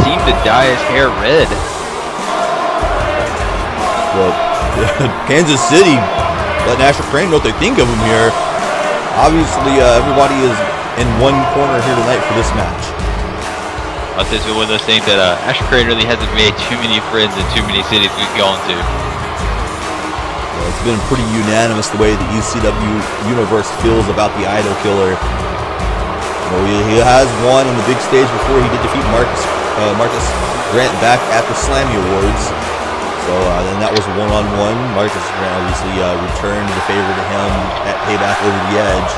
seemed to dye his hair red. Well, Kansas City letting Crayne know what they think of him here. Obviously, everybody is in one corner here tonight for this match. I'll say it's one of those things that Crayne really hasn't made too many friends in too many cities we've gone to. It's been pretty unanimous the way the ECW universe feels about the Idol Killer. You know, he has won on the big stage before. He did defeat Marcus Grant back at the Slammy Awards. So then that was one-on-one. Marcus Grant obviously returned the favor to him at Payback over the Edge.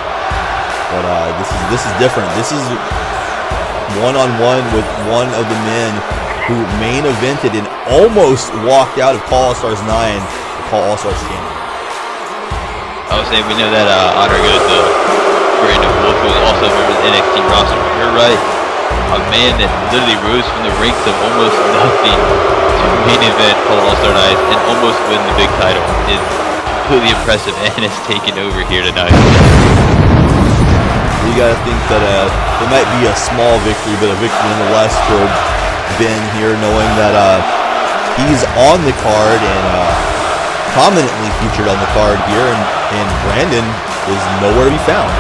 But this is different. This is one-on-one with one of the men who main evented and almost walked out of Paul All-Stars 9. Paul All-Stars Champion. I was saying we know that honor goes to Brandon Wolf, who was also a member of the NXT roster. But you're right, a man that literally rose from the ranks of almost nothing to main event Paul All-Star Night and almost win the big title is completely impressive and is taking over here tonight. You gotta think that it might be a small victory, but a victory nonetheless for Ben here, knowing that he's on the card and prominently featured on the card here, and Brandon is nowhere to be found.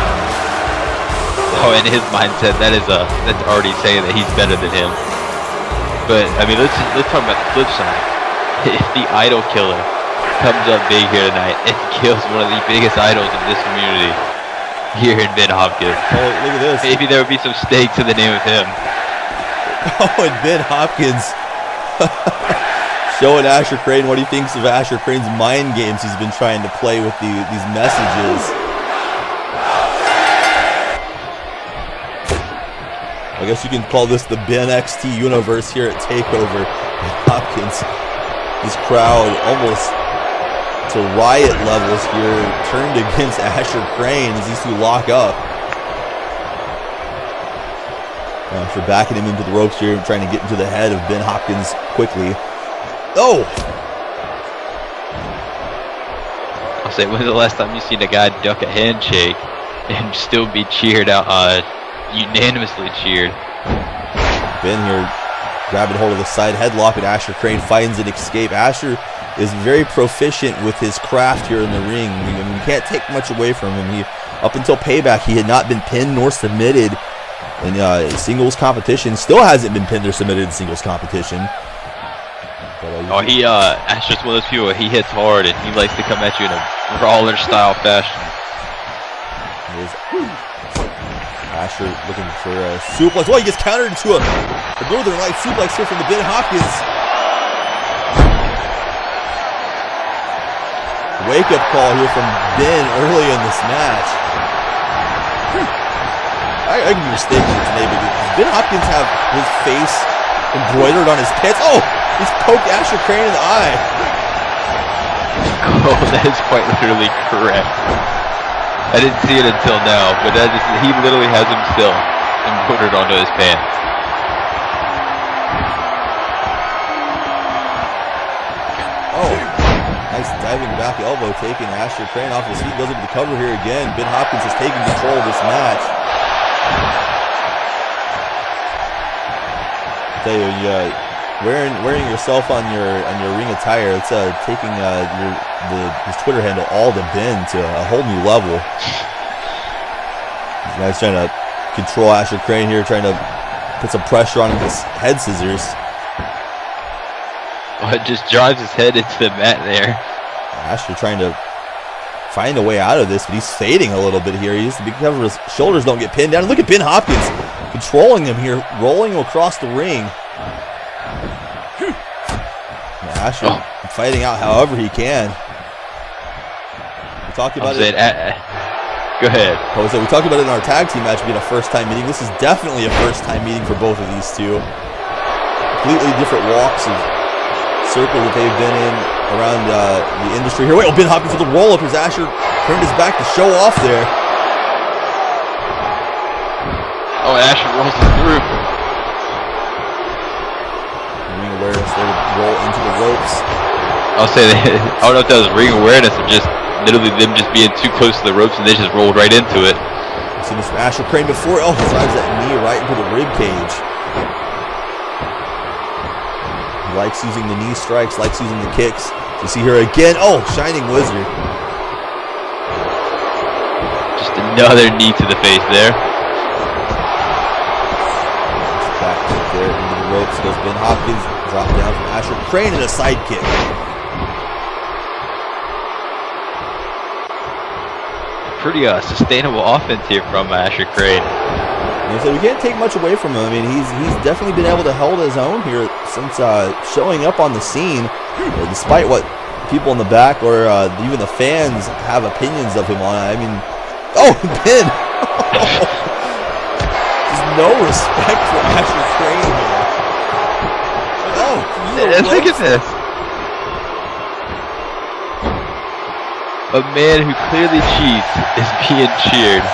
Oh, in his mindset, that's already saying that he's better than him. But I mean, let's talk about the flip side. If the Idol Killer comes up big here tonight and kills one of the biggest idols in this community here in Ben Hopkins, look at this. Maybe there would be some stakes in the name of him. Oh, and Ben Hopkins. Showing Crayne what he thinks of Crayne's mind games he's been trying to play with these messages. I guess you can call this the Ben XT universe here at TakeOver. Hopkins, this crowd almost to riot levels here, turned against Crayne as these two lock up. Asher backing him into the ropes here, trying to get into the head of Ben Hopkins quickly. Oh! I'll say, when's the last time you seen a guy duck a handshake and still be cheered out, unanimously cheered? Ben here grabbing hold of the side headlock, and Crayne finds an escape. Asher is very proficient with his craft here in the ring. I mean, you can't take much away from him. Up until Payback, he had not been pinned nor submitted in singles competition. Still hasn't been pinned or submitted in singles competition. But, Asher's one of those people. He hits hard and he likes to come at you in a brawler style fashion. Asher looking for a suplex. Oh, he gets countered into a Northern Light suplex here from the Ben Hopkins. Wake-up call here from Ben early in this match. I can be mistaken today, but does Ben Hopkins have his face embroidered on his pants? Oh, he's poked Asher Crayne in the eye. Oh, that is quite literally correct. I didn't see it until now, but he literally has him still embroidered onto his pants. Oh, nice diving back elbow, taking Asher Crayne off his feet. Goes up to the cover here again. Ben Hopkins has taken control of this match. I tell you, wearing yourself on your ring attire, it's taking his Twitter handle all to Ben to a whole new level. This guy's trying to control Asher Crayne here, trying to put some pressure on him with his head scissors. Oh, it just drives his head into the mat there. Asher trying to find a way out of this, but he's fading a little bit here. He needs to be careful his shoulders don't get pinned down. And look at Ben Hopkins controlling him here, rolling him across the ring. Asher fighting out however he can. We talked about it. Go ahead. Jose, we talked about it in our tag team match being a first-time meeting. This is definitely a first-time meeting for both of these two. Completely different walks of circle that they've been in around the industry here. Wait, Ben Hopkins with a roll-up as Asher turned his back to show off there. Oh, Asher rolls him through. Ring awareness, they would roll into the ropes. I'll say that, I don't know if that was ring awareness or just literally them just being too close to the ropes and they just rolled right into it. We've seen this from Asher Crayne before. Oh, he drives that knee right into the rib cage. He likes using the knee strikes, likes using the kicks. You see here again. Oh, Shining Wizard. Just another knee to the face there. Back kick there into the ropes goes Ben Hopkins. Drop down from Asher Crayne and a side kick. Pretty sustainable offense here from Asher Crayne. So we can't take much away from him. I mean, he's definitely been able to hold his own here since showing up on the scene, despite what people in the back or even the fans have opinions of him on. I mean, oh, Ben! There's no respect for Asher Crayne here. Oh, look at this. A man who clearly cheats is being cheered.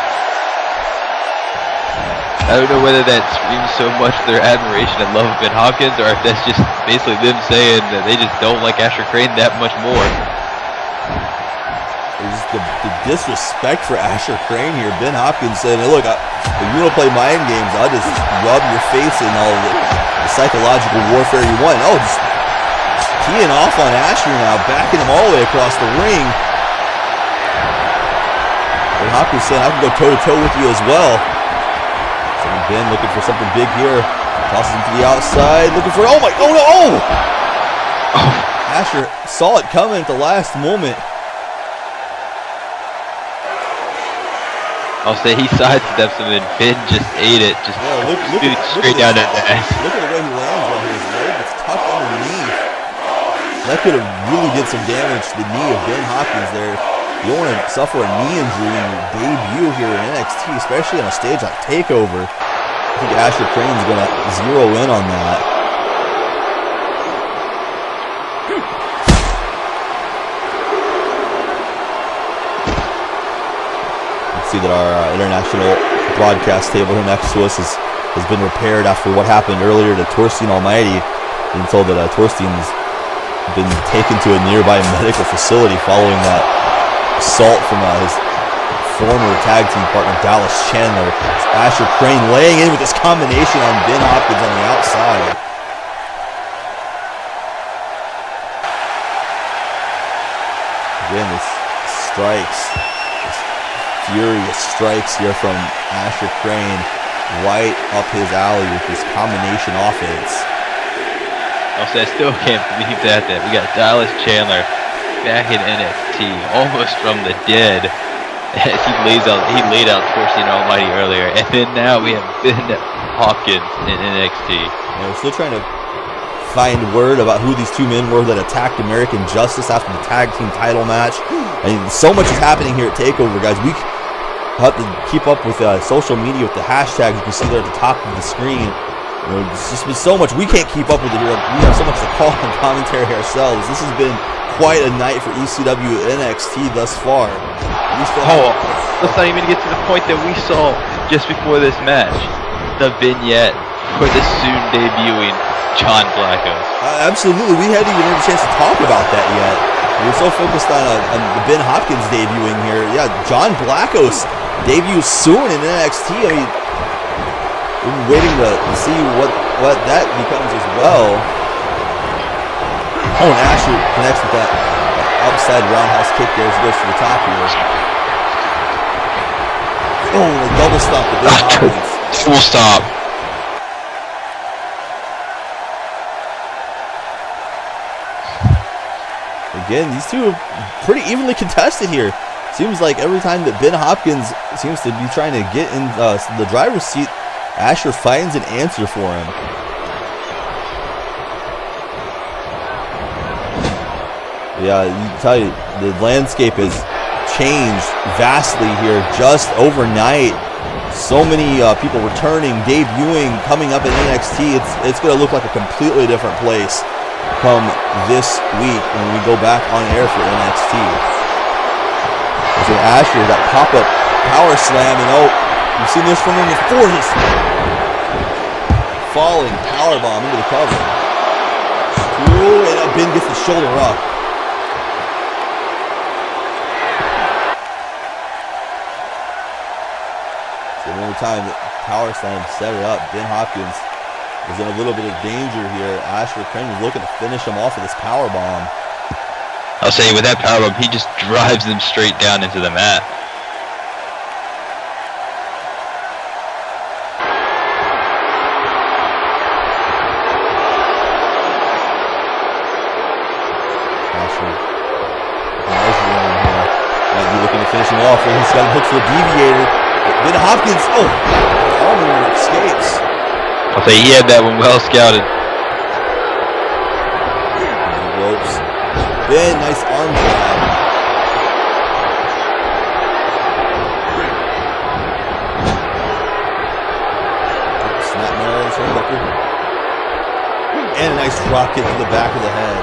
I don't know whether that screams so much their admiration and love of Ben Hopkins, or if that's just basically them saying that they just don't like Asher Crayne that much more. It's just the disrespect for Asher Crayne here. Ben Hopkins said, hey, look, if you want to play mind games, I'll just rub your face in all the psychological warfare you want. Oh, just keying off on Asher now, backing him all the way across the ring. Ben Hopkins said, I can go toe-to-toe with you as well. So Ben looking for something big here. Tosses him to the outside, looking for, oh my, oh no, oh! Asher saw it coming at the last moment. I'll say he sidesteps him and Ben just ate it. Just straight down that ass. Look at the way he lands on his leg. It's tucked underneath. That could have really did some damage to the knee of Ben Hopkins there. You don't want to suffer a knee injury in your debut here in NXT, especially on a stage like Takeover. I think Asher Crayne's going to zero in on that. Let's see that our international broadcast table here next to us has been repaired after what happened earlier to Torjstein Almighty. Being told that Torstein's been taken to a nearby medical facility following that assault from his former tag team partner Dallas Chandler. It's Asher Crayne laying in with this combination on Ben Hopkins on the outside. Again, this strikes, this furious strikes here from Asher Crayne, right up his alley with this combination offense. Also, I still can't believe that we got Dallas Chandler back in NXT, almost from the dead, as he laid out Torjstein Almighty earlier, and then now we have Ben Hopkins in NXT. Yeah, we're still trying to find word about who these two men were that attacked American Justice after the tag team title match. I mean, so much is happening here at Takeover, guys. We have to keep up with social media with the hashtags you can see there at the top of the screen. You know, it's just been so much. We can't keep up with it here. We have so much to call on commentary ourselves. This has been quite a night for ECW-NXT thus far. Let's not even get to the point that we saw just before this match. The vignette for the soon debuting John Blackos. Absolutely. We hadn't even had a chance to talk about that yet. We were so focused on the Ben Hopkins debuting here. Yeah, John Blackos debuts soon in NXT. I mean, we've been waiting to see what that becomes as well. Oh, and Asher connects with that outside roundhouse kick there as he goes to the top here. Oh, a double stomp to Ben Hopkins. Full stop. Again, these two are pretty evenly contested here. Seems like every time that Ben Hopkins seems to be trying to get in the driver's seat, Asher finds an answer for him. Yeah, you tell you, the landscape has changed vastly here just overnight. So many people returning, debuting, coming up in NXT. It's going to look like a completely different place come this week when we go back on air for NXT. So Asher, that pop-up power slam, and you've seen this from him before. This falling powerbomb into the cover. Ooh, and Ben gets the shoulder up. So the only time that power slam set it up, Ben Hopkins is in a little bit of danger here. Asher Crayne is looking to finish him off with this power bomb. I'll say with that power bomb, he just drives them straight down into the mat. Asher measuring here. Might be looking to finish him off. He's got him hooked for the deviator. Ben Hopkins, armor escapes. I'll say he had that one well scouted. The ropes. Ben, nice arm drag. Snap narrow on the turnbuckle. And a nice drop kick to the back of the head.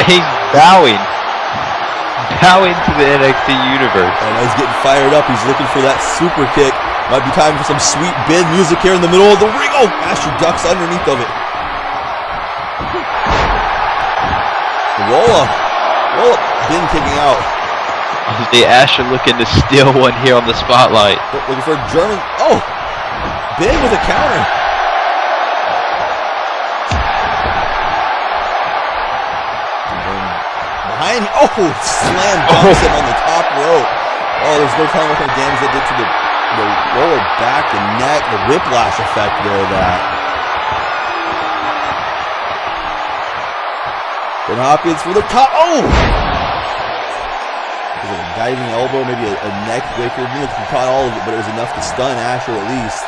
He's bowing to the NXT universe. And he's getting fired up. He's looking for that super kick. Might be time for some sweet Ben music here in the middle of the ring. Oh, Asher ducks underneath of it. Roll up. Ben kicking out. The Asher looking to steal one here on the spotlight. Looking for a German. Oh, Ben with a counter. Behind, slam dunks him on the top rope. Oh, there's no telling what kind of damage that did to the lower back, the neck, the whiplash effect there. That Ben Hopkins for the top. Oh, was it a diving elbow, maybe a neck breaker? He caught all of it, but it was enough to stun Asher at least.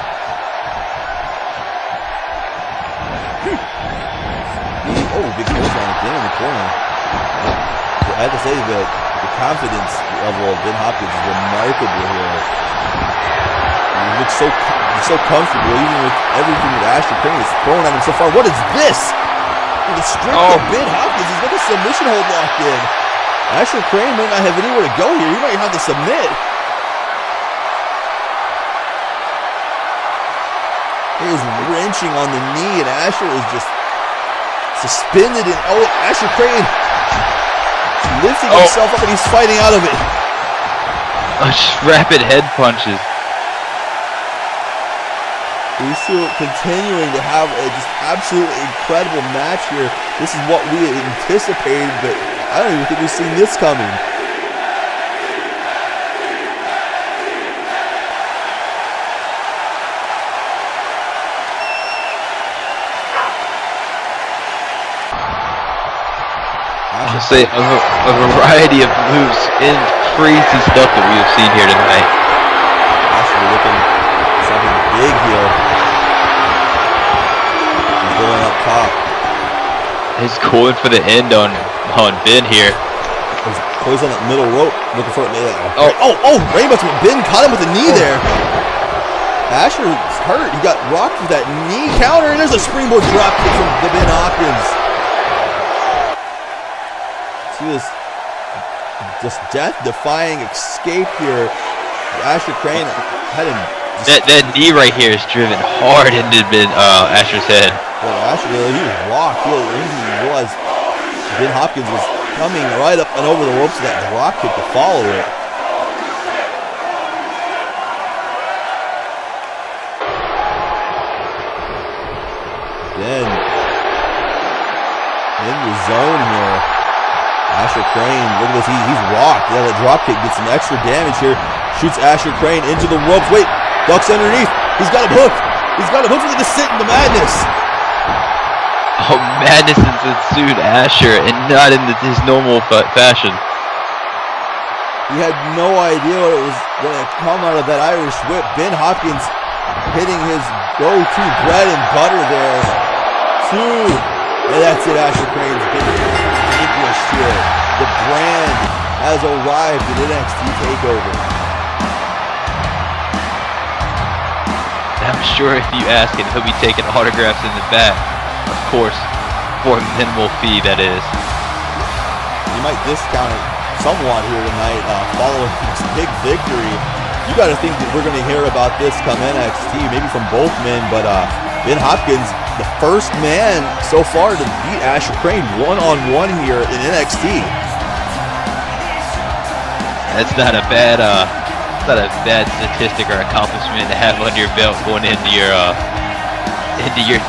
Big clothesline again in the corner. I have to say that the confidence level of Ben Hopkins is remarkable here. He looks so comfortable, even with everything that Asher Crayne has thrown at him so far. What is this? The strip of Ben Hopkins. He's got a submission hold locked in. Asher Crayne might not have anywhere to go here. He might have to submit. He is wrenching on the knee, and Asher is just suspended. And Asher Crayne lifting himself up, and he's fighting out of it. Just rapid head punches. These two continuing to have a just absolutely incredible match here. This is what we had anticipated, but I don't even think we've seen this coming. I'll say a variety of moves and crazy stuff that we have seen here tonight. Actually looking for something big here. He's going up top. He's going for the end on Ben here. He's on that middle rope, looking for it. Ray must have been caught him with a knee there. Asher's hurt. He got rocked with that knee counter, and there's a springboard drop kick from Ben Hopkins. See this just death-defying escape here. Asher Crayne had him. That knee right here is driven hard into Asher's head. Yeah, Asher, he was rocked. He realized Ben Hopkins was coming right up and over the ropes of that drop kick to follow it. Then in the zone here. Asher Crayne, look at this, he's rocked. Yeah, that drop kick gets some extra damage here. Shoots Asher Crayne into the ropes. Wait, ducks underneath. He's got him hooked. He's got him hooked for the descent into madness. Oh, madness ensued Asher, and not in his normal fashion. He had no idea what it was going to come out of that Irish whip. Ben Hopkins hitting his go-to bread and butter there. And that's it, Asher Crayne's been here. The brand has arrived at NXT Takeover. I'm sure if you ask him, he'll be taking autographs in the back. Of course, for a minimal fee, that is. You might discount it somewhat here tonight, following this big victory. You got to think that we're going to hear about this come NXT, maybe from both men, but Ben Hopkins, the first man so far to beat Asher Crayne one-on-one here in NXT. That's not a bad statistic or accomplishment to have under your belt going into your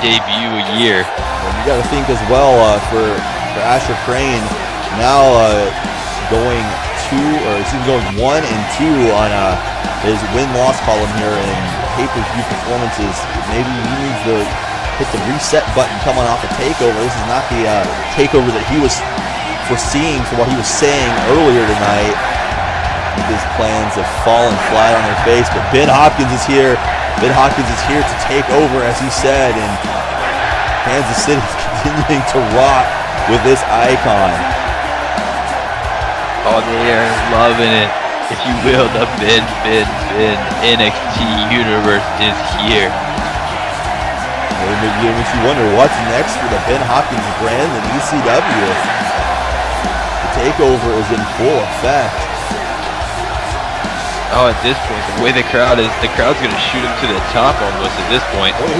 debut a year. Well, you got to think as well for Asher Crayne now going 1 and 2 on his win-loss column here in pay-per-view performances. Maybe he needs to hit the reset button coming off a takeover. This is not the takeover that he was foreseeing for what he was saying earlier tonight. His plans have fallen flat on their face, but Ben Hopkins is here. Ben Hopkins is here to take over, as he said, and Kansas City is continuing to rock with this icon. Oh, they are loving it. If you will, the Ben NXT universe is here. It makes you wonder what's next for the Ben Hopkins brand in ECW. The takeover is in full effect. Oh, at this point, the way the crowd's going to shoot him to the top almost at this point. Oh,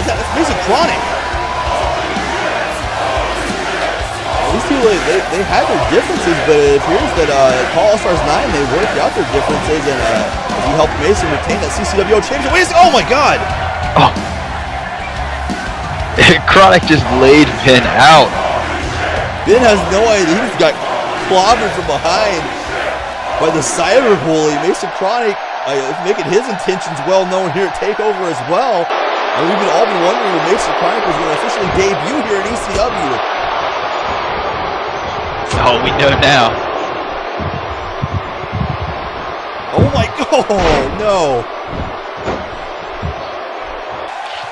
that's Mason Chronic. These two, they had their differences, but it appears that at All Stars 9, they worked out their differences, and he helped Mason retain that CCWO championship. Wait a second, oh my God! Oh. Chronic just laid Ben out. Ben has no idea. He just got clobbered from behind by the cyber bully. Mason Chronic making his intentions well known here at TakeOver as well. And we've all been wondering when Mason Chronic was going to officially debut here at ECW. Oh, we know now. Oh my God! Oh, no!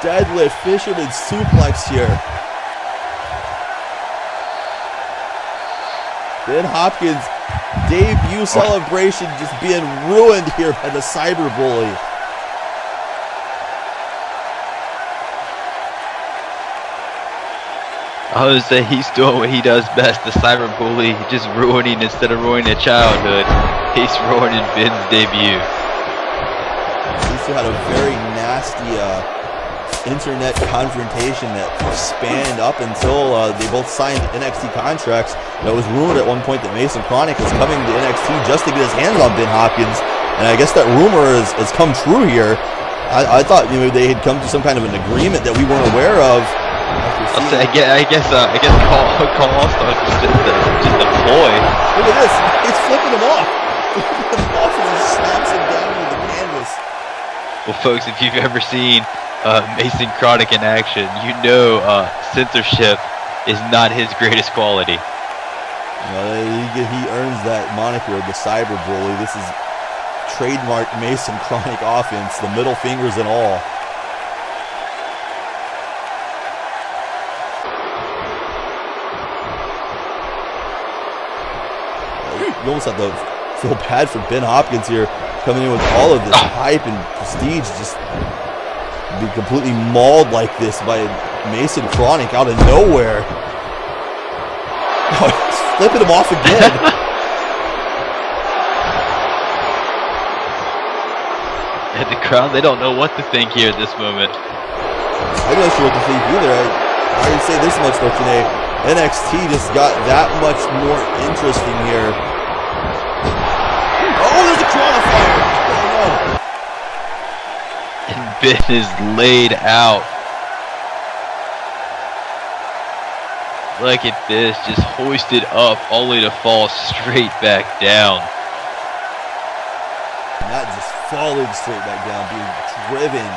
Deadlift fisherman suplex here. Ben Hopkins' debut celebration just being ruined here by the cyber bully. I would say he's doing what he does best, the cyber bully, just ruining instead of ruining a childhood. He's ruining Ben's debut. These two had a very nasty internet confrontation that spanned up until they both signed NXT contracts. It was rumored at one point that Mason Chronic was coming to NXT just to get his hands on Ben Hopkins, and I guess that rumor has come true here. I thought they had come to some kind of an agreement that we weren't aware of. I guess Call All Stars was just a ploy. Look at this! It's flipping him off. Flipping him off and he slaps him down with the canvas. Well, folks, if you've ever seen Mason Chronic in action, you know censorship is not his greatest quality. He earns that moniker, the Cyber Bully. This is trademark Mason Chronic offense, the middle fingers and all. You almost have to feel bad for Ben Hopkins here, coming in with all of this hype and prestige, just be completely mauled like this by Mason Chronic out of nowhere. Oh, he's flipping him off again. And the crowd, they don't know what to think here at this moment. I'm not sure what to think either. I can say this much though today. NXT just got that much more interesting here. Oh, there's a qualifier! Oh no! And Ben is laid out. Look at this, just hoisted up, only to fall straight back down. Not just falling straight back down, being driven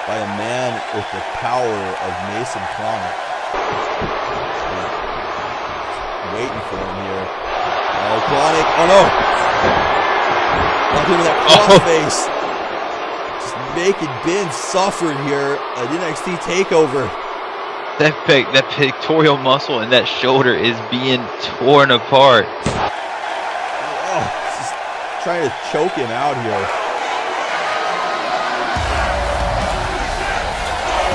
by a man with the power of Mason Chronic. Waiting for him here. Oh, Chronic! Oh no! Not giving that cross face. Just making Ben suffer here at NXT Takeover. That pectoral muscle and that shoulder is being torn apart. Oh, just trying to choke him out here.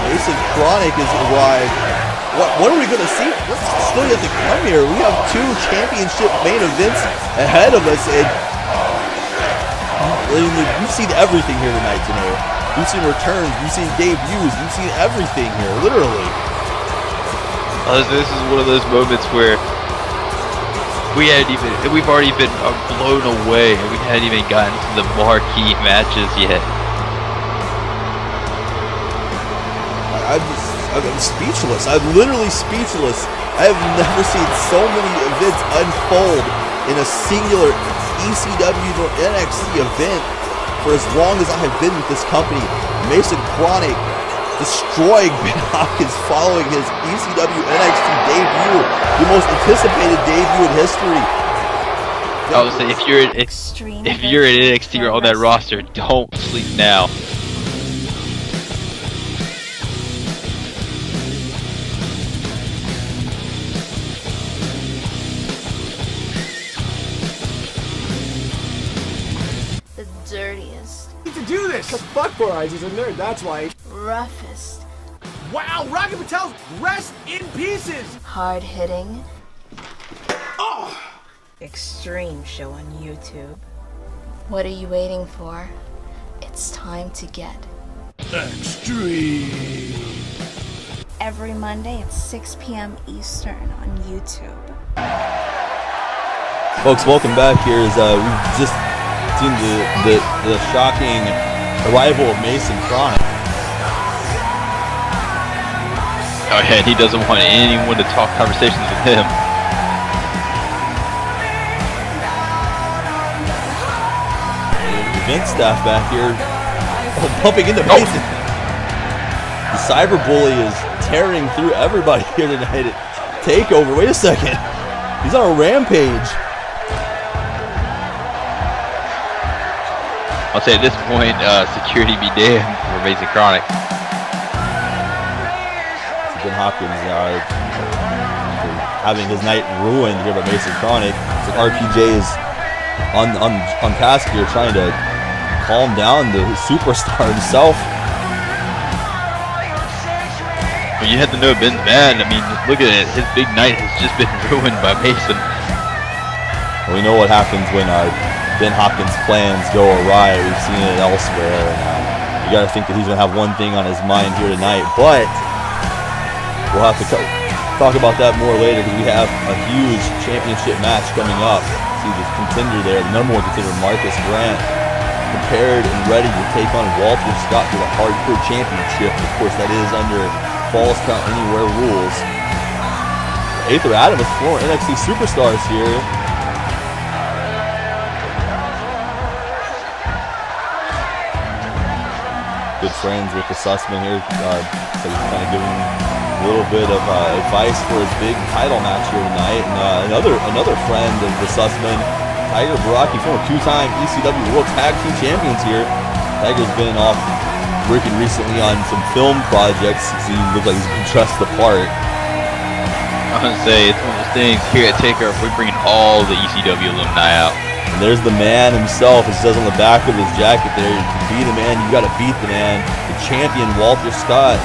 Mason Chronic has arrived. What are we going to see? What's still yet to come here? We have 2 championship main events ahead of us, and we've seen everything here tonight, Janelle. We've seen returns, we've seen debuts, we've seen everything here, literally. This is one of those moments where we've already been blown away, and we hadn't even gotten to the marquee matches yet. I'm speechless. I'm literally speechless. I have never seen so many events unfold in a singular ECW or NXT event for as long as I have been with this company. Mason Chronic destroying Ben Hopkins following his ECW-NXT debut, the most anticipated debut in history. I would say if you're at NXT or on that roster, don't sleep now. Do this! Cause fuck Four Eyes, he's a nerd, that's why. Roughest. Wow, Rocket Patel's rest in pieces! Hard hitting. Oh! Extreme show on YouTube. What are you waiting for? It's time to get extreme. Every Monday at 6 p.m. Eastern on YouTube. Folks, welcome back. We've just seen the shocking arrival of Mason Chronic. Oh yeah, he doesn't want anyone to talk conversations with him. The event staff back here, bumping into Mason. The Cyber Bully is tearing through everybody here tonight at Takeover. Wait a second, he's on a rampage. I'll say at this point, security be damned for Mason Chronic. Ben Hopkins having his night ruined here by Mason Chronic. It's like RPJ is on task here, trying to calm down the superstar himself. Well, you had to know Ben's mad. I mean, look at it. His big night has just been ruined by Mason. Well, we know what happens when Ben Hopkins' plans go awry. We've seen it elsewhere, and you got to think that he's going to have one thing on his mind here tonight. But we'll have to talk about that more later, because we have a huge championship match coming up. See the contender there, the #1 contender, Marcus Grant, prepared and ready to take on Walter Scott for the Hardcore Championship. Of course, that is under Falls Count Anywhere rules. Aether Adonis, former NXT superstars here. Good friends with the Sussman here. So he's kind of giving a little bit of advice for his big title match here tonight. And another friend of the Sussman, Tiger Baraki, former two-time ECW World Tag Team Champions here. Tiger's been off working recently on some film projects, so he looks like he's been dressed the part. I was gonna say, it's one of those things here at Takeover, we're bringing all the ECW alumni out. And there's the man himself, as it says on the back of his jacket there. To be the man, you gotta beat the man. The champion, Walter Scott.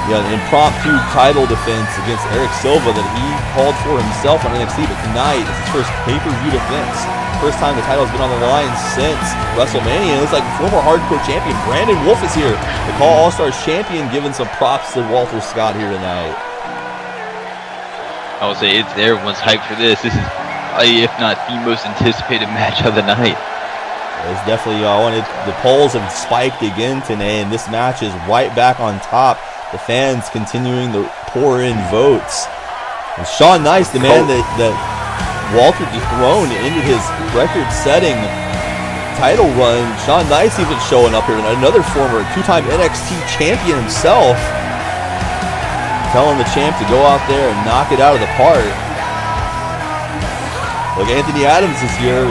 He had an impromptu title defense against Eric Silva that he called for himself on NXT, but tonight it's his first pay-per-view defense. First time the title's been on the line since WrestleMania. It looks like former Hardcore Champion Brandon Wolf is here. The Call All-Stars champion giving some props to Walter Scott here tonight. I would say everyone's hyped for this. This is, if not the most anticipated match of the night. It's definitely, the polls have spiked again today, and this match is right back on top. The fans continuing to pour in votes. And Shawn Nice, the man that Walter dethroned into his record-setting title run. Shawn Nice even showing up here, another former two-time NXT champion himself, telling the champ to go out there and knock it out of the park. Look, Anthony Adams is here.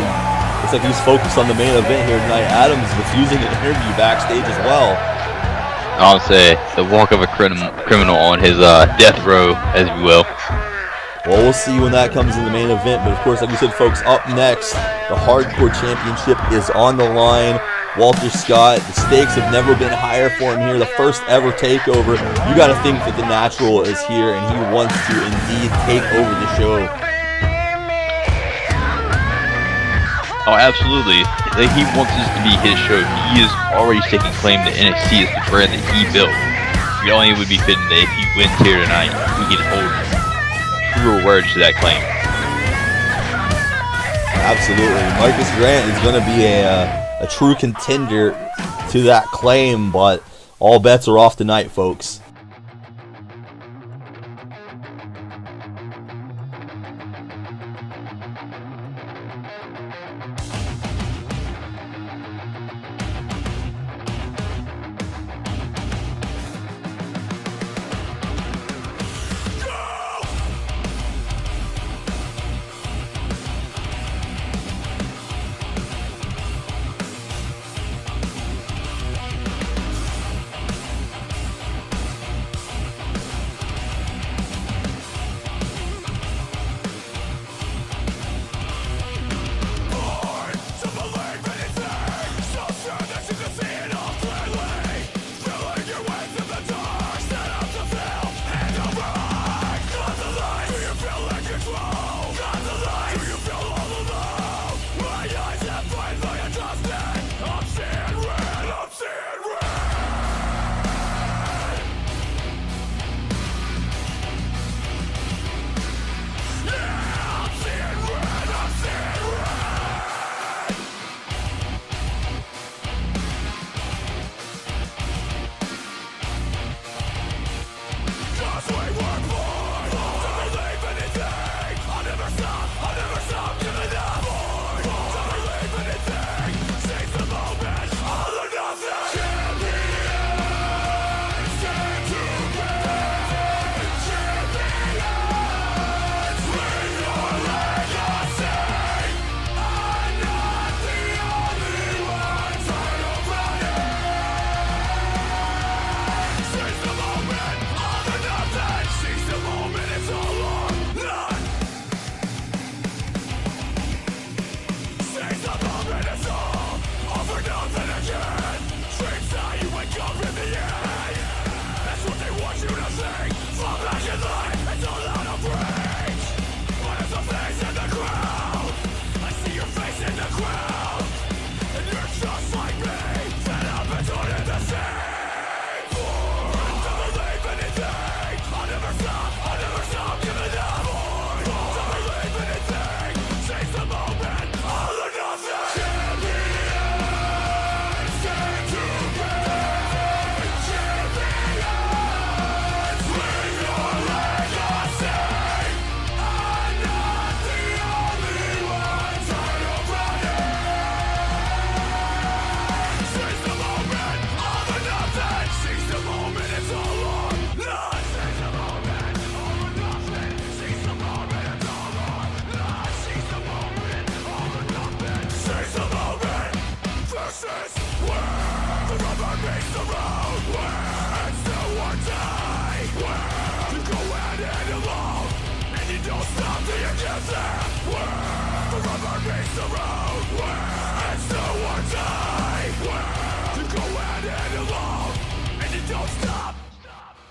Looks like he's focused on the main event here tonight. Adams refusing an interview backstage as well. I'll say the walk of a criminal on his death row, as you will. Well, we'll see when that comes in the main event. But of course, like we said, folks, up next, the Hardcore Championship is on the line. Walter Scott, the stakes have never been higher for him here. The first ever takeover. You got to think that the Natural is here, and he wants to indeed take over the show. Oh, absolutely. Like, he wants this to be his show. He is already taking claim that NXT is the brand that he built. It only would be fitting that if he wins here tonight, he can hold truer words to that claim. Absolutely. Marcus Grant is going to be a true contender to that claim, but all bets are off tonight, folks.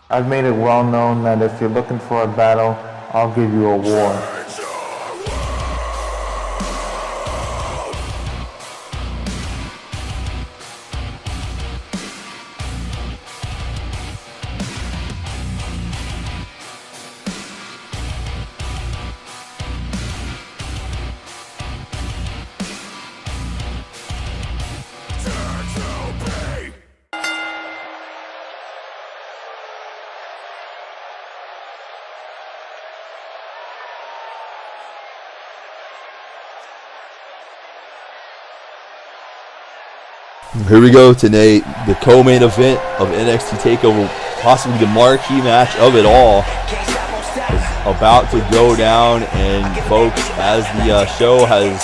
I've made it well known that if you're looking for a battle, I'll give you a war. Here we go tonight, the co-main event of NXT Takeover, possibly the marquee match of it all, is about to go down. And folks, as the show has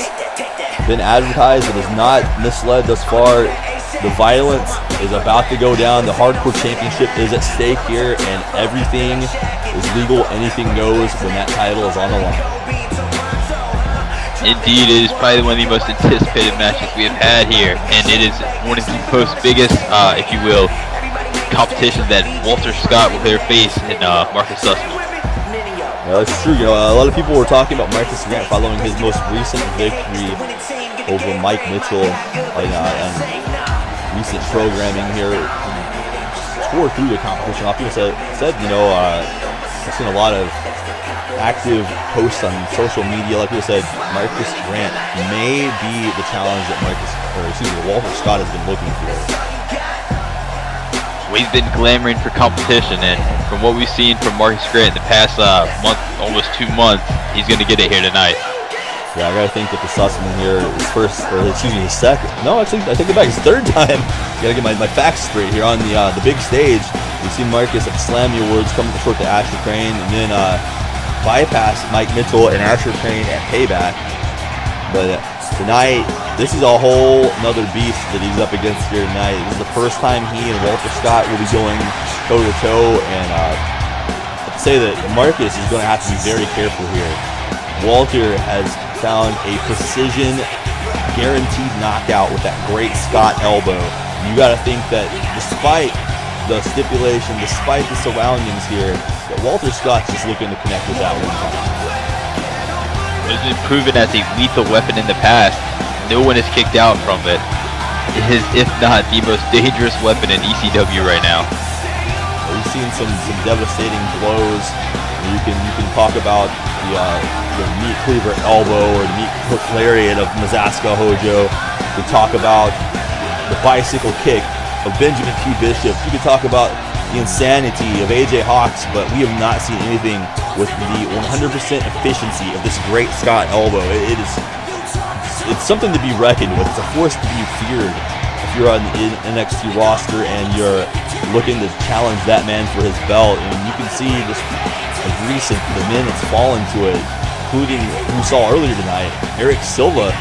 been advertised, it is not misled thus far. The violence is about to go down. The Hardcore Championship is at stake here, and everything is legal. Anything goes when that title is on the line. Indeed, it is probably one of the most anticipated matches we have had here, and it is one of the most biggest, if you will, competition that Walter Scott will face in Marcus Sussman. Yeah, that's true. You know, a lot of people were talking about Marcus Grant following his most recent victory over Mike Mitchell on recent programming here. Tore through the competition. A lot of people said, you know, I've seen a lot of active posts on social media. Like people said, Marcus Grant may be the challenge that Walter Scott has been looking for. We've been clamoring for competition, and from what we've seen from Marcus Grant in the past month, almost 2 months, he's going to get it here tonight. Yeah, I gotta think that the Sussman here is his second. No, actually, I take it back. His third time. Gotta get my facts straight here on the big stage. We see Marcus at the Slammy Awards coming short to Asher Crayne, and then bypass Mike Mitchell and Asher Crayne at Payback. But tonight, this is a whole another beast that he's up against here tonight. This is the first time he and Walter Scott will be going toe to toe, and I have to say that Marcus is going to have to be very careful here. Walter has found a precision, guaranteed knockout with that great Scott elbow. You got to think that despite the stipulation, despite the surroundings here, that Walter Scott's just looking to connect with that one punch. It has been proven as a lethal weapon in the past. No one is kicked out from it. It is, if not, the most dangerous weapon in ECW right now. We've seen some devastating blows. You can talk about the meat cleaver elbow or the meat hook lariat of Mazaska Hojo. You can talk about the bicycle kick of Benjamin T. Bishop. You can talk about the insanity of AJ Hawks, but we have not seen anything with the 100% efficiency of this great Scott elbow. It's something to be reckoned with. It's a force to be feared if you're on the NXT roster and you're looking to challenge that man for his belt. And you can see just recent the men that's fallen to it, including who we saw earlier tonight, Eric Silva.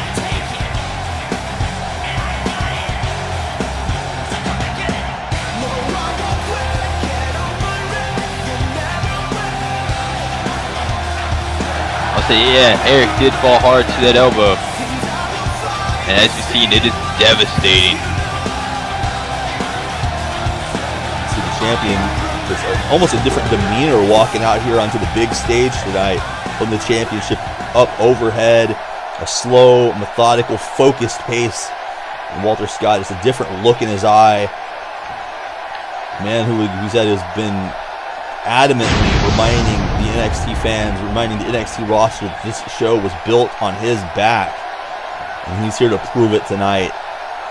Yeah, Eric did fall hard to that elbow, and as you've seen, it is devastating. See the champion with almost a different demeanor walking out here onto the big stage tonight, from the championship up overhead, a slow, methodical, focused pace. And Walter Scott has a different look in his eye. Man who said has been adamantly reminding the NXT fans, reminding the NXT roster that this show was built on his back, and he's here to prove it tonight.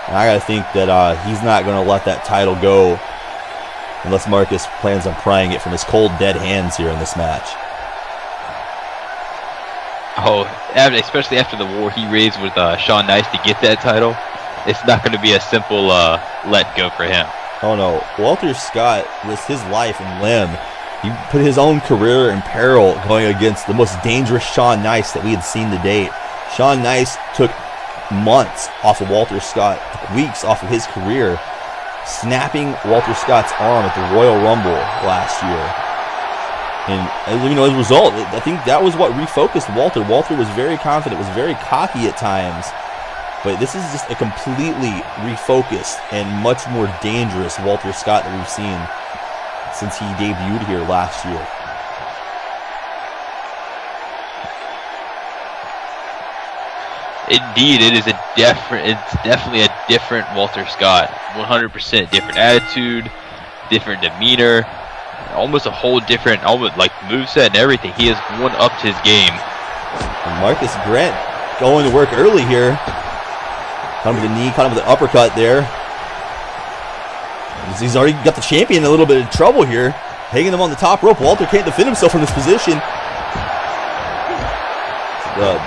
And I gotta think that he's not gonna let that title go unless Marcus plans on prying it from his cold, dead hands here in this match. Oh, especially after the war he raised with Shawn Nice to get that title, it's not going to be a simple let go for him. Oh no, Walter Scott risked his life and limb. He put his own career in peril going against the most dangerous Shawn Nice that we had seen to date. Shawn Nice took months off of Walter Scott, weeks off of his career, snapping Walter Scott's arm at the Royal Rumble last year. And as a result, I think that was what refocused Walter. Walter was very confident, was very cocky at times. But this is just a completely refocused and much more dangerous Walter Scott that we've seen since he debuted here last year. Indeed, it's definitely a different Walter Scott. 100% different attitude, different demeanor, almost a whole different, almost like moveset and everything. He has one-upped his game. And Marcus Grant going to work early here. Caught him with the knee, caught him with the uppercut there. He's already got the champion in a little bit of trouble here. Hanging him on the top rope. Walter can't defend himself from this position.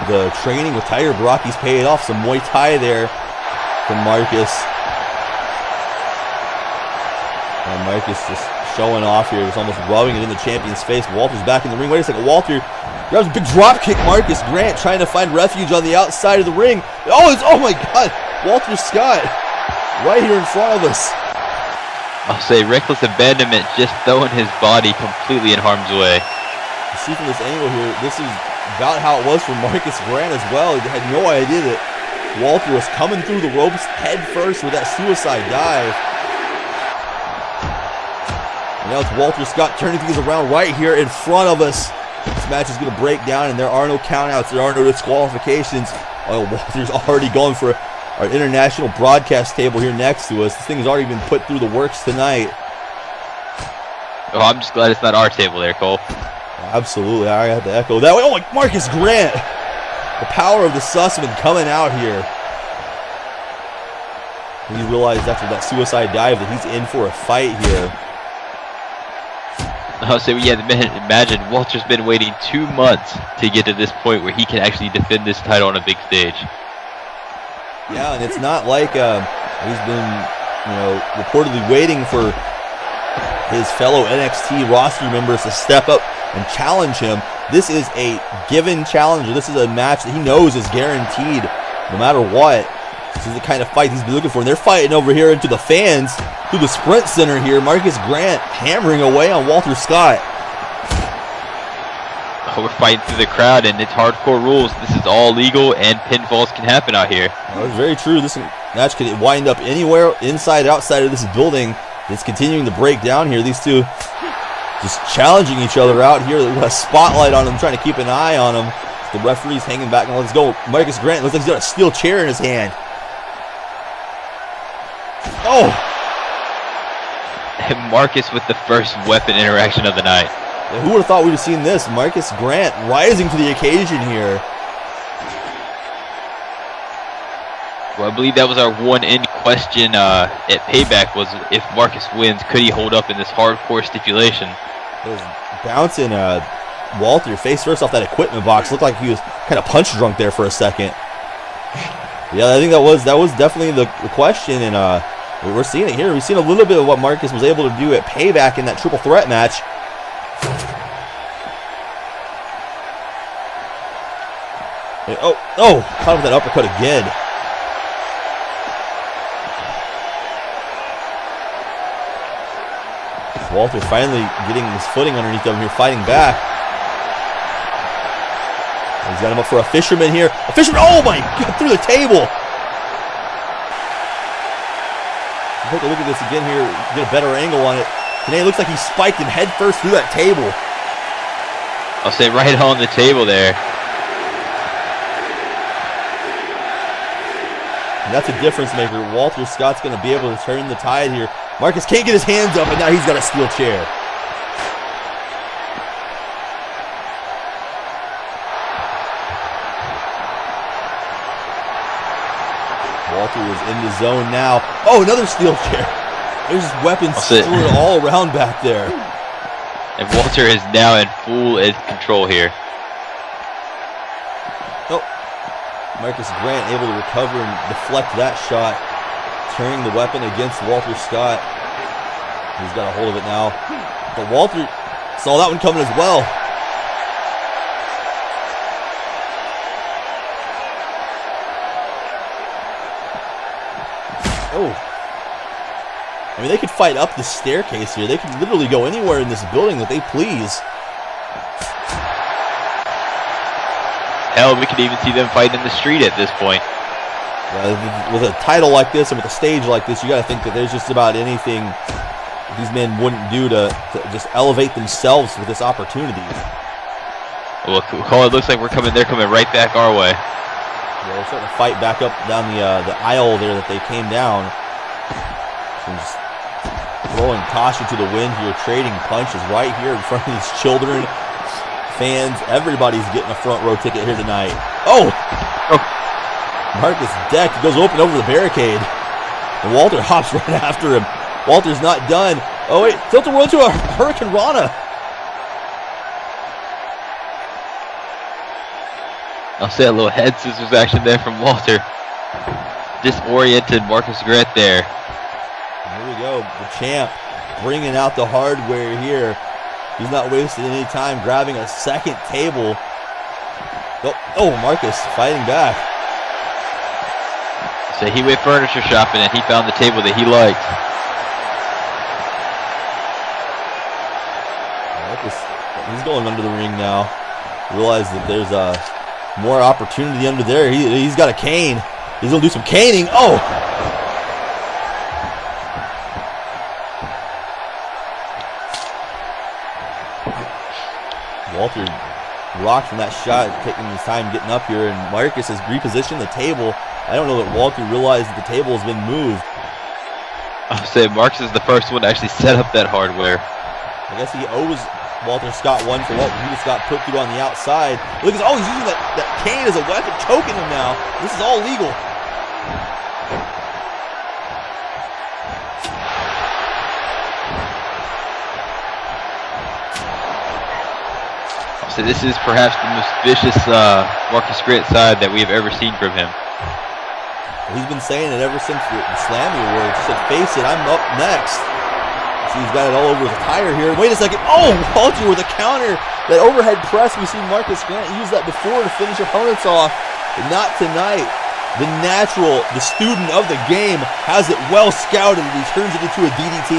The training with Tiger Barocki's paid off. Some Muay Thai there from Marcus. And Marcus just showing off here. Just almost rubbing it in the champion's face. Walter's back in the ring. Wait a second. Walter grabs a big drop kick. Marcus Grant trying to find refuge on the outside of the ring. Oh my God. Walter Scott right here in front of us. I'll say reckless abandonment, just throwing his body completely in harm's way. You see from this angle here, this is about how it was for Marcus Grant as well. He had no idea that Walter was coming through the ropes head first with that suicide dive. And now it's Walter Scott turning things around right here in front of us. This match is going to break down, and there are no countouts, there are no disqualifications. Oh, Walter's already going for our international broadcast table here next to us. This thing has already been put through the works tonight. Oh, I'm just glad it's not our table there, Cole. Absolutely, I have to echo that. Oh, my, Marcus Grant! The power of the Sussman coming out here. He realized after that suicide dive that he's in for a fight here. I'll say, yeah, imagine Walter's been waiting 2 months to get to this point where he can actually defend this title on a big stage. Yeah, and it's not like he's been, reportedly waiting for his fellow NXT roster members to step up and challenge him. This is a given challenger. This is a match that he knows is guaranteed no matter what. This is the kind of fight he's been looking for. And they're fighting over here into the fans through the Sprint Center here. Marcus Grant hammering away on Walter Scott. We're fighting through the crowd, and it's hardcore rules. This is all legal, and pinfalls can happen out here. That's very true. This match could wind up anywhere, inside, outside of this building. It's continuing to break down here. These two just challenging each other out here. We've got a spotlight on them, trying to keep an eye on them. The referee's hanging back. Now let's go. Marcus Grant looks like he's got a steel chair in his hand. Oh! And Marcus with the first weapon interaction of the night. Who would have thought we'd have seen this? Marcus Grant rising to the occasion here. Well, I believe that was our one in question at Payback, was if Marcus wins, could he hold up in this hardcore stipulation? Bouncing Walter face first off that equipment box. Looked like he was kind of punch drunk there for a second. Yeah, I think that was definitely the question, and we're seeing it here. We've seen a little bit of what Marcus was able to do at Payback in that triple threat match. Oh, caught him with that uppercut again. Walter finally getting his footing underneath him here, fighting back. He's got him up for a fisherman here. A fisherman, oh my God, through the table. Take a look at this again here, get a better angle on it. Today it looks like he spiked him head first through that table. I'll say right on the table there. And that's a difference maker. Walter Scott's going to be able to turn the tide here. Marcus can't get his hands up, and now he's got a steel chair. Walter is in the zone now. Oh, another steel chair. There's weapons stored all around back there. And Walter is now in full control here. Oh, Marcus Grant able to recover and deflect that shot, turning the weapon against Walter Scott. He's got a hold of it now. But Walter saw that one coming as well. Oh. I mean, they could fight up the staircase here. They could literally go anywhere in this building that they please. Hell, we could even see them fighting in the street at this point. With a title like this and with a stage like this, you got to think that there's just about anything these men wouldn't do to just elevate themselves with this opportunity. Well, Cole, it looks like they're coming right back our way. Yeah, they're starting to fight back up down the aisle there that they came down. So just throwing caution to the wind here, trading punches right here in front of these children, fans. Everybody's getting a front row ticket here tonight. Oh! Marcus decked, goes open over the barricade. And Walter hops right after him. Walter's not done. Oh wait, tilt the world to a Hurricane Rana. I'll say a little head scissors action there from Walter. Disoriented Marcus Grant there. Here we go, the champ bringing out the hardware here. He's not wasting any time grabbing a second table. Oh, Marcus fighting back. So he went furniture shopping and he found the table that he liked. Marcus, he's going under the ring now. Realize that there's more opportunity under there. He's got a cane. He's going to do some caning. Oh! Walter rocked from that shot, taking his time getting up here, and Marcus has repositioned the table. I don't know that Walter realized that the table has been moved. I'll say Marcus is the first one to actually set up that hardware. I guess he owes Walter Scott one for what he just got put through on the outside. Look, he's using that cane as a weapon, choking him now. This is all legal. So this is perhaps the most vicious Marcus Grant side that we have ever seen from him. He's been saying it ever since the Slammy Awards. He said, face it, I'm up next. See, he's got it all over his attire here. Wait a second. Oh, Walter with a counter. That overhead press, we've seen Marcus Grant use that before to finish opponents off. But not tonight. The natural, the student of the game, has it well scouted and he turns it into a DDT.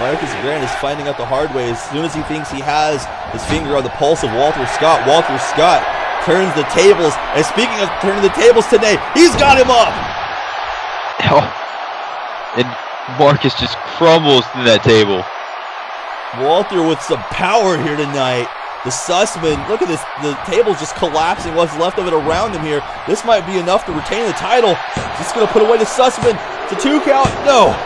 Marcus Grant is finding out the hard way. As soon as he thinks he has his finger on the pulse of Walter Scott turns the tables. And speaking of turning the tables today, he's got him up. Oh. And Marcus just crumbles to that table. Walter with some power here tonight. The Sussman, look at this. The table's just collapsing. What's left of it around him here. This might be enough to retain the title. Just going to put away the Sussman. It's a 2 count. No.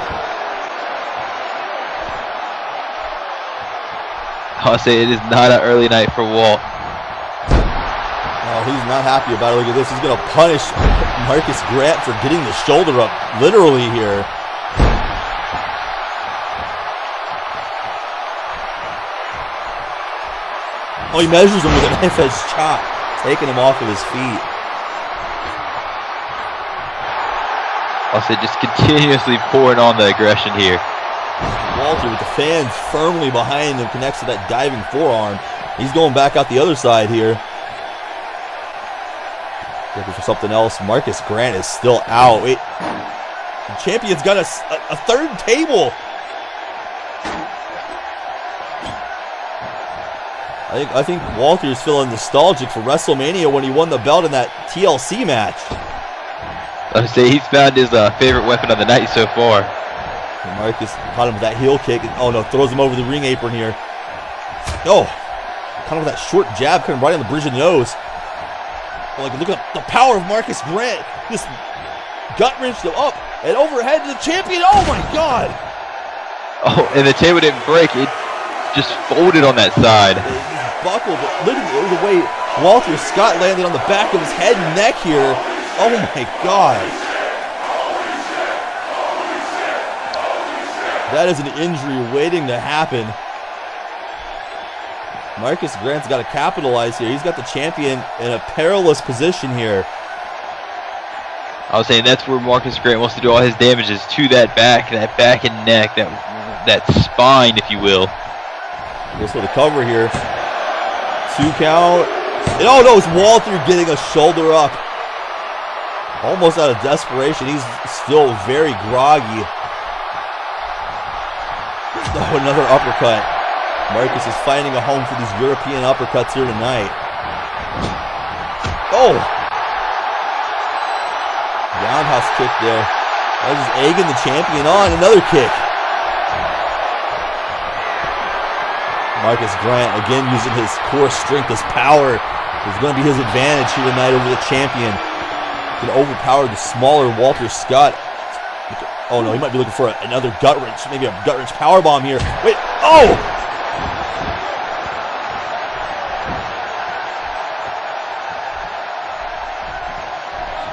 I'll say it is not an early night for Walt. Oh, he's not happy about it. Look at this. He's going to punish Marcus Grant for getting the shoulder up, literally here. Oh, he measures him with a knife-edge chop, taking him off of his feet. I'll say just continuously pouring on the aggression here. Walter with the fans firmly behind him, connects to that diving forearm. He's going back out the other side here. Looking for something else. Marcus Grant is still out. Wait, the champion's got a third table. I think Walter's feeling nostalgic for WrestleMania when he won the belt in that TLC match. I would say he's found his favorite weapon of the night so far. And Marcus caught him with that heel kick. Oh no, throws him over the ring apron here. Oh, kind of with that short jab coming right on the bridge of the nose. Oh, look at the power of Marcus Grant. Just gut wrenched him up and overhead to the champion. Oh my God. Oh, and the table didn't break. It just folded on that side. It just buckled, but look at the way Walter Scott landed on the back of his head and neck here. Oh my God. That is an injury waiting to happen. Marcus Grant's got to capitalize here. He's got the champion in a perilous position here. I was saying that's where Marcus Grant wants to do all his damages, to that back and neck, that spine, if you will. Goes for the cover here. 2 count. And oh no, it's Walter getting a shoulder up. Almost out of desperation. He's still very groggy. Oh, another uppercut. Marcus is finding a home for these European uppercuts here tonight. Oh! Roundhouse kick there. That was just egging the champion on. Another kick. Marcus Grant again using his core strength, his power. Is going to be his advantage here tonight over the champion. Can overpower the smaller Walter Scott. Oh no, he might be looking for another gut wrench. Maybe a gut wrench powerbomb here. Wait, oh!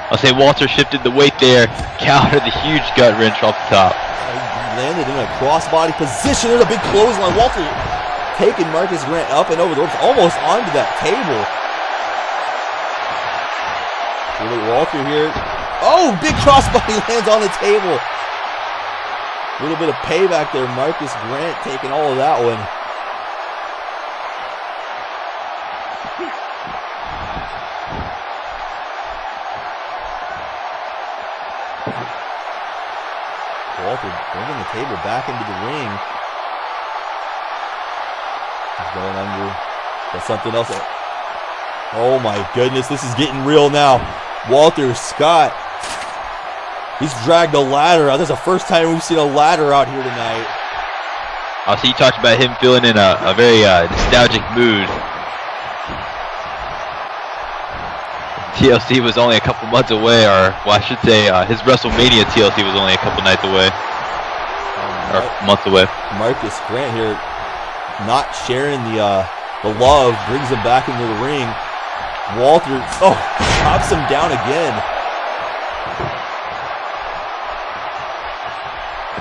I'll say Walter shifted the weight there, countered the huge gut wrench off the top. He landed in a crossbody position. There's a big clothesline. Walter taking Marcus Grant up and over the ropes, almost onto that table. Walter here. Oh, big crossbody lands on the table. A little bit of payback there. Marcus Grant taking all of that one. Walter bringing the table back into the ring. He's going under. Got something else. Oh my goodness, this is getting real now. Walter Scott. He's dragged a ladder out. That's the first time we've seen a ladder out here tonight. I'll see you talked about him feeling in a very nostalgic mood. TLC was only a couple months away, or well, I should say his WrestleMania TLC was only a couple nights away. Or months away. Marcus Grant here not sharing the love, brings him back into the ring. Walter, chops him down again.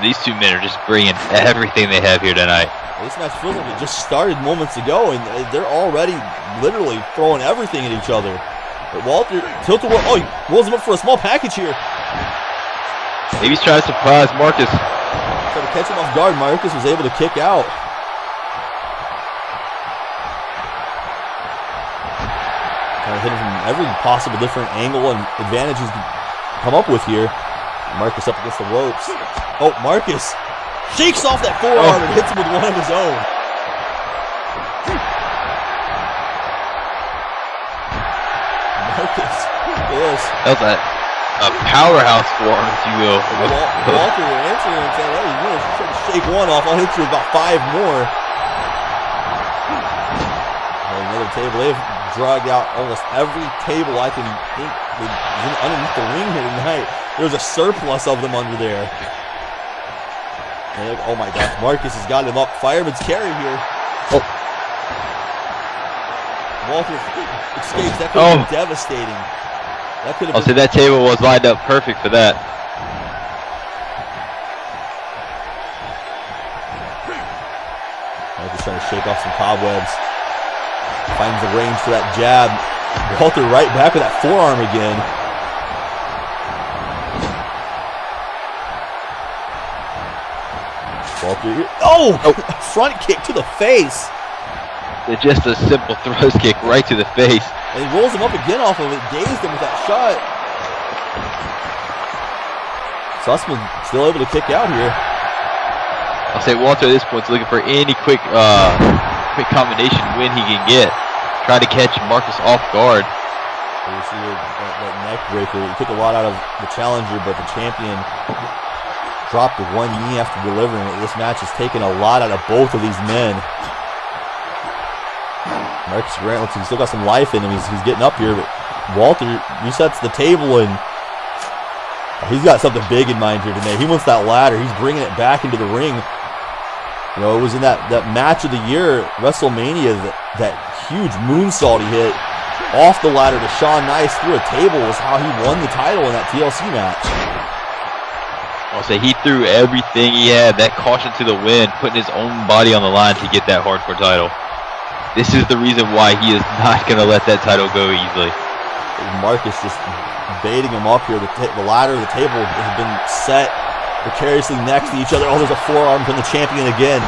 These two men are just bringing everything they have here tonight. This match feels like it just started moments ago, and they're already literally throwing everything at each other. But Walter, tilt-a-whirl, he rolls him up for a small package here. Maybe he's trying to surprise Marcus. Trying to catch him off guard. Marcus was able to kick out. Trying to hit him from every possible different angle and advantage he's come up with here. Marcus up against the ropes. Oh, Marcus shakes off that forearm and hits him with one of his own. Marcus, yes. That was a powerhouse forearm, if you will. Walter answering and saying, hey, you know, try to shake one off. I'll hit you with about 5 more. Another table. They've dragged out almost every table I can think is underneath the ring here tonight. There's a surplus of them under there. And, oh my gosh, Marcus has got him up. Fireman's carry here. Oh. Walter escapes. That could have been devastating. That could have I'll say that table was lined up perfect for that. Marcus trying to shake off some cobwebs. Finds the range for that jab. Walter right back with that forearm again. Walter, front kick to the face. It's just a simple thrust kick right to the face. And he rolls him up again off of it, dazed him with that shot. Sussman still able to kick out here. I'll say Walter at this point is looking for any quick combination win he can get. Try to catch Marcus off guard. You see that neck breaker. He took a lot out of the challenger, but the champion dropped the one knee after delivering it. This match has taken a lot out of both of these men. Marcus Grant looks like he's still got some life in him. He's getting up here, but Walter resets the table, and he's got something big in mind here today. He wants that ladder. He's bringing it back into the ring. You know, it was in that match of the year, WrestleMania, that huge moonsault he hit off the ladder to Shawn Nice through a table was how he won the title in that TLC match. I'll say he threw everything he had, that caution to the wind, putting his own body on the line to get that hardcore title. This is the reason why he is not going to let that title go easily. Marcus just baiting him up here. The ladder, the table has been set precariously next to each other. Oh, there's a forearm from the champion again.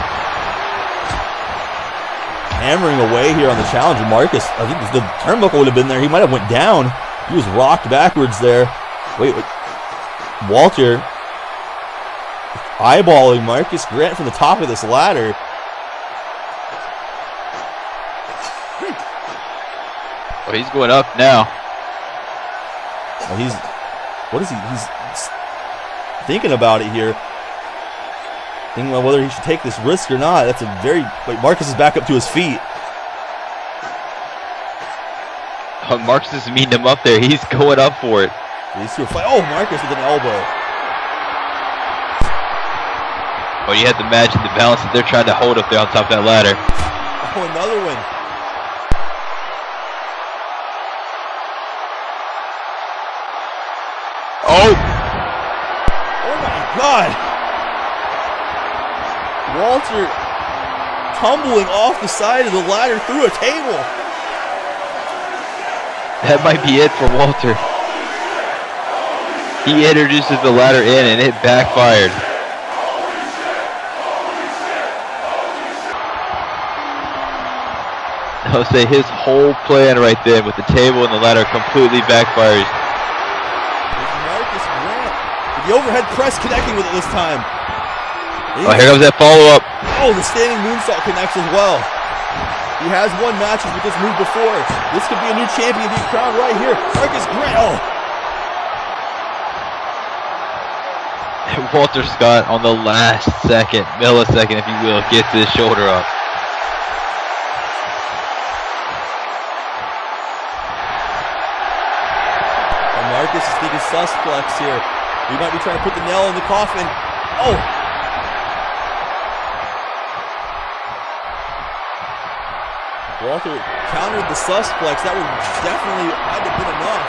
Hammering away here on the challenger. Marcus, I think the turnbuckle would have been there. He might have went down. He was rocked backwards there. Wait. Walter eyeballing Marcus Grant from the top of this ladder. Oh, he's going up now. Oh, he's thinking about it here. Thinking about whether he should take this risk or not. That's a very... Wait, Marcus is back up to his feet. Oh, Marcus is meeting him up there. He's going up for it. These two are fighting. Oh, Marcus with an elbow. Oh, you have to imagine the balance that they're trying to hold up there on top of that ladder. Oh, another one. Oh! Oh my God! Walter tumbling off the side of the ladder through a table. That might be it for Walter. He introduces the ladder in and it backfired. I would say his whole plan right there with the table and the ladder completely backfires. Marcus Grant. The overhead press connecting with it this time. Oh, here comes that follow-up. Oh, the standing moonsault connects as well. He has won matches with this move before. This could be a new champion being crowned right here. Marcus Grant. Oh. Walter Scott on the last millisecond, if you will, gets his shoulder up. And Marcus is thinking susplex here. He might be trying to put the nail in the coffin. Oh. Walter countered the susplex. That would definitely might have been enough.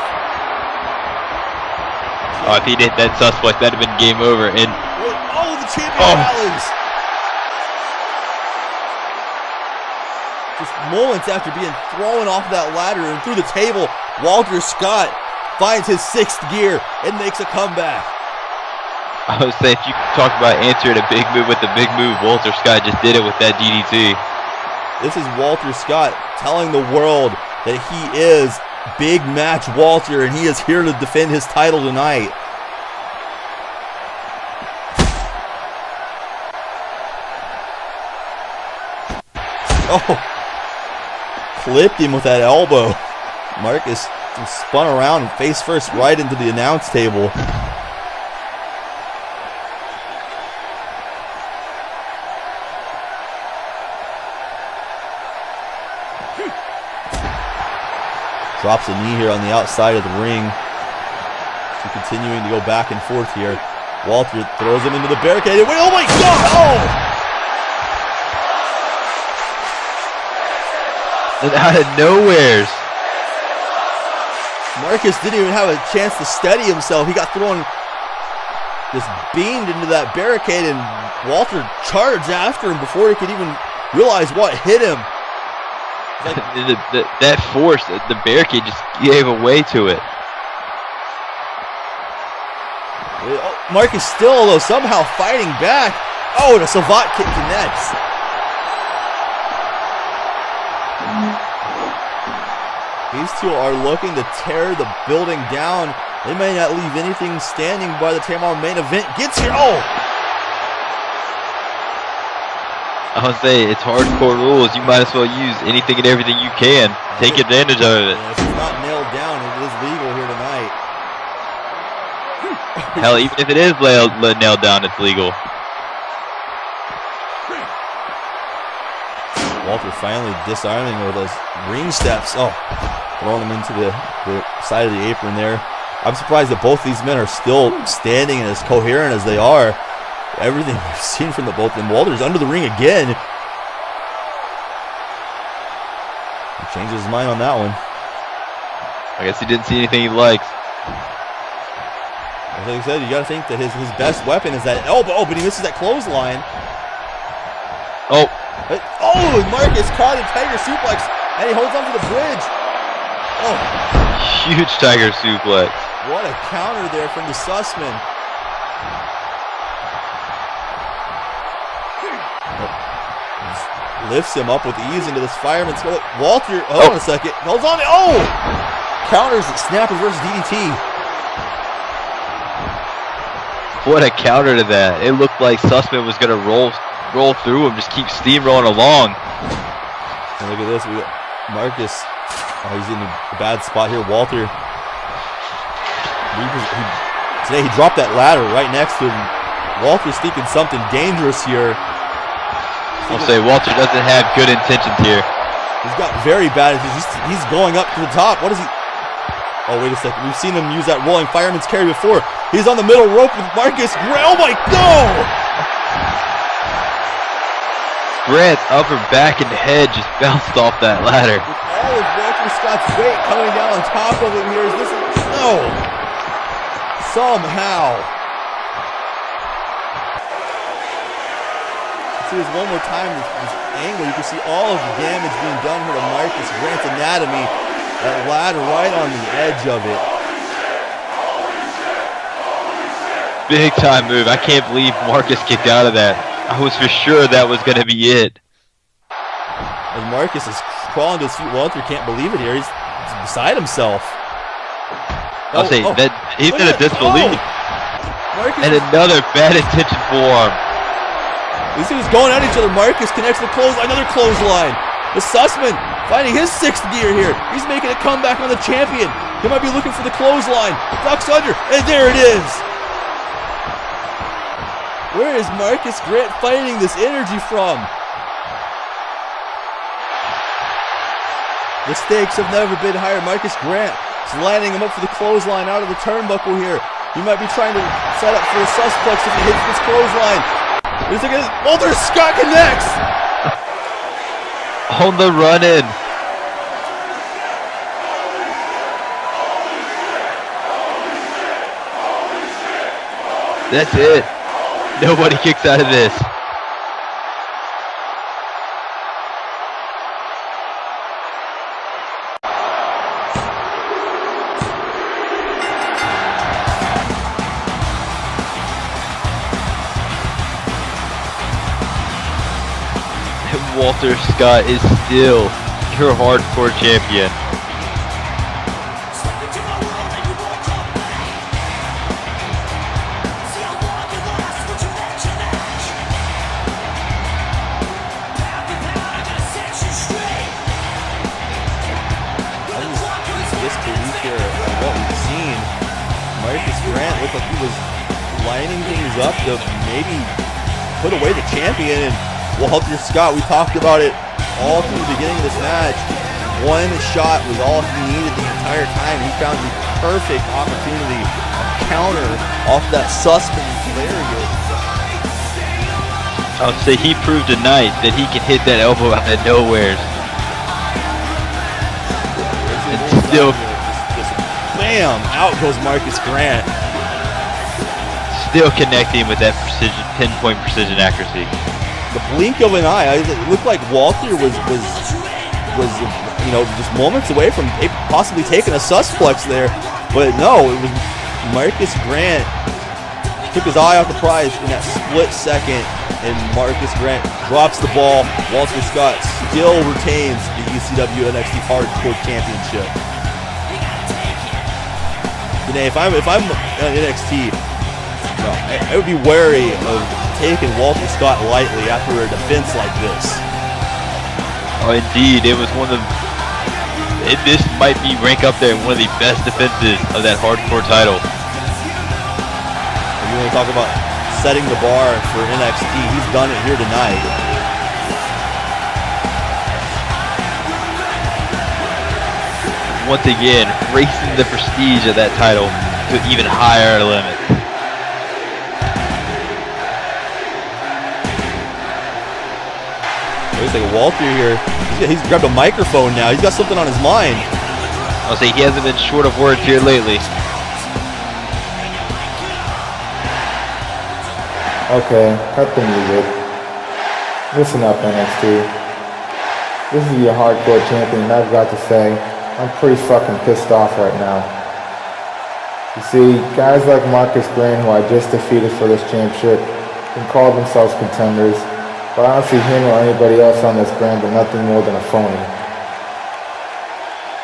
Oh, if he did that susplex, that'd have been game over. And oh, the champion rallies. Just moments after being thrown off that ladder and through the table, Walter Scott finds his 6th gear and makes a comeback. I would say if you talk about answering a big move with a big move, Walter Scott just did it with that DDT. This is Walter Scott telling the world that he is Big Match Walter and he is here to defend his title tonight. Oh, clipped him with that elbow. Marcus spun around face first right into the announce table. Drops a knee here on the outside of the ring. So continuing to go back and forth here. Walter throws him into the barricade. Wait, oh my God! Oh! And out of nowhere. Marcus didn't even have a chance to steady himself. He got thrown, just beamed into that barricade, and Walter charged after him before he could even realize what hit him. Like, that force, the barricade just gave away to it. Marcus still, though, somehow fighting back. Oh, the Savate kick connects. These two are looking to tear the building down. They may not leave anything standing by the time our main event gets here. Oh! I would say it's hardcore rules. You might as well use anything and everything you can. Take advantage of it. If it's not nailed down, it is legal here tonight. Hell, even if it is nailed down, it's legal. Walter finally disarming with those ring steps. Oh, throwing them into the side of the apron there. I'm surprised that both these men are still standing and as coherent as they are. Everything we've seen from the both of them. Walter's under the ring again. He changes his mind on that one. I guess he didn't see anything he likes. Like I said, you got to think that his best weapon is that elbow. Oh, but he misses that clothesline. Oh. Oh, Marcus caught a tiger suplex, and he holds on to the bridge. Oh. Huge tiger suplex. What a counter there from the Sussman. Lifts him up with ease into this fireman's go. Walter, hold on a second. Holds on. Oh! Counters Snapper versus DDT. What a counter to that. It looked like Sussman was going to roll through him, just keep steamrolling along. And look at this. We got Marcus Oh, he's in a bad spot here. Walter. Today he dropped that ladder right next to him. Walter's thinking something dangerous here. I'll say Walter doesn't have good intentions here. He's got very bad intentions. He's going up to the top. What is he? Oh, wait a second. We've seen him use that rolling fireman's carry before. He's on the middle rope with Marcus Grant. Oh, my God! Grant's upper back and head just bounced off that ladder. With all of Walter Scott's weight coming down on top of him here. No! Somehow. See this one more time, this angle, you can see all of the damage being done here to Marcus Grant's anatomy. That ladder right on the edge of it. Big time move. I can't believe Marcus kicked out of that. I was for sure that was going to be it. As Marcus is crawling to his feet, Walter can't believe it here. He's beside himself. I'll say that he's in a disbelief. And another bad intention forearm. These two going at each other. Marcus connects the clothesline, another clothesline. The Sussman finding his 6th gear here. He's making a comeback on the champion. He might be looking for the clothesline. Ducks under, and there it is. Where is Marcus Grant finding this energy from? The stakes have never been higher. Marcus Grant is lining him up for the clothesline out of the turnbuckle here. He might be trying to set up for a susplex if he hits this clothesline. Walter Scott connects! On the run in. That's it. Nobody kicks out of this. Walter Scott is still your hardcore champion. Disbelief here of what we've seen. Marcus Grant looked like he was lining things up to maybe put away the champion, and Walter Scott, we talked about it all through the beginning of this match. One shot was all he needed the entire time. He found the perfect opportunity, a counter off that Sussman lariat. I would say he proved tonight that he can hit that elbow out of nowhere. And still, just bam, out goes Marcus Grant. Still connecting with that precision, pinpoint precision accuracy. The blink of an eye, it looked like Walter was you know, just moments away from possibly taking a susplex there, but no, it was Marcus Grant took his eye off the prize in that split second, and Marcus Grant drops the ball. Walter Scott still retains the ECW-NXT Hardcore Championship. Today, if I'm on NXT, no, I would be wary of taking Walter Scott lightly after a defense like this. Oh, indeed, it was one of this might be rank up there in one of the best defenses of that hardcore title. If you want to talk about setting the bar for NXT, he's done it here tonight. Once again, raising the prestige of that title to even higher limits. Looks like Walter here. He's grabbed a microphone now. He's got something on his mind. I'll say he hasn't been short of words here lately. Okay, cut the music. Listen up, NXT. This is your hardcore champion, and I've got to say, I'm pretty fucking pissed off right now. You see, guys like Marcus Grant, who I just defeated for this championship, can call themselves contenders, but I don't see him or anybody else on this brand but nothing more than a phony.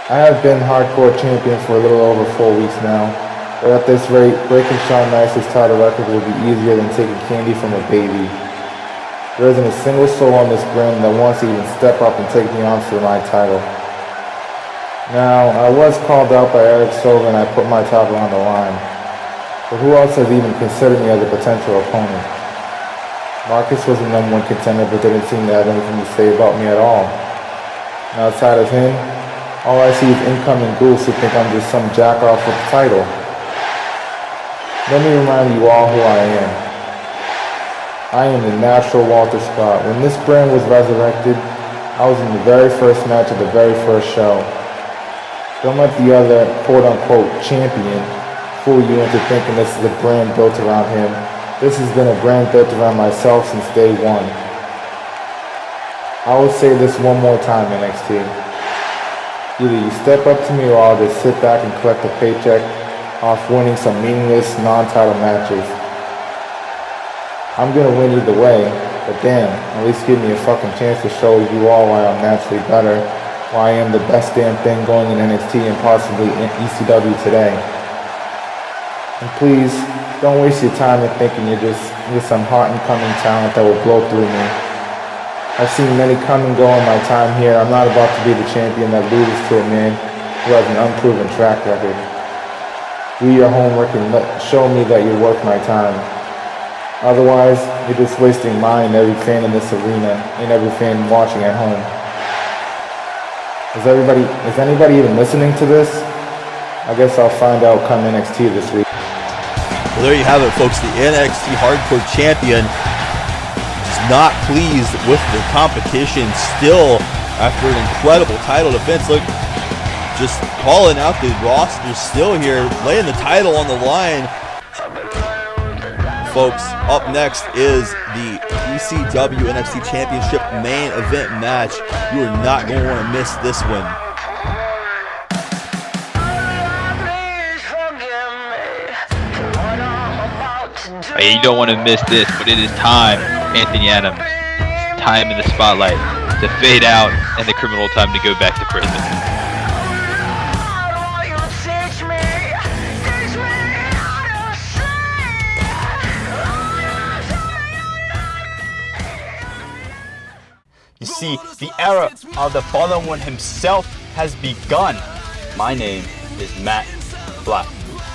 I have been hardcore champion for a little over 4 weeks now, but at this rate, breaking Shawn Michaels' title record will be easier than taking candy from a baby. There isn't a single soul on this brand that wants to even step up and take me on for my title. Now, I was called out by Eric Silva and I put my title on the line. But who else has even considered me as a potential opponent? Marcus was the #1 contender but didn't seem to have anything to say about me at all. And outside of him, all I see is incoming ghouls who think I'm just some jack-off with the title. Let me remind you all who I am. I am the natural Walter Scott. When this brand was resurrected, I was in the very first match of the very first show. Don't let the other quote-unquote champion fool you into thinking this is a brand built around him. This has been a brand built around myself since day one. I will say this one more time, NXT. Either you step up to me or I'll just sit back and collect a paycheck off winning some meaningless non-title matches. I'm gonna win either way, but damn, at least give me a fucking chance to show you all why I'm naturally better, why I am the best damn thing going in NXT and possibly in ECW today. And please, don't waste your time in thinking you're some hot and coming talent that will blow through me. I've seen many come and go in my time here. I'm not about to be the champion that loses to a man who has an unproven track record. Do your homework and show me that you're worth my time. Otherwise, you're just wasting mine and every fan in this arena and every fan watching at home. Is anybody even listening to this? I guess I'll find out come NXT this week. Well, there you have it, folks. The NXT Hardcore Champion is not pleased with the competition still after an incredible title defense. Look, just calling out the roster still here, laying the title on the line. Folks, up next is the ECW-NXT Championship main event match. You are not going to want to miss this one. Hey, you don't want to miss this, but it is time, Anthony Adams. Time in the spotlight to fade out and the criminal time to go back to prison. You see, the era of the fallen one himself has begun. My name is Matt Black,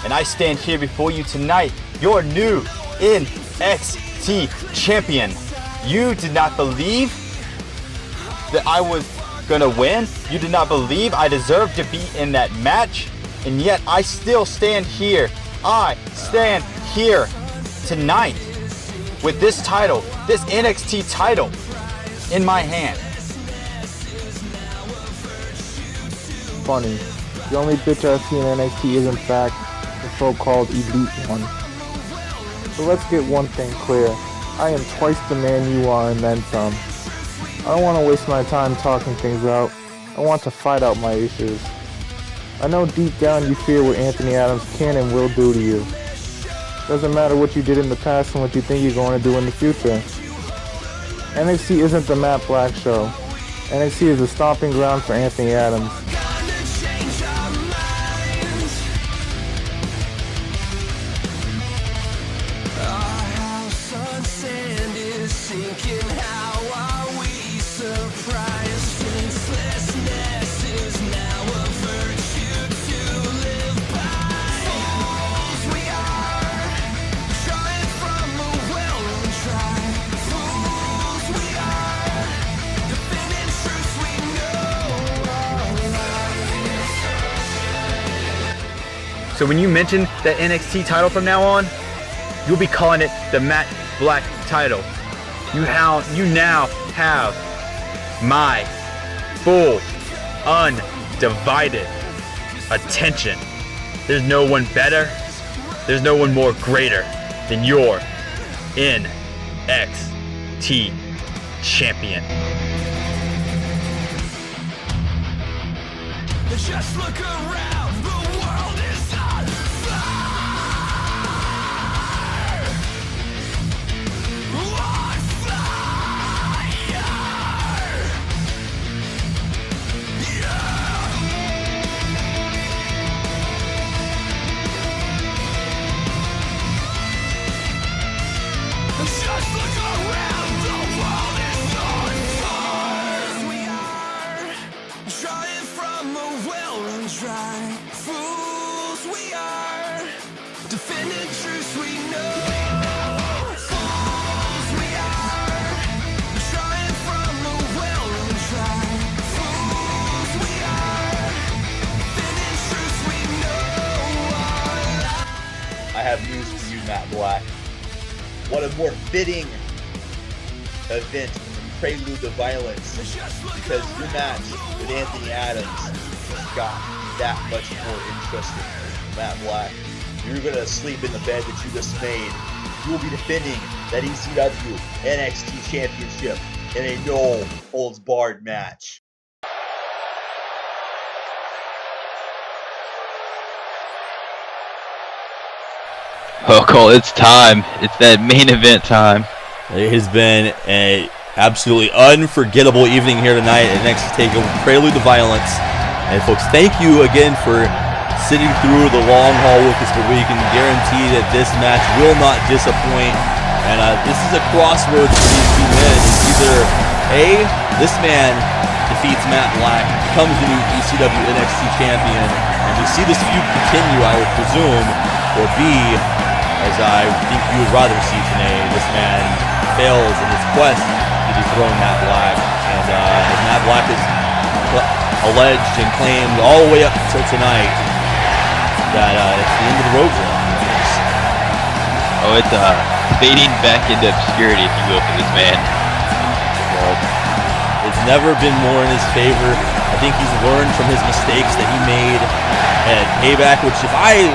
and I stand here before you tonight, your new NXT champion. You did not believe that I was gonna win. You did not believe I deserved to be in that match, and yet I still stand here. I stand here tonight with this title, this NXT title, in my hand. Funny, the only bitch I see in NXT is in fact the so-called elite one. So let's get one thing clear. I am twice the man you are and then some. I don't want to waste my time talking things out. I want to fight out my issues. I know deep down you fear what Anthony Adams can and will do to you. Doesn't matter what you did in the past and what you think you're going to do in the future. NXT isn't the Matt Black show. NXT is a stomping ground for Anthony Adams. So when you mention that NXT title from now on, you'll be calling it the Matt Black title. You now have my full, undivided attention. There's no one better, there's no one more greater than your NXT champion. Just look around, the world is on fire. On fire. Just look around, the world is on fire. We are trying from a well more fitting event than Prelude to Violence, because your match with Anthony Adams got that much more interesting. Matt Black, you're going to sleep in the bed that you just made. You will be defending that ECW-NXT Championship in a no-holds-barred match. Well, Cole, it's time. It's that main event time. It has been an absolutely unforgettable evening here tonight at NXT Takeover, Prelude to Violence. And folks, thank you again for sitting through the long haul with us, but we can guarantee that this match will not disappoint. And this is a crossroads for these two men. It's either A, this man defeats Matt Black, becomes the new ECW-NXT Champion, and we see this feud continue, I would presume, or B, as I think you would rather see today, this man fails in his quest to dethrone Matt Black. And Matt Black is alleged and claimed all the way up until tonight that it's the end of the road for him. Oh, it's fading back into obscurity, if you will, for this man. Well, it's never been more in his favor. I think he's learned from his mistakes that he made at Payback, which if I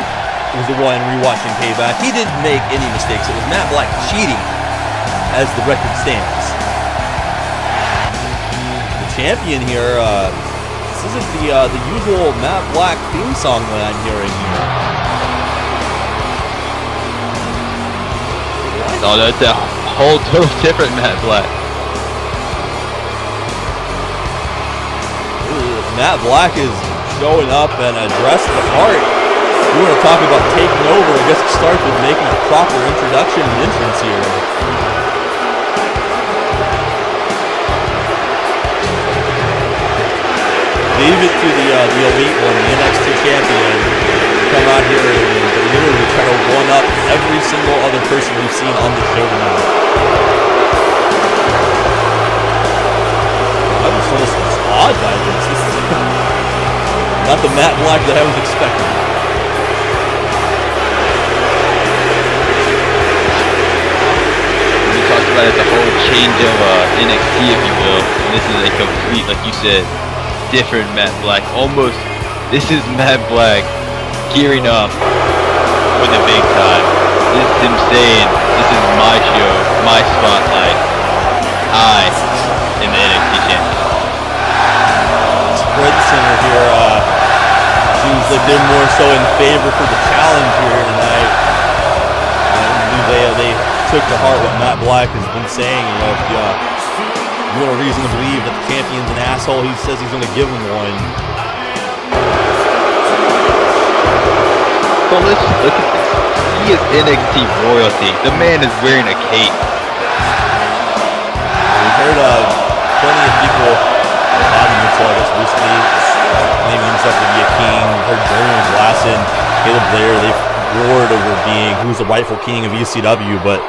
was the one rewatching Payback, he didn't make any mistakes. It was Matt Black cheating, as the record stands. The champion here, this isn't the usual Matt Black theme song that I'm hearing here. Oh, that's a whole total different Matt Black. Matt Black is showing up and dressed the part. We want to talk about taking over. I guess it starts with making a proper introduction and entrance here. Leave it to the elite one, the NXT Champion, to come out here and literally try to one-up every single other person we've seen on the show tonight. I'm just almost awed by this. This is not the Matt Black that I was expecting. About it, the whole change of NXT, if you will. And this is a complete, like you said, different Matt Black. Almost, this is Matt Black gearing up for the big time. This is him saying, this is my show, my spotlight. I am the NXT champion. Spread Center here seems like they're more so in favor for the challenge here tonight. They took to heart what Matt Black has been saying. You know, if you want a reason to believe that the champion's an asshole, he says he's going to give him one. Well, let's look at this. He is NXT royalty. The man is wearing a cape. We've heard plenty of people, Bobby Mitchell, I guess, recently claiming himself to be a king. We've heard Jeremy Glasson, Caleb Blair, they've roared over being who's the rightful king of ECW, but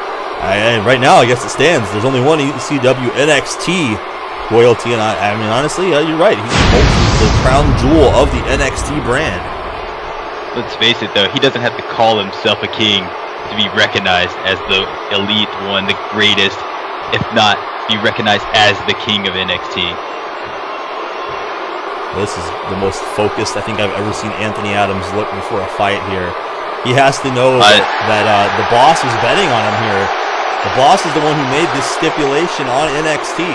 right now I guess it stands. There's only one ECW-NXT royalty, and I mean honestly, you're right. He's the crown jewel of the NXT brand. Let's face it, though, he doesn't have to call himself a king to be recognized as the elite one, the greatest, if not be recognized as the king of NXT. This is the most focused I think I've ever seen Anthony Adams look before a fight here. He has to know that the boss is betting on him here. The boss is the one who made this stipulation on NXT.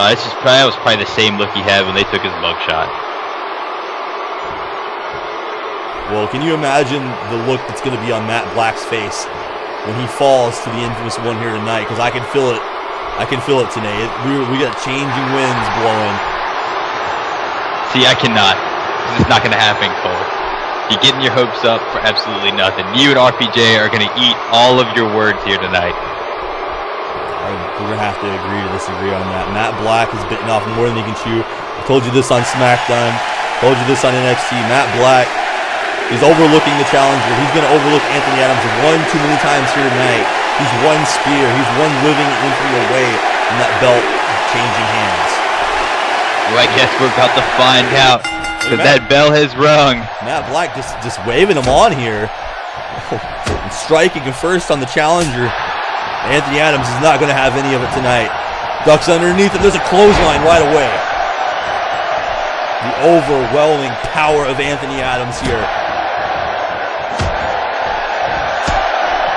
That was probably the same look he had when they took his mugshot. Well, can you imagine the look that's going to be on Matt Black's face when he falls to the infamous one here tonight? Because I can feel it. I can feel it today. We got changing winds blowing. See, I cannot. This is not going to happen, Cole. You're getting your hopes up for absolutely nothing. You and RPJ are going to eat all of your words here tonight. We're going to have to agree to disagree on that. Matt Black has bitten off more than he can chew. I told you this on SmackDown. Told you this on NXT. Matt Black is overlooking the challenger. He's going to overlook Anthony Adams one too many times here tonight. He's one spear. He's one living injury away from that belt changing hands. Well, I guess we're about to find out. Because that bell has rung. Matt Black just waving him on here. Striking first on the challenger. Anthony Adams is not going to have any of it tonight. Ducks underneath him. There's a clothesline right away. The overwhelming power of Anthony Adams here.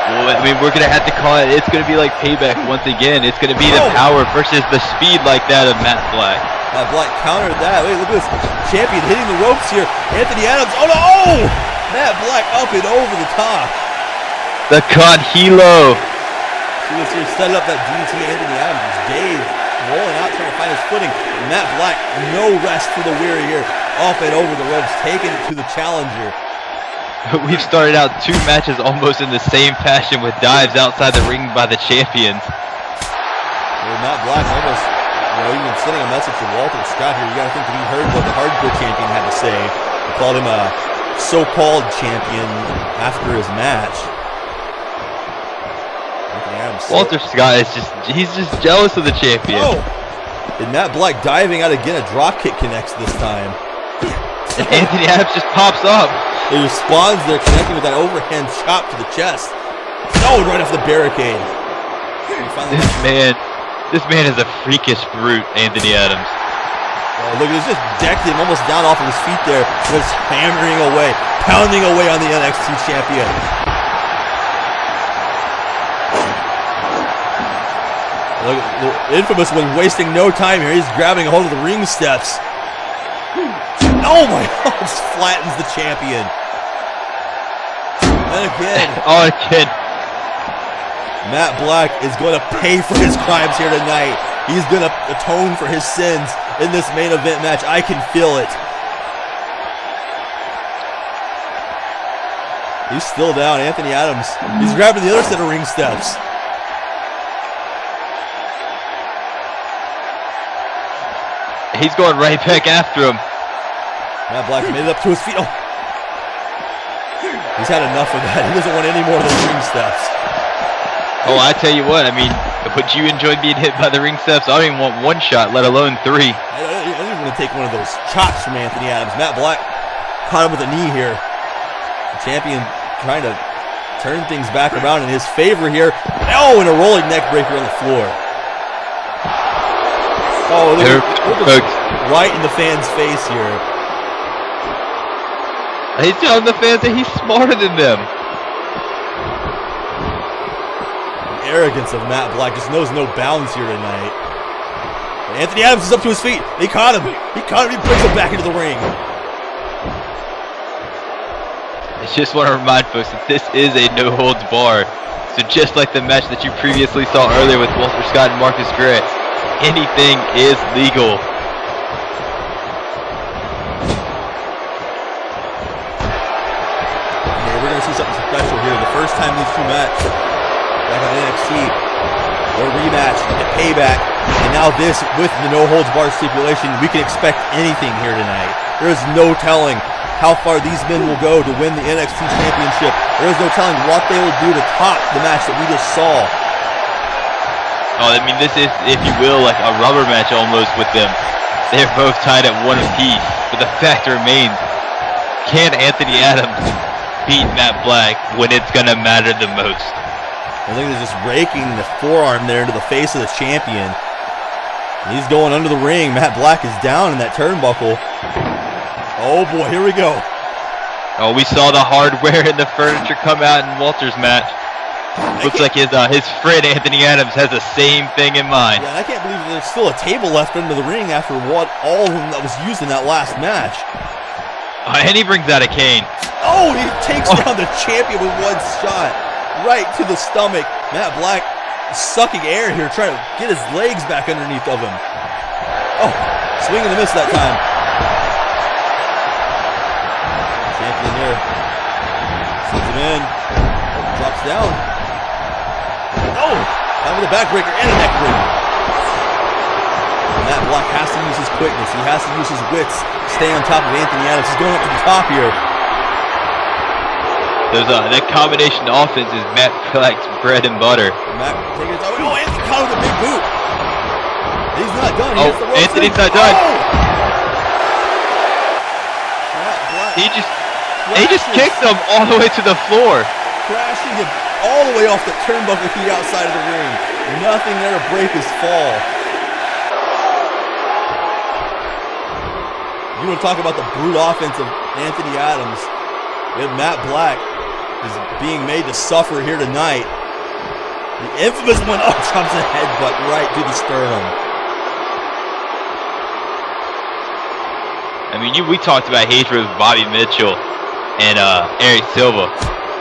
Well, I mean, we're going to have to call it. It's going to be like Payback once again. It's going to be the power versus the speed like that of Matt Black. Matt Black countered that. Wait, look at this. Champion hitting the ropes here. Anthony Adams. Oh, no! Matt Black up and over the top. The Con Hilo. He was here setting up that DDT. Anthony Adams is Dave rolling out, trying to find his footing. Matt Black, no rest for the weary here. Up and over the ropes, taking it to the challenger. We've started out 2 matches almost in the same fashion with dives outside the ring by the champions. Matt Black almost, even sending a message to Walter Scott here. You got to think that he heard what the Hardcore Champion had to say. He called him a so-called champion after his match. Walter Scott is he's just jealous of the champion. Oh! And Matt Black diving out again. A drop kick connects this time. And Anthony Adams just pops up. He responds there, connecting with that overhand chop to the chest. No, right off the barricade. This man is a freakish brute, Anthony Adams. Oh, look, he's just decked him almost down off of his feet there. Just hammering away, pounding away on the NXT champion. Look, infamous when wasting no time here. He's grabbing a hold of the ring steps. Oh my God, just flattens the champion. And again. Oh, again. Matt Black is going to pay for his crimes here tonight. He's going to atone for his sins in this main event match. I can feel it. He's still down, Anthony Adams. He's grabbing the other set of ring steps. He's going right back after him. Matt Black made it up to his feet. Oh. He's had enough of that. He doesn't want any more of those ring steps. Oh, I tell you what, I mean, would you enjoy being hit by the ring steps? I don't even want 1 shot, let alone 3. I don't even want to take one of those chops from Anthony Adams. Matt Black caught him with a knee here. The champion trying to turn things back around in his favor here. Oh, and a rolling neck breaker on the floor. Oh, look right in the fan's face here. He's telling the fans that he's smarter than them. The arrogance of Matt Black just knows no bounds here tonight. And Anthony Adams is up to his feet. He caught him. He brings him back into the ring. I just want to remind folks that this is a no-holds bar. So just like the match that you previously saw earlier with Walter Scott and Marcus Grant, anything is legal. Okay, we're going to see something special here. The first time these 2 met back on NXT, or rematch at Payback, and now this with the no-holds-bar stipulation, we can expect anything here tonight. There is no telling how far these men will go to win the NXT Championship. There is no telling what they will do to top the match that we just saw. Oh, I mean, this is, if you will, like a rubber match almost with them. They're both tied at 1 apiece. But the fact remains, can Anthony Adams beat Matt Black when it's going to matter the most? I think he's just raking the forearm there into the face of the champion. He's going under the ring. Matt Black is down in that turnbuckle. Oh boy, here we go. Oh, we saw the hardware and the furniture come out in Walter's match. Looks like his friend Anthony Adams has the same thing in mind. Yeah, I can't believe there's still a table left under the ring after all of them that was used in that last match. And he brings out a cane. Oh, he takes down the champion with 1 shot. Right to the stomach. Matt Black sucking air here, trying to get his legs back underneath of him. Oh, swing and a miss that time. Champion there. Sends him in. Drops down. Oh! Down with a backbreaker and a neckbreaker. Matt Black has to use his quickness. He has to use his wits. Stay on top of Anthony Adams. He's going up to the top here. That combination offense is Matt Black's bread and butter. Matt taking his time. Oh, Anthony caught him with a big boot. He's not done. Oh, Anthony's not done. Oh! He just kicked him all the way to the floor. Crashing him all the way off the turnbuckle to the outside of the ring. Nothing there to break his fall. You want to talk about the brute offense of Anthony Adams. And Matt Black is being made to suffer here tonight. The infamous one, drops a headbutt right to the sternum. I mean, we talked about hatred with Bobby Mitchell and Eric Silva,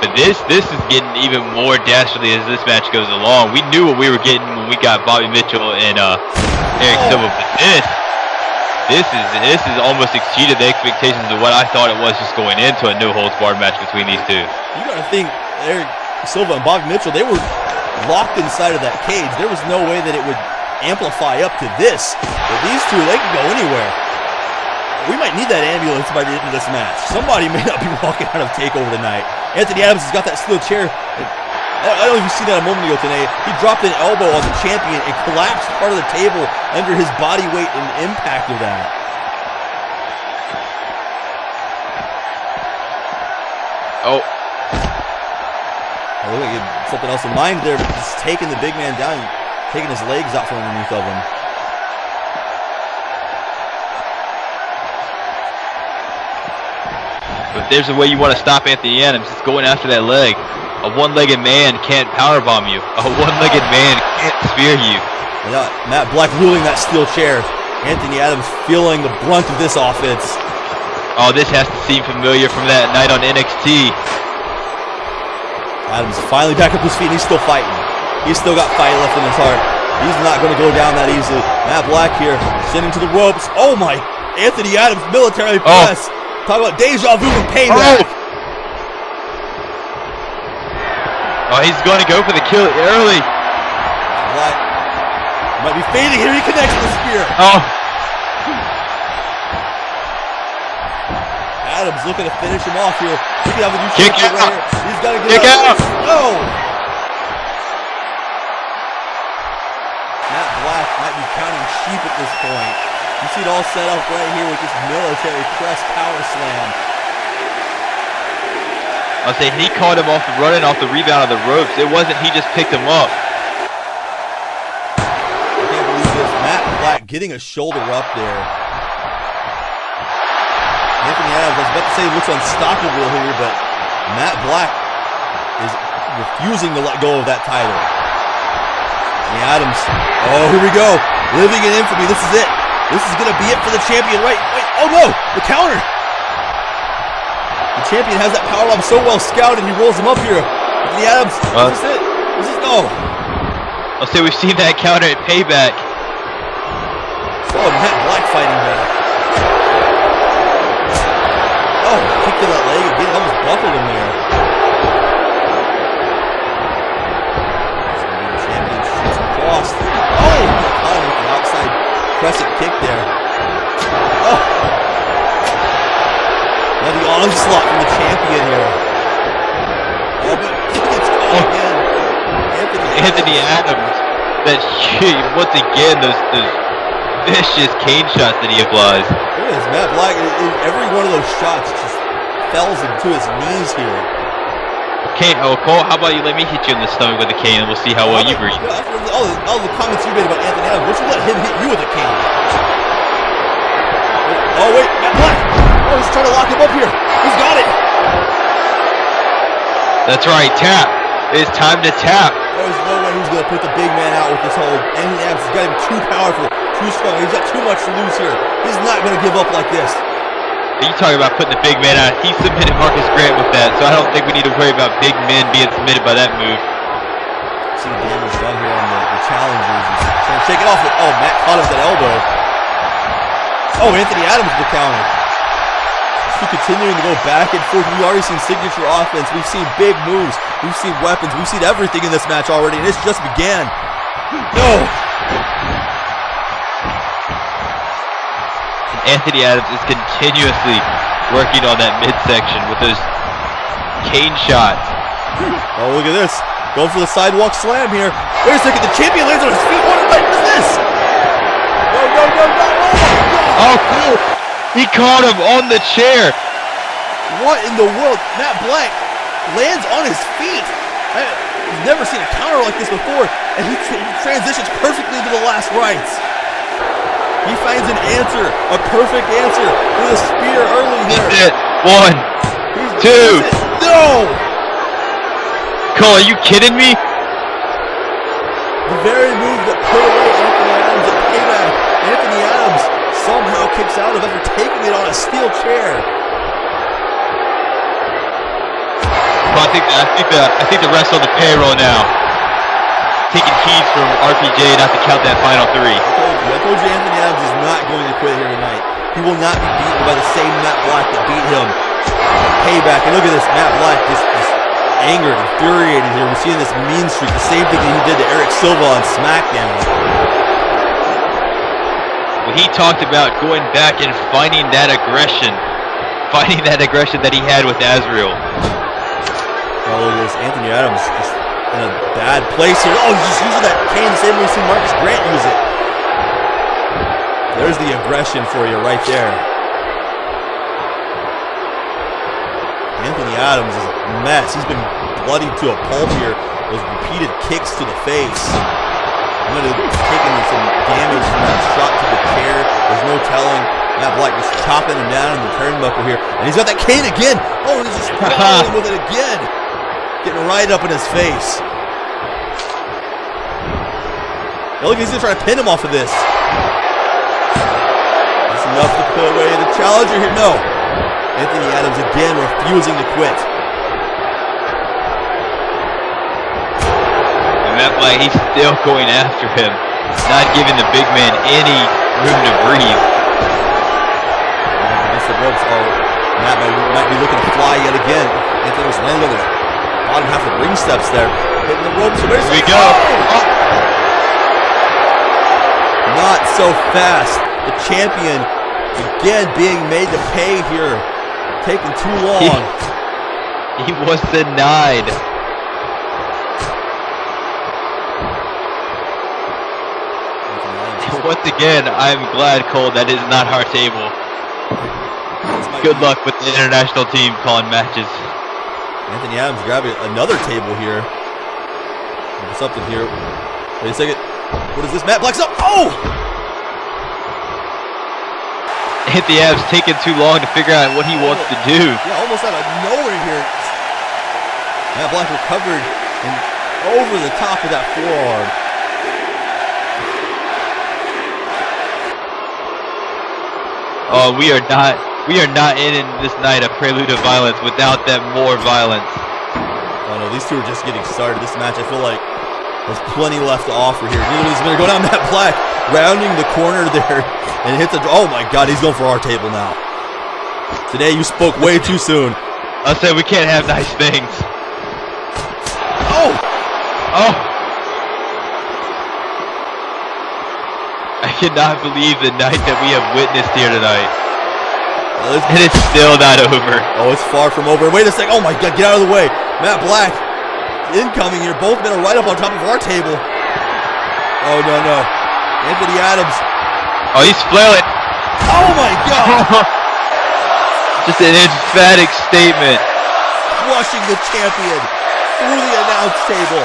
but this is getting even more dastardly as this match goes along. We knew what we were getting when we got Bobby Mitchell and Eric Silva, but this is almost exceeded the expectations of what I thought it was just going into a no-holds-barred match between these two. You gotta think Eric Silva and Bobby Mitchell, they were locked inside of that cage. There was no way that it would amplify up to this. But these two, they can go anywhere. We might need that ambulance by the end of this match. Somebody may not be walking out of TakeOver tonight. Anthony Adams has got that steel chair. I don't know if you've seen that a moment ago today. He dropped an elbow on the champion and collapsed part of the table under his body weight and impact of that. Oh. I look like he had something else in mind there, but just taking the big man down, taking his legs out from underneath of him. If there's a way you want to stop Anthony Adams, it's going after that leg. A one-legged man can't powerbomb you. A one-legged man can't spear you. Yeah, Matt Black wielding that steel chair. Anthony Adams feeling the brunt of this offense. Oh, this has to seem familiar from that night on NXT. Adams finally back up his feet and he's still fighting. He's still got fight left in his heart. He's not going to go down that easily. Matt Black here, sending to the ropes. Oh my, Anthony Adams military press. Talk about deja vu and payback. Oh, he's going to go for the kill early. Black might be fading here. He connects with the spear. Oh. Adams looking to finish him off here. He can have a new kick out. Right here. He's got to get kick out. No. Matt Black might be counting sheep at this point. You see it all set up right here with this military press power slam. I'll say he caught him running off the rebound of the ropes. It wasn't he just picked him up. I can't believe this. Matt Black getting a shoulder up there. Anthony Adams, I was about to say he looks unstoppable here, but Matt Black is refusing to let go of that title. And Adams, oh, here we go. Living in infamy, this is it. This is going to be it for the champion, right? Wait, oh no, the counter. The champion has that powerbomb so well scouted, he rolls him up here. Anthony Adams, is this it? Is this, no. I'll say we've seen that counter at Payback. Oh, Matt Black fighting back. Oh, kick to that leg again, almost buckled him there. The champion shoots across. Oh, caught him with the outside crescent kick there. Oh. Now the onslaught from the champion here. Oh, but it's caught again. Anthony Adams. That once again, those vicious cane shots that he applies. Look at this, Matt Black. Every one of those shots just fells him to his knees here. Okay, Cole, how about you let me hit you in the stomach with a cane and we'll see how well you breathe. All the comments you made about Anthony Adams, why don't you let him hit you with a cane? Oh, wait, Matt Black. Oh, he's trying to lock him up here. He's got it. That's right, tap. It's time to tap. There's no way he's going to put the big man out with this hold. Anthony Adams has got him too powerful, too strong. He's got too much to lose here. He's not going to give up like this. You talking about putting the big man out. He submitted Marcus Grant with that, so I don't think we need to worry about big men being submitted by that move. See the damage done here on the challengers. He's trying to shake it off. Oh, Matt caught him with that elbow. Oh, Anthony Adams with the counter. Just continuing to go back and forth. We've already seen signature offense. We've seen big moves. We've seen weapons. We've seen everything in this match already, and it's just began. No. Anthony Adams is continuously working on that midsection with those cane shots. Oh, look at this. Going for the sidewalk slam here. Wait a second, the champion lands on his feet. What is this? No, no, no, no. Oh, my God. Oh, cool. He caught him on the chair. What in the world? Matt Black lands on his feet. He's never seen a counter like this before, and he transitions perfectly to the last rites. He finds an answer, a perfect answer with a spear early here. That's it. 1, 2. No! Cole, are you kidding me? The very move that put away Anthony Adams at Payback. Anthony Adams somehow kicks out of after taking it on a steel chair. Well, I think the rest on the payroll now. Taking heat from RPJ not to count that final 3. I told you Anthony Adams is not going to quit here tonight. He will not be beaten by the same Matt Black that beat him at Payback. And look at this, Matt Black just angered, infuriated here. We're seeing this mean streak, the same thing that he did to Eric Silva on SmackDown. Well, he talked about going back and finding that aggression that he had with Azrael. Oh, look at this, Anthony Adams just in a bad place here. Oh, he's just using that cane the same way we've seen Marcus Grant use it. There's the aggression for you right there. Anthony Adams is a mess. He's been bloodied to a pulp here. Those repeated kicks to the face. I'm going to take some damage from that shot to the chair. There's no telling. Matt Black just chopping him down in the turnbuckle here. And he's got that cane again. Oh, and he's just battling with it again. Getting right up in his face. Now look, he's going to try to pin him off of this. That's enough to put away the challenger here. No. Anthony Adams again refusing to quit. And Matt Black, he's still going after him, not giving the big man any room to breathe. Against the ropes, Matt might be looking to fly yet again. Anthony was landing on the bottom half of the ring steps there, hitting the ropes. Here we go. Oh. Not so fast. The champion again being made to pay here. Taking too long. He was denied. Once again, I'm glad, Cole, that is not our table. Good luck with the international team calling matches. Anthony Adams grabbing another table here. Something here. Wait a second. What is this? Matt Black's up. Oh! Anthony Adams taking too long to figure out what he wants to do. Yeah, almost out of nowhere here. Matt Black recovered and over the top of that forearm. Oh, we are not in this night a prelude of violence without that more violence. Oh no, these two are just getting started. This match, I feel like there's plenty left to offer here. Neither of these men are going down. Matt Black rounding the corner there. And hits a. Oh my God, he's going for our table now. Today you spoke way too soon. I said we can't have nice things. Oh! Oh! I cannot believe the night that we have witnessed here tonight. And it's still not over. Oh, it's far from over. Wait a sec. Oh my God, get out of the way. Matt Black incoming here. Both men are right up on top of our table. Oh no, no. Anthony Adams. Oh, he's flailing. Oh my God! Just an emphatic statement. Crushing the champion through the announce table.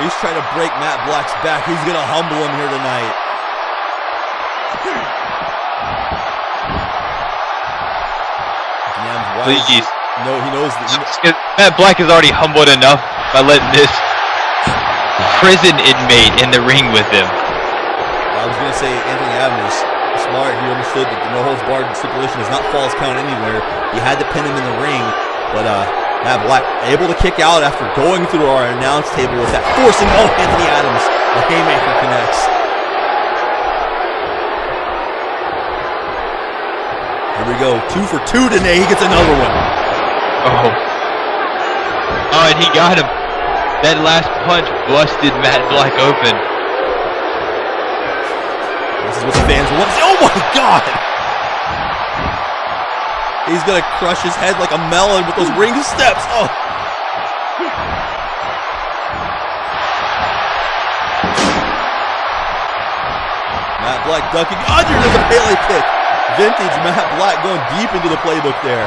He's trying to break Matt Black's back. He's going to humble him here tonight. Please. No, he knows that. Matt Black is already humbled enough by letting this prison inmate in the ring with him. I was going to say Anthony Adams is smart. He understood that the no holds barred stipulation is not falls count anywhere. He had to pin him in the ring, but Matt Black able to kick out after going through our announce table with that forcing. Oh, Anthony Adams, the haymaker connects. Here we go, 2 for 2 today. He gets another one. Oh, and he got him. That last punch busted Matt Black open. This is what the fans want to see. Oh my God! He's gonna crush his head like a melon with those ring steps. Oh! Matt Black ducking under to the Pele kick. Vintage Matt Black going deep into the playbook there.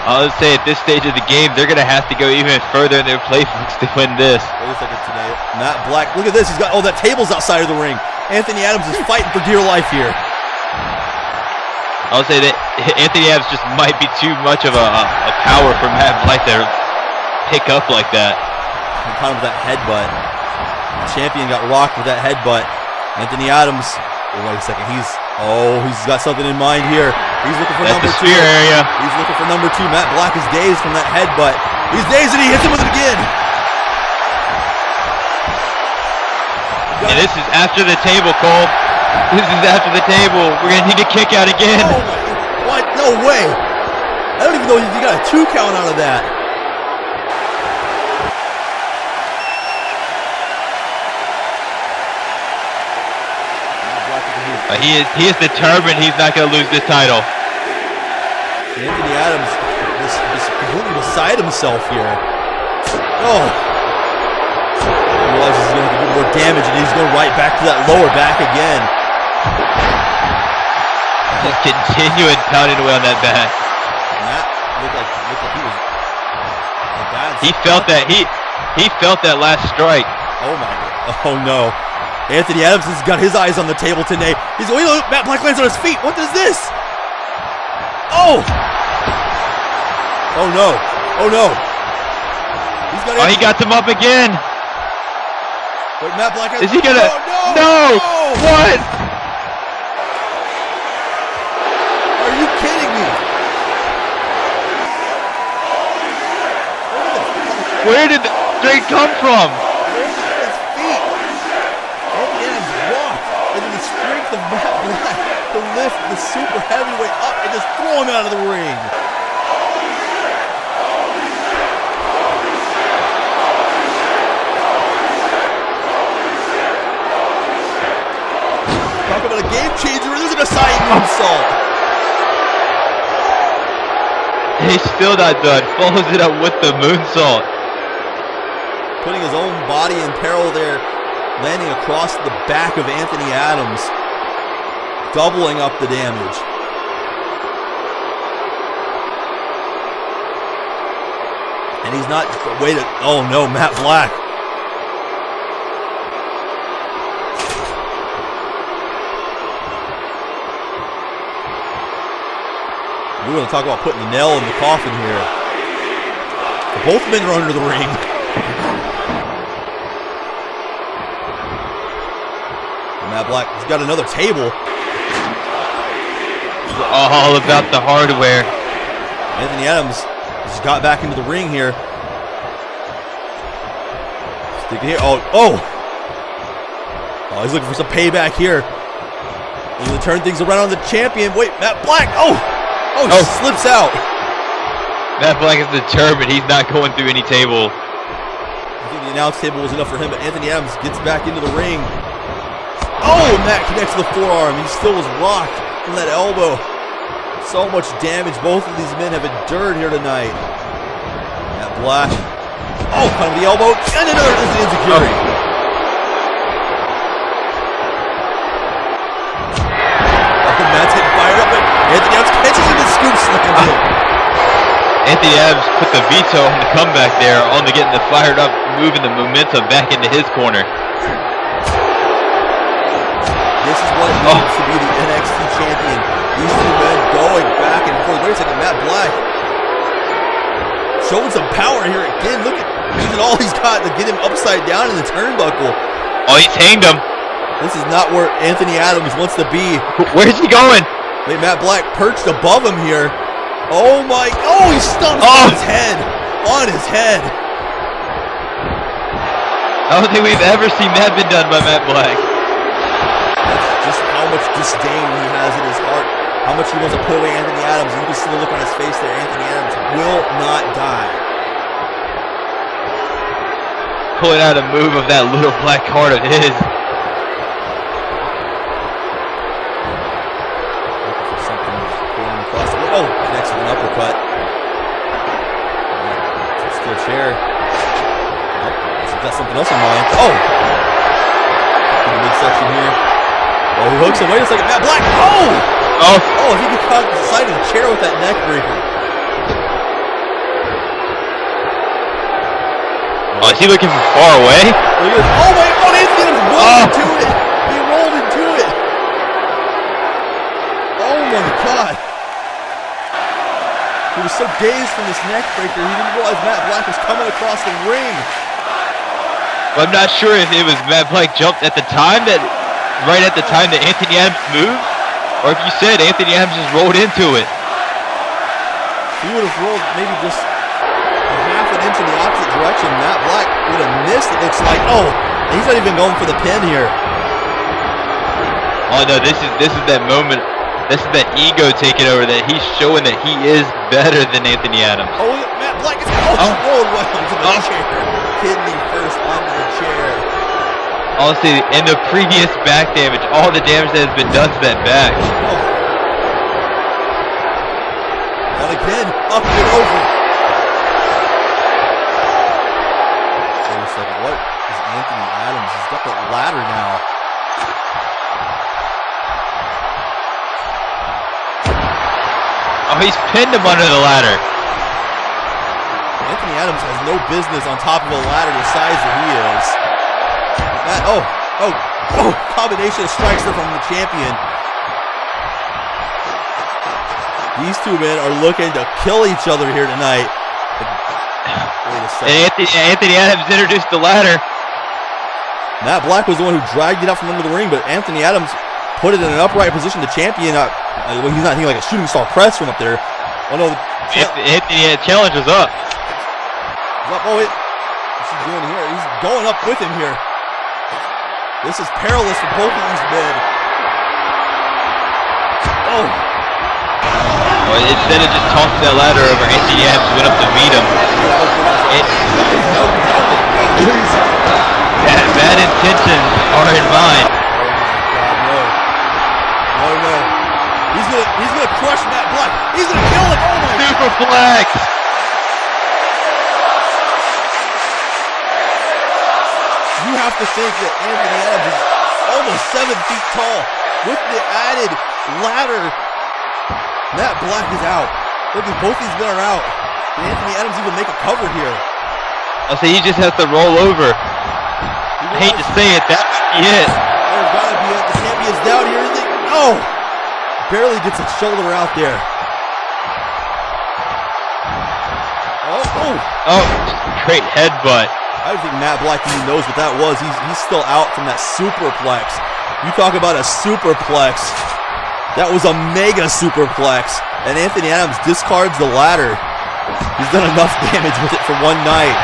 I would say at this stage of the game, they're going to have to go even further in their playbooks to win this. Wait a second today. Matt Black, look at this. He's got, that table's outside of the ring. Anthony Adams is fighting for dear life here. I would say that Anthony Adams just might be too much of a power for Matt Black to pick up like that. And kind of that headbutt. The champion got rocked with that headbutt. Anthony Adams, wait a second, he's got something in mind here. He's looking for number 2. Area. He's looking for number 2. Matt Black is dazed from that headbutt. He's dazed and he hits him with it again. And this is after the table, Cole. This is after the table. We're going to need a kick out again. Oh my, what? No way. I don't even know if you got a 2 count out of that. He is determined he's not going to lose this title. Anthony Adams is completely beside himself here. Oh. He realizes he's going to have to do more damage, and he's going right back to that lower back again. Just continuing pounding away on that back. That looked like he was a bad He felt that. He felt that last strike. Oh my. Oh no. Anthony Adams has got his eyes on the table today. He's going, Matt Black lands on his feet. What is this? Oh! Oh no. Oh no. He got him up again. Wait, Matt Black has... Is he gonna... No! What? Are you kidding me? Where did the straight come from? Of Matt Black to lift the super heavyweight up and just throw him out of the ring. Talk about a game changer. There's an Asai moonsault. He's still not done. Follows it up with the moonsault. Putting his own body in peril there, landing across the back of Anthony Adams. Doubling up the damage. And he's not, oh no, Matt Black. We're going to talk about putting the nail in the coffin here. Both men are under the ring. Matt Black has got another table. All about the hardware. Anthony Adams just got back into the ring here. Sticking here. Oh, he's looking for some payback here. He's going to turn things around on the champion. Wait, Matt Black. He slips out. Matt Black is determined. He's not going through any table. I think the announce table was enough for him, but Anthony Adams gets back into the ring. Oh, and that connects to the forearm. He still was rocked from that elbow. So much damage both of these men have endured here tonight. Matt Black. Oh, kind of the elbow. And another insecurity. Matt's getting fired up. Anthony Adams catches him and scoop slams him. Anthony Adams put the veto on the comeback there, on to getting the fired up, moving the momentum back into his corner. This is what it means to be the NXT champion. These two men going back and forth. Wait a second, Matt Black showing some power here again. Look at using all he's got to get him upside down in the turnbuckle. Oh, he's hanged him. This is not where Anthony Adams wants to be. Where's he going? Wait, Matt Black perched above him here. Oh my, he stumps on his head. On his head. I don't think we've ever seen that been done by Matt Black. That's just how much disdain he has in his heart. How much he wants to put away Anthony Adams. You can see the look on his face there. Anthony Adams will not die. Pulling out a move of that little black card of his. Connects with an uppercut. Steel chair. He's got something else in mind. In the midsection here. He hooks him. Wait a second. Matt Black. If he could caught the side of the chair with that neck breaker. Oh, is he looking from far away? Oh my God, Anthony Adams rolled into it. He rolled into it. Oh my God. He was so dazed from this neck breaker, he didn't realize Matt Black was coming across the ring. Well, I'm not sure if it was Matt Black jumped at the time right at the time that Anthony Adams moved, or if you said Anthony Adams just rolled into it. He would have rolled maybe just a half an inch in the opposite direction. Matt Black would have missed, it looks like. Oh, he's not even going for the pin here. Oh no, this is that moment. This is that ego taking over, that he's showing that he is better than Anthony Adams. Oh, Matt Black is rolled right onto the chair. Kidney first onto the chair. Honestly, in the previous back damage, all the damage that has been done to that back. And again, up and over. Wait a second, what is Anthony Adams? He's got the ladder now. Oh, he's pinned him under the ladder. Anthony Adams has no business on top of a ladder the size that he is. Combination of strikes there from the champion. These two men are looking to kill each other here tonight. Wait a second. And Anthony Adams introduced the ladder. Matt Black was the one who dragged it out from under the ring, but Anthony Adams put it in an upright position. The champion, he's not thinking like a shooting star press from up there. Oh no, Anthony challenge is up. What's he doing here? He's going up with him here. This is perilous for both of these men. Oh. Well, instead of just tossing that ladder over, Anthony Adams went up to meet him. Bad intentions are in mind. No. He's gonna crush Matt Black. He's gonna kill him. Oh my God. Superplex. You have to think that Anthony Adams is almost 7 feet tall. With the added ladder, Matt Black is out. Look, both these men are out. Did Anthony Adams even make a cover here? I'll say he just has to roll over. I hate to say it, that might be it. There's gotta be it. The champion's down here. Oh! Barely gets a shoulder out there. Oh, great headbutt. I think Matt Black even knows what that was. He's still out from that superplex. You talk about a superplex. That was a mega superplex. And Anthony Adams discards the ladder. He's done enough damage with it for one night.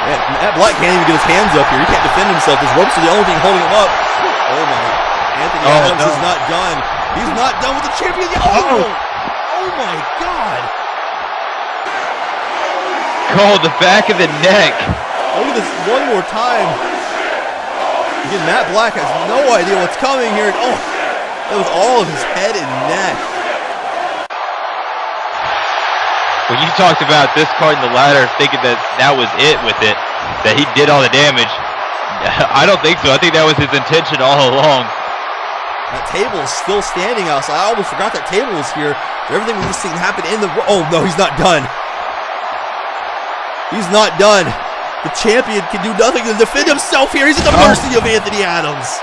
Man, Matt Black can't even get his hands up here. He can't defend himself. His ropes are the only thing holding him up. Oh my. Anthony Adams is not done. He's not done with the champion. Oh my God. Oh, the back of the neck. Look at this one more time. Again, Matt Black has no idea what's coming here. Oh, that was all of his head and neck. When you talked about discarding the ladder, thinking that was it with it, that he did all the damage, I don't think so. I think that was his intention all along. That table is still standing outside. I almost forgot that table was here. Everything we just seen happen in the... Oh, no, he's not done. He's not done. The champion can do nothing to defend himself here. He's at the mercy of Anthony Adams.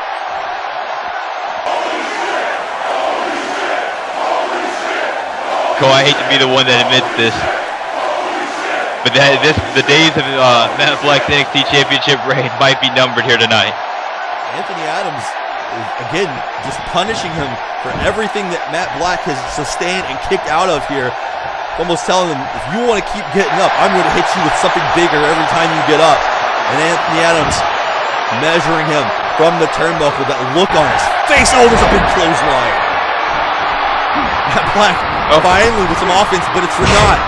I hate to be the one that admits this, but the days of Matt Black's NXT Championship reign might be numbered here tonight. Anthony Adams is, again, just punishing him for everything that Matt Black has sustained and kicked out of here. Almost telling him, if you want to keep getting up, I'm going to hit you with something bigger every time you get up. And Anthony Adams measuring him from the turnbuckle, that look on his face. Oh, there's a big clothesline. Matt Black finally with some offense, but it's for naught.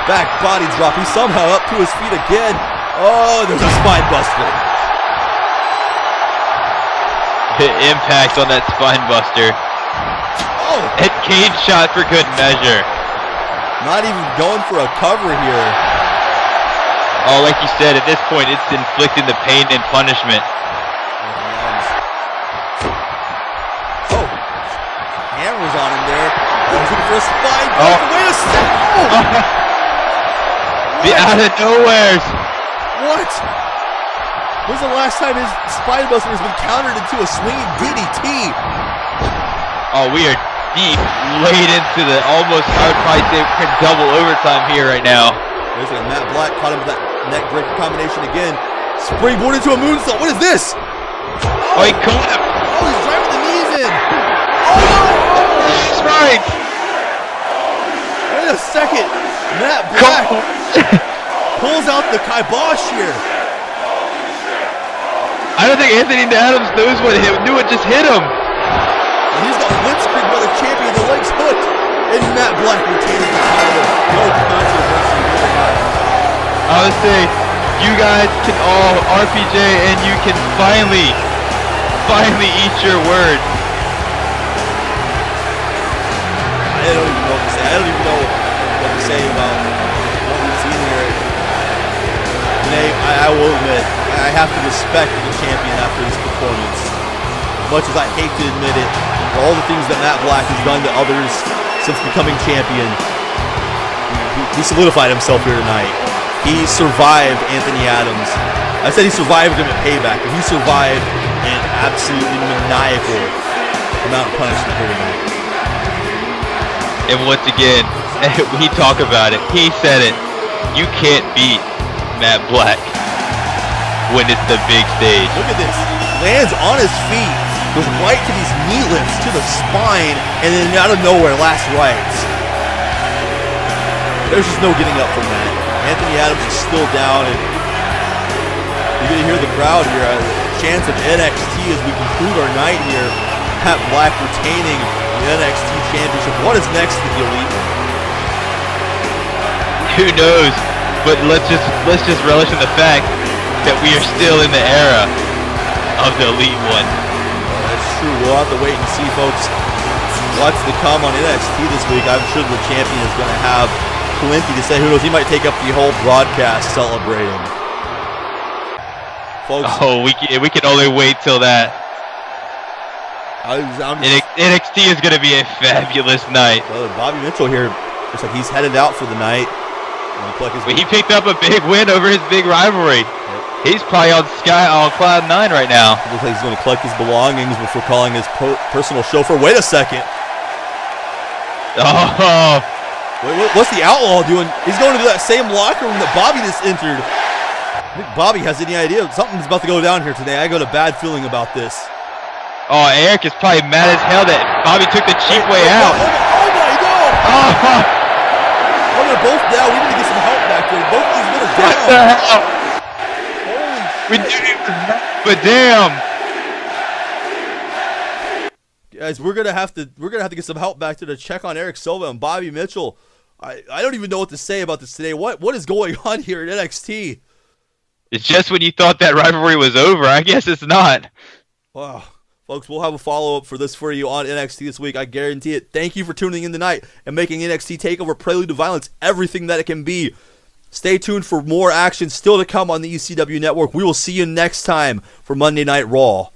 Back body drop. He's somehow up to his feet again. Oh, there's a spine buster. Impact on that spine buster. Oh. Head cage shot for good measure. Not even going for a cover here. Oh, like you said, at this point, it's inflicting the pain and punishment. Oh, hammers on him there. Oh, he's looking for a spine. Oh, wait a second. Oh. Be out of nowheres. What? When's the last time his spinebuster has been countered into a swinging DDT? Oh, we are deep, laid into the almost, I would probably say, double overtime here right now. There's a Matt Black, caught him with that neck breaker combination again. Springboard into a moonsault. What is this? Oh, he caught him. Oh, he's driving the knees in. That's right. Wait a second. Matt Black pulls out the kibosh here. I don't think Anthony Adams knew what just hit him. And he's got blitzkrieg by the champion, the legs hooked. And Matt Black retaining the title. No controversy. I would say you guys can all RPJ and you can finally eat your words. I don't even know what to say. I don't even know what to say about what we've seen here. Today, I will admit, I have to respect the champion after this performance. Much as I hate to admit it, for all the things that Matt Black has done to others since becoming champion, he solidified himself here tonight. He survived Anthony Adams. I said he survived him at Payback, but he survived an absolutely maniacal amount of punishment here tonight. And once again, we talk about it. He said it. You can't beat Matt Black when it's the big stage. Look at this. Lands on his feet, goes right to these knee lifts to the spine, and then out of nowhere, last rights. There's just no getting up from that. Anthony Adams is still down, and you're going to hear the crowd here. A chance of NXT as we conclude our night here. Matt Black retaining the NXT Championship. What is next for the Elite One? Who knows? But let's just relish in the fact that we are still in the era of the Elite One. That's true. We'll have to wait and see, folks. What's to come on NXT this week? I'm sure the champion is going to have plenty to say. Who knows? He might take up the whole broadcast celebrating. Folks. Oh, we can only wait till that. NXT is going to be a fabulous night. Bobby Mitchell here looks like he's headed out for the night. But he picked up a big win over his big rivalry. Yep. He's probably on cloud 9 right now. It looks like he's going to collect his belongings before calling his personal chauffeur. Wait a second. Oh. Wait, what's the Outlaw doing? He's going into that same locker room that Bobby just entered. I think Bobby has any idea. Something's about to go down here today. I got a bad feeling about this. Oh, Eric is probably mad as hell that Bobby took the cheap way out. Oh my God! Oh, they're both down. We need to get some help back there. Both of these men are down. What the hell? But damn. Guys, we're gonna have to get some help back there to check on Eric Silva and Bobby Mitchell. I don't even know what to say about this today. What is going on here at NXT? It's just when you thought that rivalry was over. I guess it's not. Wow. Folks, we'll have a follow-up for this for you on NXT this week. I guarantee it. Thank you for tuning in tonight and making NXT TakeOver Prelude to Violence everything that it can be. Stay tuned for more action still to come on the ECW Network. We will see you next time for Monday Night Raw.